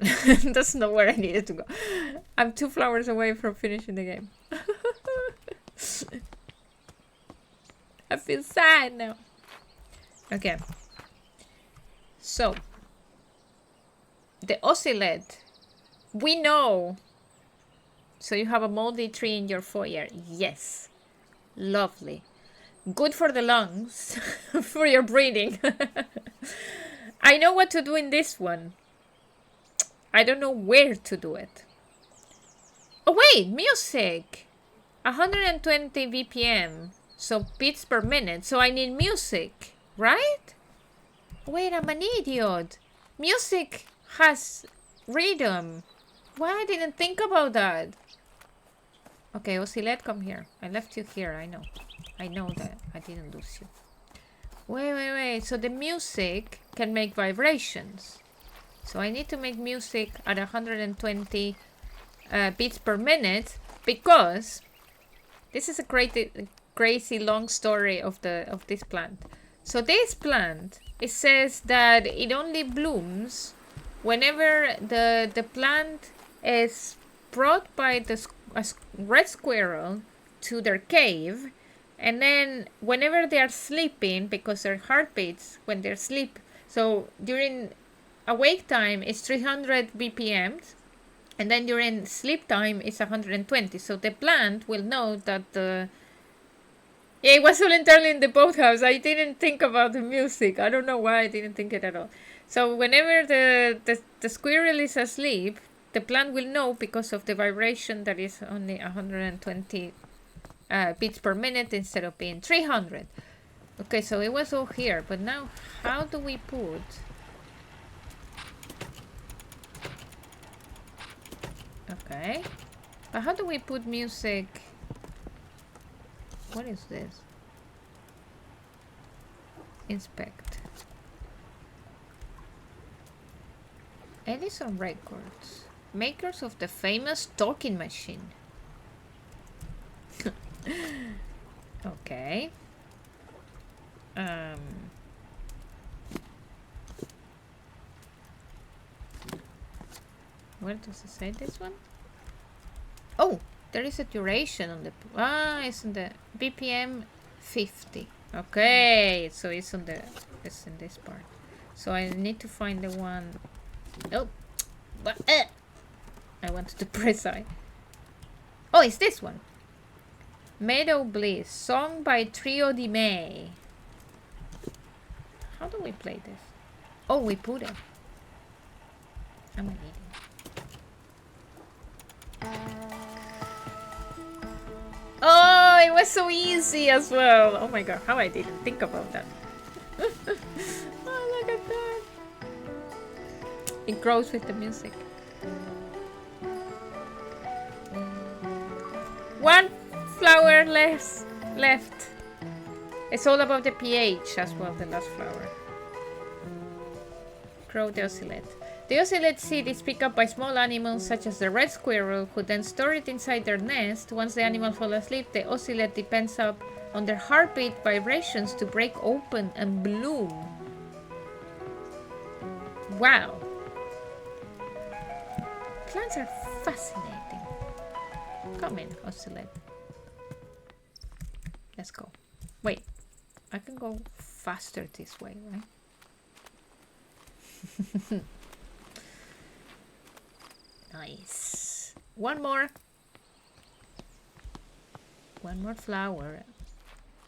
S1: That's not where I needed to go. I'm 2 flowers away from finishing the game. I feel sad now. Okay. So, the ocelot. We know. So you have a moldy tree in your foyer. Yes. Lovely. Good for the lungs. For your breathing. I know what to do in this one. I don't know where to do it. Oh wait, music. 120 BPM. So beats per minute. So I need music, right? Wait, I'm an idiot. Music has rhythm. Why I didn't think about that? Okay, Ocelot, come here. I left you here, I know. I know that I didn't lose you. Wait. So the music can make vibrations. So I need to make music at 120 beats per minute because this is a crazy long story of this plant. So this plant, it says that it only blooms whenever the plant is brought by a red squirrel to their cave, and then whenever they are sleeping, because their heart beats when they're asleep, so during awake time it's 300 BPMs, and then during sleep time it's 120. So the plant will know that yeah, it was voluntarily in the boathouse. I didn't think about the music. I don't know why I didn't think it at all. So whenever the squirrel is asleep, the plant will know because of the vibration that is only 120 beats per minute instead of being 300. Okay, so it was all here, but now how do we put... Okay, but how do we put music? What is this? Inspect. Edison Records. Makers of the famous talking machine. Okay. Where does it say this one? Oh, there is a duration on the... it's on the BPM 50. Okay, so it's on the... It's in this part. So I need to find the one... Oh, but I wanted to press I. Oh, it's this one. Meadow Bliss, song by Trio di May. How do we play this? Oh, we put it. I'm an idiot. Oh, it was so easy as well. Oh my god, how I didn't think about that. Oh, look at that. It grows with the music. One flower less left. It's all about the pH as well, the last flower. Grow the ocelot. The ocelot seed is picked up by small animals such as the red squirrel, who then store it inside their nest. Once the animal falls asleep, the ocelot depends up on their heartbeat vibrations to break open and bloom. Wow. Plants are fascinating. Come in, Ocelot. Let's go. Wait, I can go faster this way, right? Nice. One more flower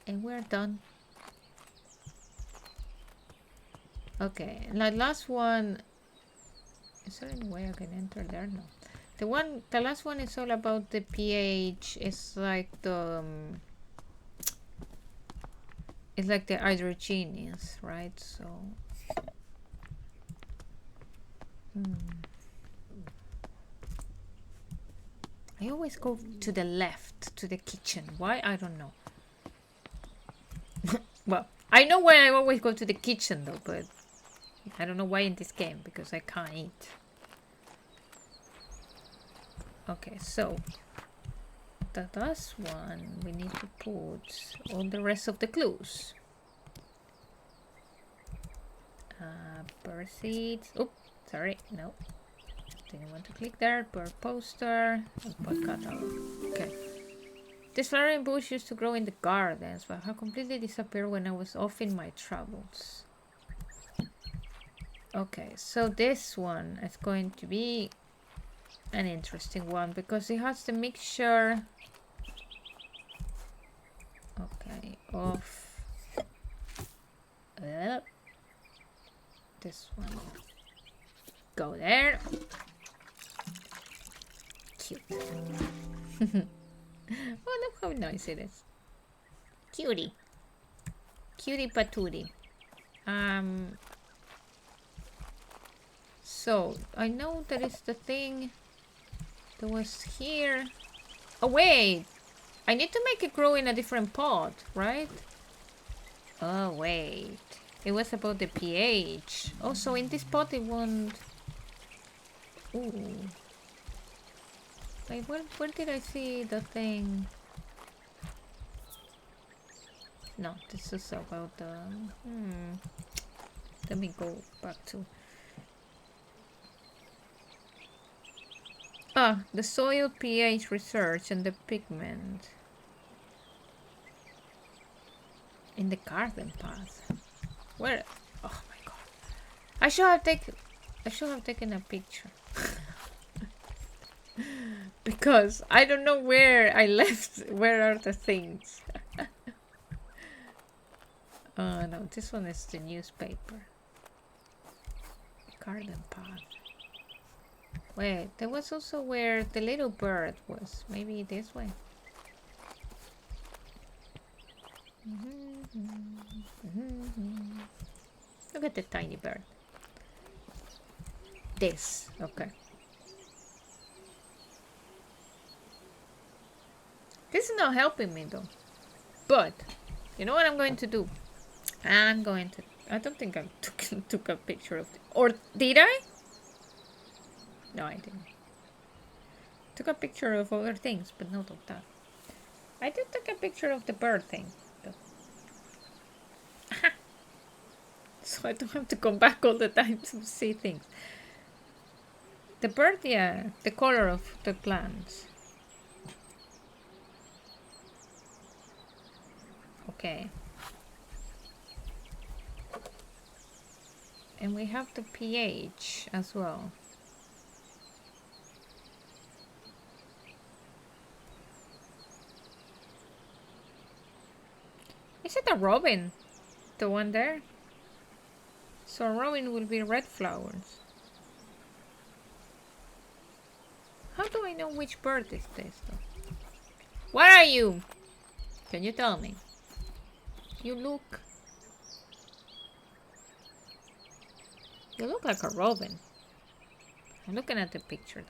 S1: and we're done. Okay, and the last one, is there any way I can enter there? No. The last one is all about the pH. It's like the it's like the hydrogenous, right? So I always go to the left, to the kitchen. Why? I don't know. Well, I know why I always go to the kitchen though, but I don't know why in this game, because I can't eat. Okay, so the last one, we need to put all the rest of the clues. Bird seeds. Oh, sorry, no. Didn't want to click there. Bird poster. Bird catalog. Okay. This flowering bush used to grow in the gardens, but had completely disappeared when I was off in my travels. Okay, so this one is going to be an interesting one because it has the mixture, okay, of this one. Go there. Cute. Oh, look how nice it is. Cutie. Cutie patootie. So, I know there is the thing that was here. Oh, wait. I need to make it grow in a different pot, right? Oh, wait. It was about the pH. Oh, so in this pot it won't... Ooh. Wait, where did I see the thing? No, this is about the... Let me go back to... Ah, the soil pH research and the pigment. In the garden path. Where? Oh my god. I should have taken a picture. Because I don't know where I left. Where are the things? Oh no, this one is the newspaper. Garden path. Wait, there was also where the little bird was. Maybe this way. Look at the tiny bird. This, okay. This is not helping me though. But, you know what I'm going to do? I don't think I took a picture of it. Or did I? No, I didn't. Took a picture of other things, but not of that. I did take a picture of the bird thing, though. So I don't have to come back all the time to see things. The bird, yeah, the color of the plants. Okay. And we have the pH as well. Is it a robin? The one there? So a robin will be red flowers. How do I know which bird is this though? Where are you? Can you tell me? You look like a robin. I'm looking at the picture.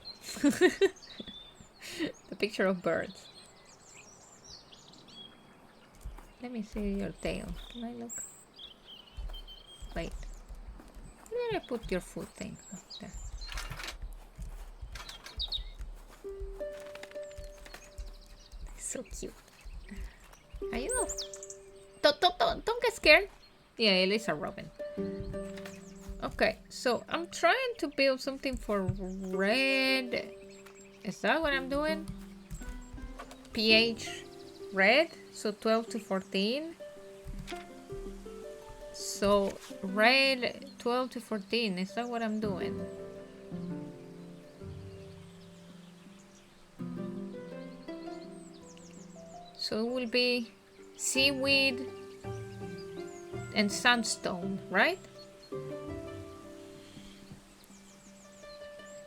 S1: The picture of birds. Let me see your tail. Can I look? Wait. Where did I put your foot thing? Oh, there. So cute. Are you? Don't get scared. Yeah, Elisa Robin. Okay, so I'm trying to build something for red. Is that what I'm doing? pH red, so 12 to 14. So red 12 to 14, is that what I'm doing? So it will be seaweed and sandstone, right?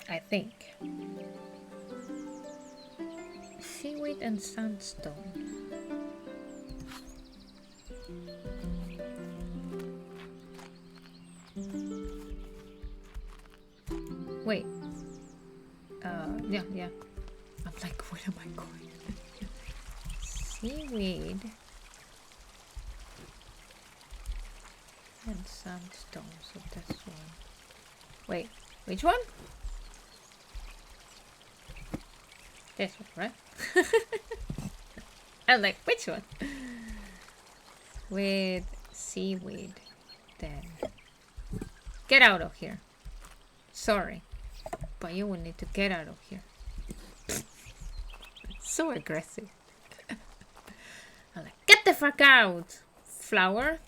S1: I think. Seaweed and sandstone. Wait. Yeah. I'm like, where am I going? Seaweed and sandstone, so this one. Wait, which one? This one, right? I'm like, which one? With seaweed, then. Get out of here. Sorry, but you will need to get out of here. So aggressive. I'm like, get the fuck out, flower.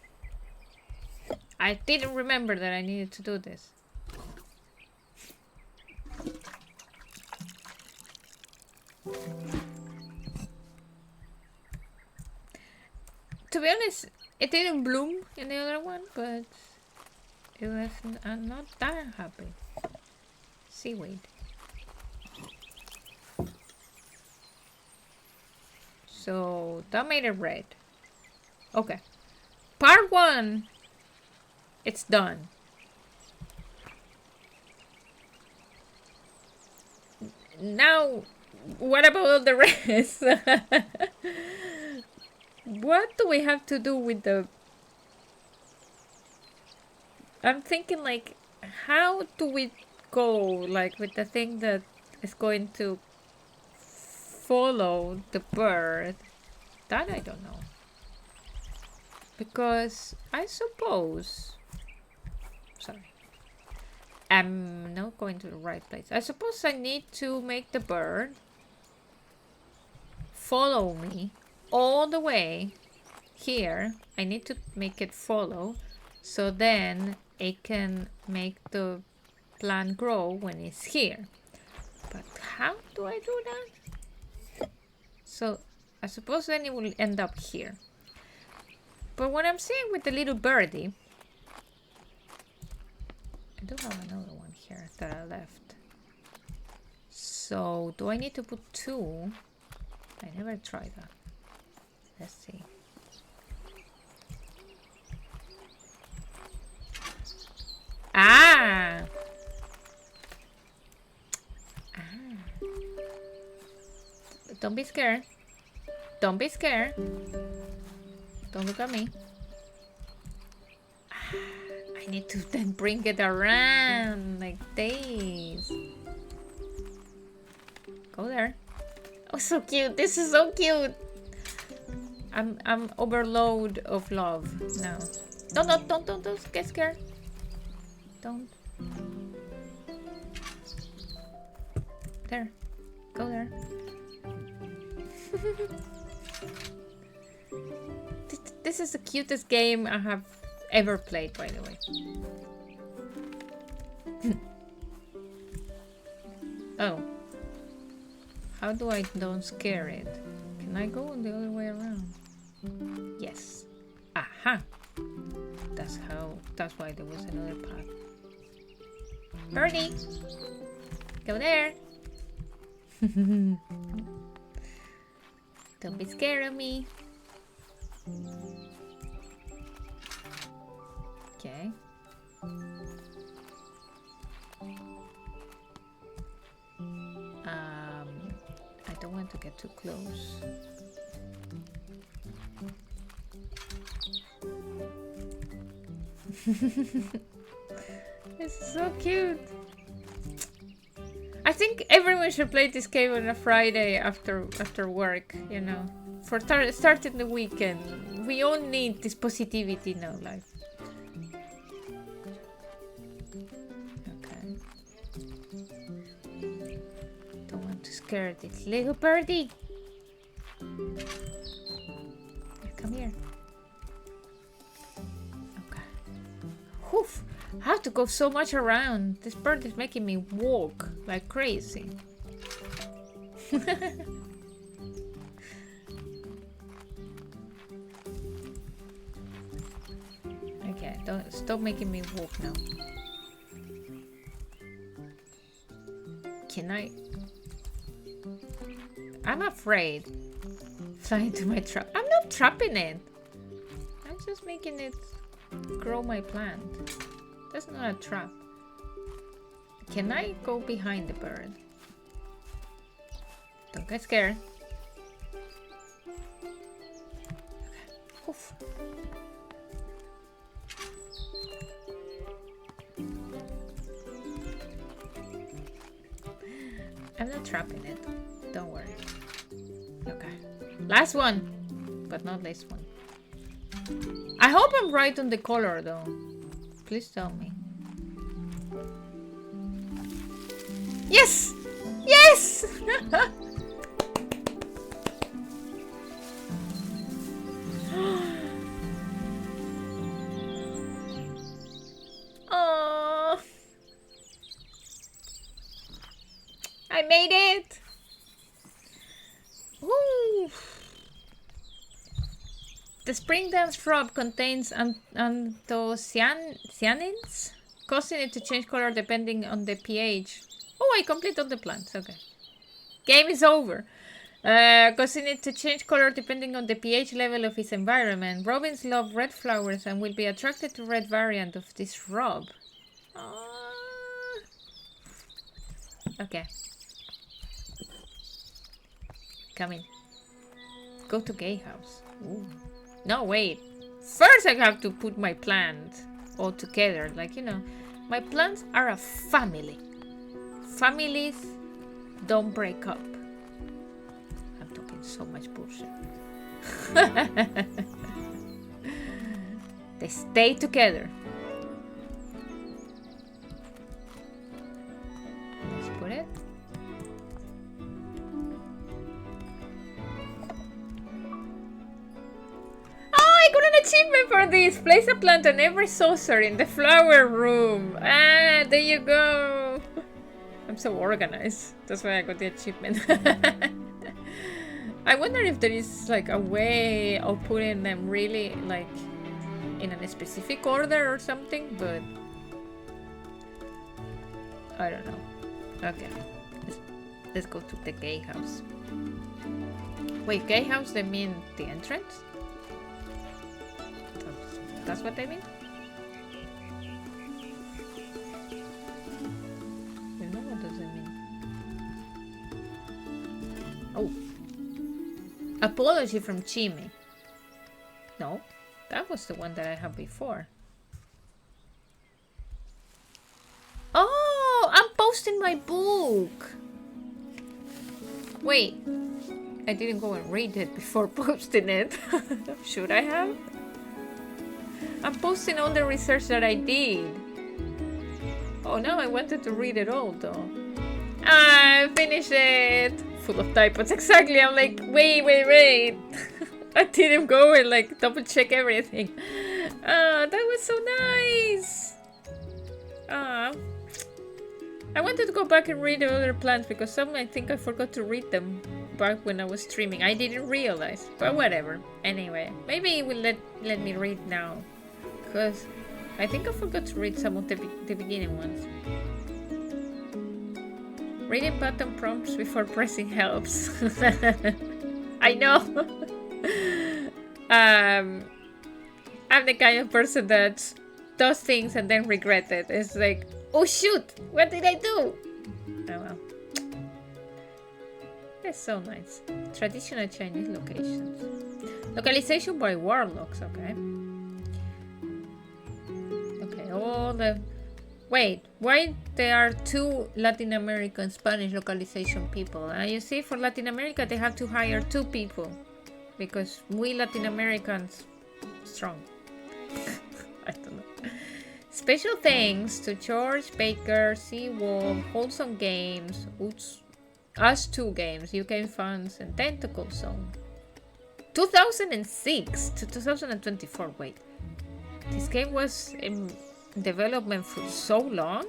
S1: I didn't remember that I needed to do this. To be honest, it didn't bloom in the other one, but it was not that happy. Seaweed. So that made it red. Okay. Part 1. It's done. Now, what about all the rest? What do we have to do with the... I'm thinking like, how do we go like with the thing that is going to follow the bird? That I don't know. Because I suppose... Sorry. I'm not going to the right place. I suppose I need to make the bird follow me all the way here. I need to make it follow so then it can make the plant grow when it's here. But how do I do that? So I suppose then it will end up here. But what I'm saying with the little birdie, I do have another one here that I left. So do I need to put 2? I never tried that. Let's see. Ah! Don't be scared. Don't be scared. Don't look at me. I need to then bring it around like this. Go there. Oh, so cute. This is so cute. I'm overload of love now. Don't get scared. Don't. There. Go there. This is the cutest game I have ever played, by the way. Oh. How do I don't scare it? Can I go the other way around? Yes. Aha! That's why there was another path. Birdie! Go there! Don't be scared of me. Okay. I don't want to get too close. This is so cute. I think everyone should play this game on a Friday after work, you know. for starting the weekend. We all need this positivity in our life. Okay. Don't want to scare this little birdie. Come here. Okay. Oof. I have to go so much around. This bird is making me walk like crazy. Okay, don't stop making me walk now. Can I? I'm afraid. Fly into my trap. I'm not trapping it. I'm just making it grow my plant. That's not a trap. Can I go behind the bird? Don't get scared. Okay. Oof. I'm not trapping it. Don't worry. Okay. Last one. But not this one. I hope I'm right on the color though. Please tell me. Yes! Yes! Oh, I made it! Woo! The spring dance shrub contains anthocyanins, causing it to change color depending on the pH. Oh, I completed all the plants. Okay. Game is over. Causing it to change color depending on the pH level of its environment. Robins love red flowers and will be attracted to red variant of this shrub. Okay. Come in. Go to gay house. Ooh. No, wait. First I have to put my plant all together. Like, you know, my plants are a family. Families don't break up. I'm talking so much bullshit. They stay together. Let's put it. I got an achievement for this. Place a plant on every saucer in the flower room. Ah, there you go. I'm so organized. That's why I got the achievement. I wonder if there is like a way of putting them really like in a specific order or something, but I don't know. Okay, let's go to the gay house. Wait, gay house, they mean the entrance? That's what they mean? I don't know, what does it mean? Oh. Apology from Chimmy. No, that was the one that I had before. Oh, I'm posting my book. Wait, I didn't go and read it before posting it. Should I have? I'm posting all the research that I did. Oh, now I wanted to read it all though. I finished it. Full of typos. Exactly. I'm like, wait. I didn't go and like double check everything. That was so nice. I wanted to go back and read the other plants because some I think I forgot to read them back when I was streaming. I didn't realize, but whatever. Anyway, maybe it will let me read now, because I think I forgot to read some of the beginning ones. Reading button prompts before pressing helps. I know. I'm the kind of person that does things and then regret it. It's like, oh shoot, what did I do? Oh well. That's so nice. Traditional Chinese locations. Localization by warlocks, okay. Okay, all the... Wait, why there are two Latin American Spanish localization people? You see, for Latin America, they have to hire 2 people. because we Latin Americans strong. I don't know. Special thanks to George Baker, Seawolf, Wholesome Games, Us2 Games, UK Funds, and Tentacle Zone. 2006 to 2024. Wait, this game was in development for so long?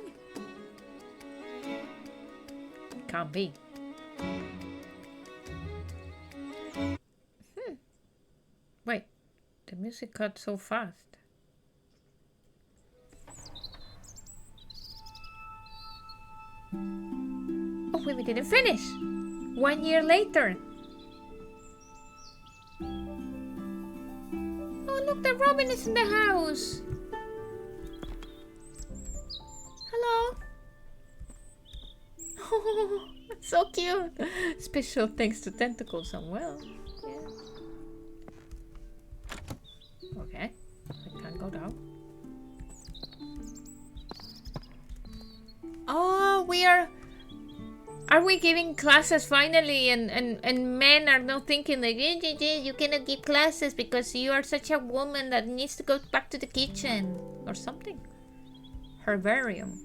S1: Can't be. Wait, the music cut so fast. Oh, wait, we didn't finish. 1 year later. Oh, look, the Robin is in the house. Hello. Oh, so cute. Special thanks to Tentacles as well. Yeah. Okay, I can't go down. Oh, are we giving classes finally? And men are not thinking like, you cannot give classes because you are such a woman that needs to go back to the kitchen or something. Herbarium.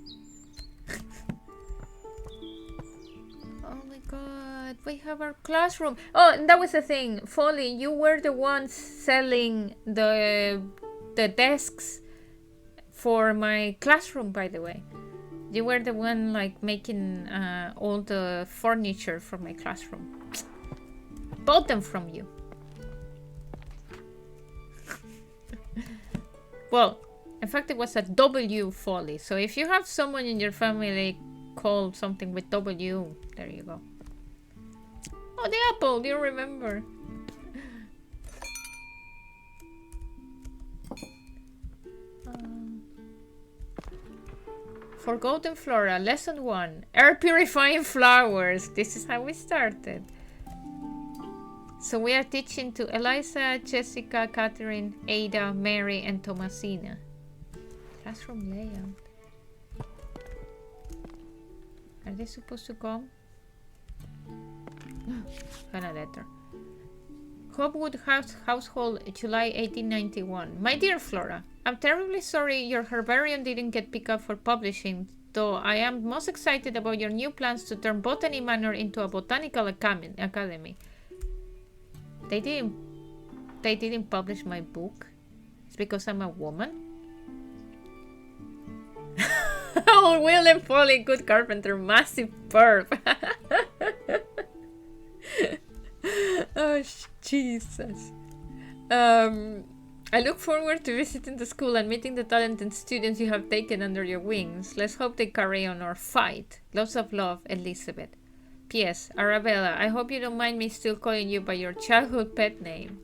S1: Oh my god, we have our classroom. Oh, and that was the thing. Folly, you were the one selling the desks for my classroom, by the way. You were the one like making all the furniture for my classroom. Bought them from you. Well, in fact, it was a W Folly. So if you have someone in your family called something with W, there you go. Oh, the apple, do you remember? Forgotten Flora, Lesson 1. Air purifying flowers. This is how we started. So we are teaching to Eliza, Jessica, Catherine, Ada, Mary, and Thomasina. Classroom layout. Are they supposed to come? Got a letter. Hopwood Household, July 1891. My dear Flora, I'm terribly sorry your herbarium didn't get picked up for publishing, though I am most excited about your new plans to turn Botany Manor into a botanical academy. They didn't publish my book. It's because I'm a woman. Oh, William Foley, good carpenter, massive perv. Oh, Jesus. I look forward to visiting the school and meeting the talented students you have taken under your wings. Let's hope they carry on our fight. Lots of love, Elizabeth. P.S. Arabella, I hope you don't mind me still calling you by your childhood pet name.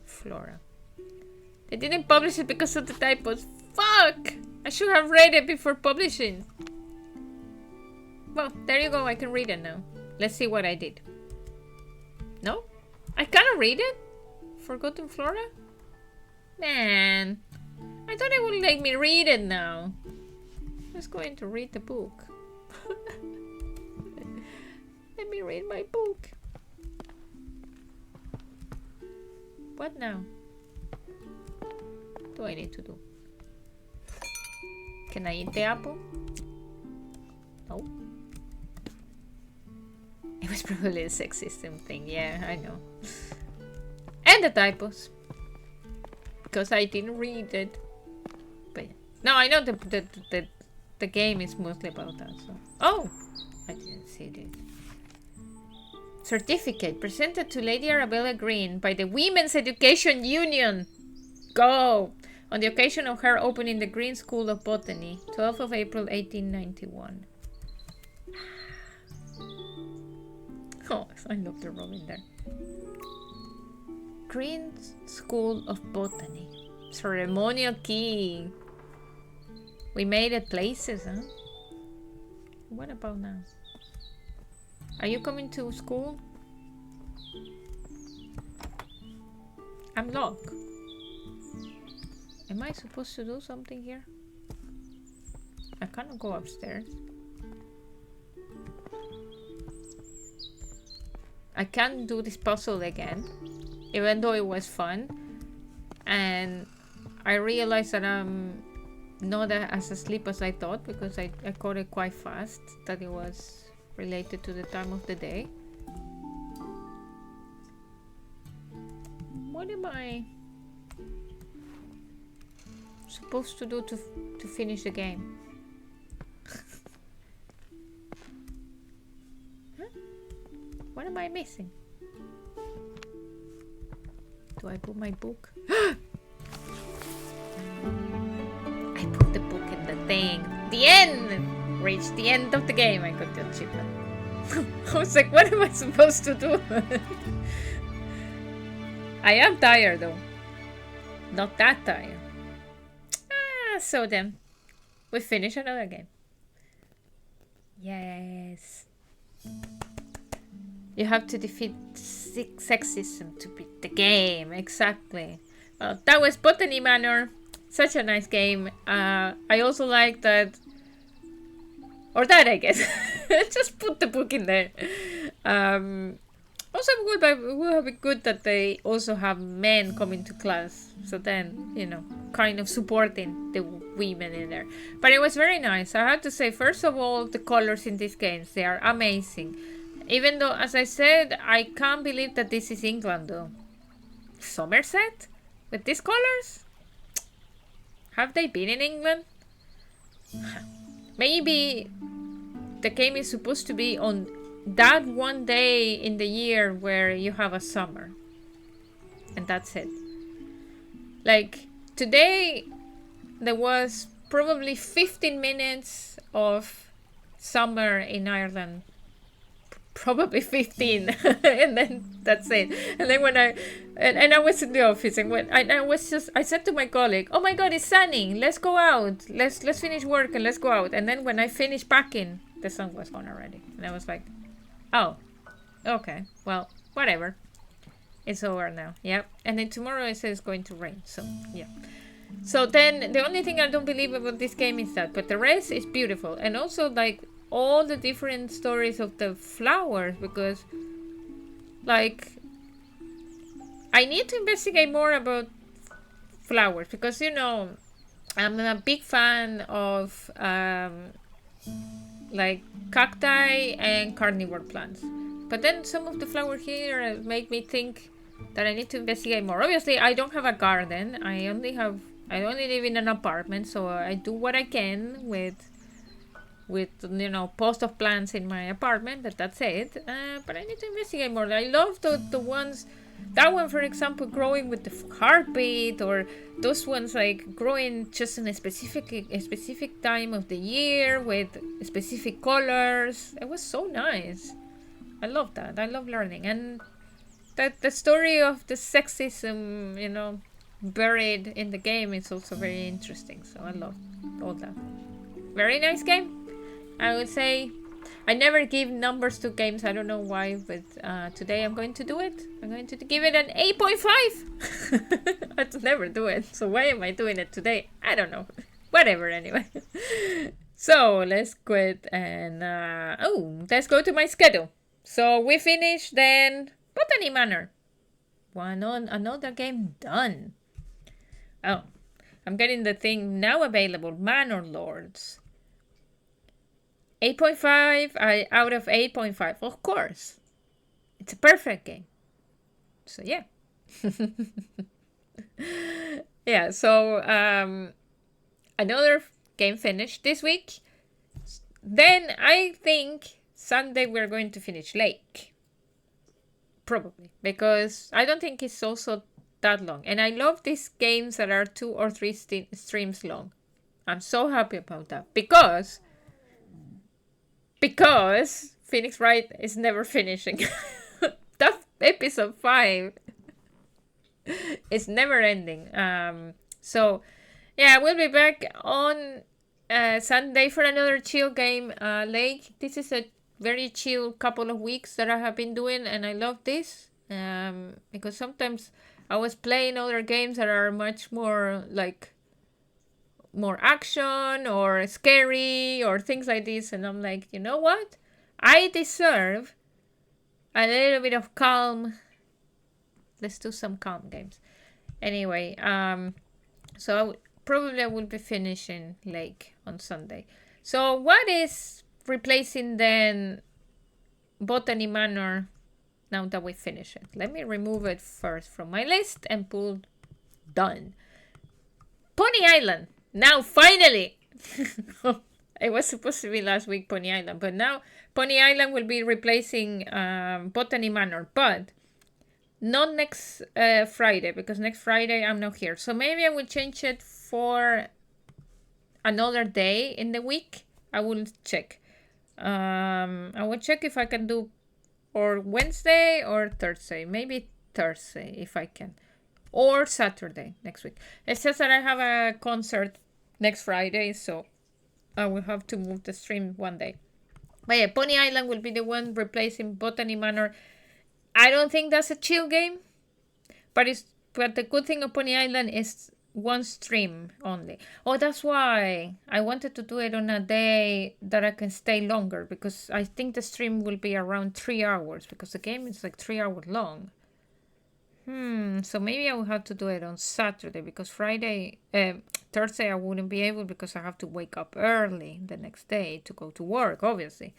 S1: Flora. They didn't publish it because of the typos. Fuck! I should have read it before publishing. Well, there you go. I can read it now. Let's see what I did. No? I cannot read it? Forgotten Flora? Man, I thought it would let me read it now. I was going to read the book. Let me read my book. What now? What do I need to do? Can I eat the apple? No. It was probably a sex system thing. Yeah, I know. And the typos. Because I didn't read it. But no, I know the game is mostly about that. So. Oh, I didn't see this. Certificate presented to Lady Arabella Green by the Women's Education Union. Go! On the occasion of her opening the Green School of Botany, 12th of April 1891. Oh, I love the Robin there. Green School of Botany. Ceremonial key. We made it places, huh? What about now? Are you coming to school? I'm locked. Am I supposed to do something here? I cannot go upstairs. I can't do this puzzle again. even though it was fun. And I realized that I'm not as asleep as I thought, because I caught it quite fast, that it was related to the time of the day. What am I supposed to do to finish the game? Huh? What am I missing? Do I put my book? I put the book in the thing. The end! Reached the end of the game. I got the achievement. I was like, what am I supposed to do? I am tired though. Not that tired. So then, we finish another game. Yes. You have to defeat sexism to beat the game. Exactly. Well, that was Botany Manor. Such a nice game. I also like that. Or that, I guess. Just put the book in there. Also, it would be good that they also have men coming to class. So then, you know, kind of supporting the women in there. But it was very nice. I have to say, first of all, the colors in these games, they are amazing. Even though, as I said, I can't believe that this is England, though. Somerset? With these colors? Have they been in England? Maybe the game is supposed to be on that one day in the year where you have a summer. And that's it. Like, today there was probably 15 minutes of summer in Ireland. Probably 15. And then that's it. And then when I was in the office, and when I said to my colleague, oh my god, it's sunny, let's go out, let's finish work and let's go out. And then when I finished packing, the sun was gone already. And I was like, oh, okay, well, whatever, it's over now. Yep. And then tomorrow it says it's going to rain, so yeah. So then the only thing I don't believe about this game is that, but the rest is beautiful. And also, like, all the different stories of the flowers, because, like, I need to investigate more about flowers, because, you know, I'm a big fan of like cacti and carnivore plants. But then some of the flowers here make me think that I need to investigate more. Obviously, I don't have a garden. I only live in an apartment, so I do what I can with you know, post of plants in my apartment, but that's it. But I need to investigate more. I love the ones, that one for example, growing with the heartbeat, or those ones like growing just in a specific time of the year with specific colors. It was so nice. I love that. I love learning. And that the story of the sexism, you know, buried in the game is also very interesting. So I love all that. Very nice game. I would say I never give numbers to games. I don't know why, but today I'm going to do it. I'm going to give it an 8.5. I never do it. So why am I doing it today? I don't know. Whatever, anyway. So let's quit and let's go to my schedule. So we finished then Botany Manor. Another game done. Oh, I'm getting the thing now available. Manor Lords. 8.5 out of 8.5. Of course. It's a perfect game. So yeah. Yeah, so another game finished this week. Then I think Sunday we're going to finish Lake. Probably. Because I don't think it's also that long. And I love these games that are 2 or 3 streams long. I'm so happy about that. Because Phoenix Wright is never finishing. That episode 5 is never ending. So yeah, we'll be back on Sunday for another chill game. Lake, this is a very chill couple of weeks that I have been doing, and I love this because sometimes I was playing other games that are much more like more action or scary or things like this, and I'm like, you know what? I deserve a little bit of calm, Let's do some calm games. Anyway, so probably I will be finishing Lake on Sunday. So what is replacing then Botany Manor now that we finish it? Let me remove it first from my list and pull done. Pony Island. Now finally. It was supposed to be last week Pony Island, but now Pony Island will be replacing Botany Manor, but not next Friday, because next Friday I'm not here. So maybe I will change it for another day in the week. I will check. I will check if I can do or Wednesday or Thursday. Maybe Thursday if I can. Or Saturday next week. It says that I have a concert next Friday, so I will have to move the stream one day. But yeah, Pony Island will be the one replacing Botany Manor. I don't think that's a chill game, but the good thing of Pony Island is one stream only. Oh, that's why I wanted to do it on a day that I can stay longer, because I think the stream will be around 3 hours, because the game is like 3 hours long. So maybe I will have to do it on Saturday, because Thursday I wouldn't be able, because I have to wake up early the next day to go to work, obviously.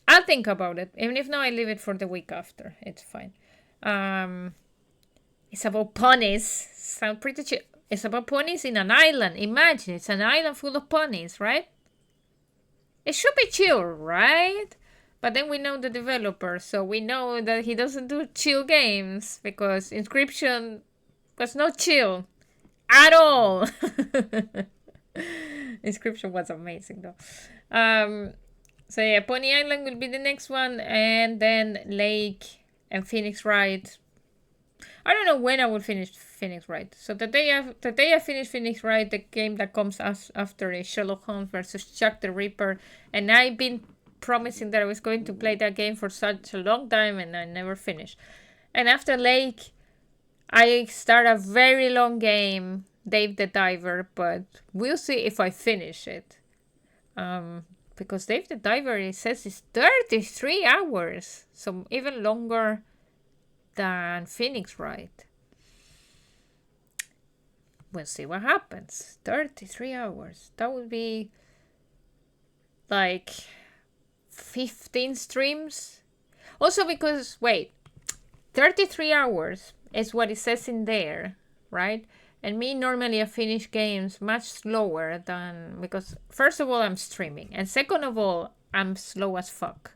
S1: I'll think about it. Even if not, I leave it for the week after. It's fine. It's about ponies. Sound pretty chill. It's about ponies in an island. Imagine, it's an island full of ponies, right? It should be chill, right? But then we know the developer, so we know that he doesn't do chill games, because Inscription was not chill at all. Inscription was amazing though. So yeah, Pony Island will be the next one, and then Lake and Phoenix Wright. I don't know when I will finish Phoenix Wright. So the day I finish Phoenix Wright, the game that comes after is Sherlock Holmes versus Jack the Ripper, and I've been promising that I was going to play that game for such a long time, and I never finished. And after Lake, I start a very long game, Dave the Diver, but we'll see if I finish it. Because Dave the Diver, it says it's 33 hours, so even longer than Phoenix Wright. We'll see what happens. 33 hours. That would be like 15 streams. Also because, wait, 33 hours is what it says in there, right? And me, normally I finish games much slower than, because first of all, I'm streaming. And second of all, I'm slow as fuck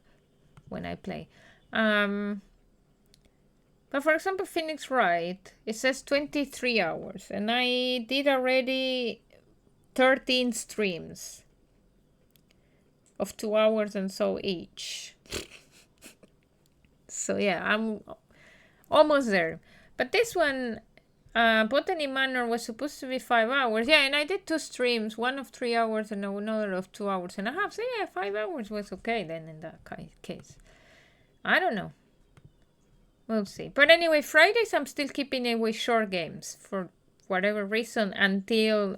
S1: when I play. But for example, Phoenix Wright, it says 23 hours. And I did already 13 streams of 2 hours and so each. So yeah, I'm almost there. But this one, Botany Manor, was supposed to be 5 hours. Yeah, and I did 2 streams, one of 3 hours and another of 2 hours and a half. So yeah, 5 hours was okay then in that case. I don't know. We'll see. But anyway, Fridays I'm still keeping it with short games for whatever reason, until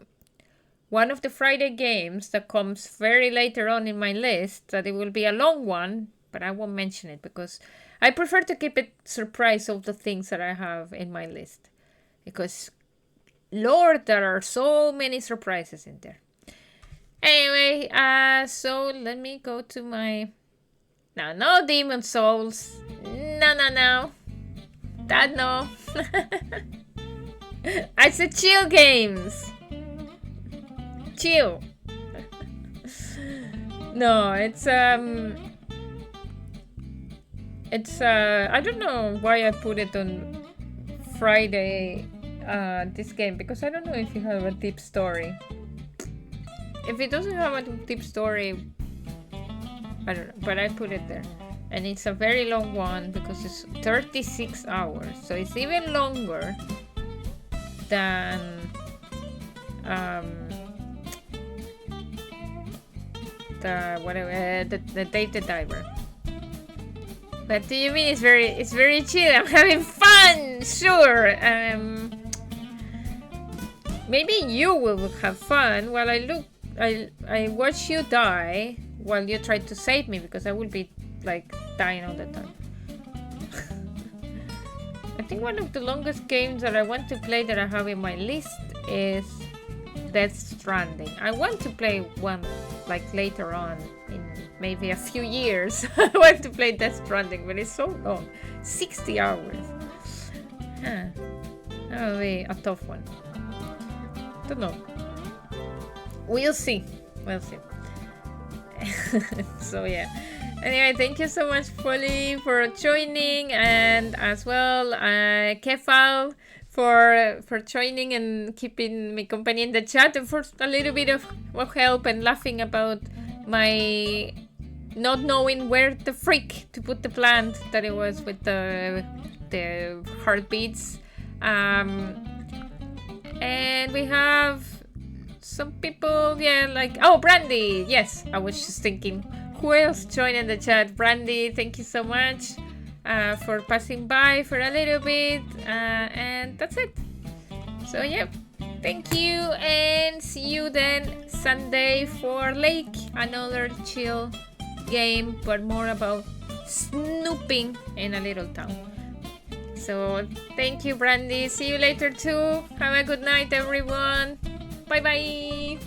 S1: one of the Friday games that comes very later on in my list, that it will be a long one, but I won't mention it because I prefer to keep it surprise of the things that I have in my list. Because, Lord, there are so many surprises in there. Anyway, so let me go to my... No Demon Souls. No. That no. I said chill games. Chill. No, it's I don't know why I put it on Friday, this game, because I don't know if you have a deep story. If it doesn't have a deep story, I don't know, but I put it there. And it's a very long one because it's 36 hours. So it's even longer than the Dave the Diver. But do you mean it's very chill? I'm having fun, sure. Maybe you will have fun while I watch you die while you try to save me, because I will be like dying all the time. think one of the longest games that I want to play that I have in my list is Death Stranding. I want to play one like later on in maybe a few years. I want to play Death Stranding, but it's so long. 60 hours. Huh. That will be a tough one. Don't know. We'll see. We'll see. So yeah. Anyway, thank you so much, Polly, for joining, and as well, Kefal for joining and keeping me company in the chat, and for a little bit of help and laughing about my not knowing where the freak to put the plant that it was with the heartbeats. And we have some people, yeah, like, oh, Brandy, yes, I was just thinking, who else joined in the chat? Brandy, thank you so much for passing by for a little bit, and that's it. So yeah, thank you, and see you then Sunday for Lake, another chill game, but more about snooping in a little town. So thank you, Brandy. See you later too. Have a good night, everyone. Bye bye.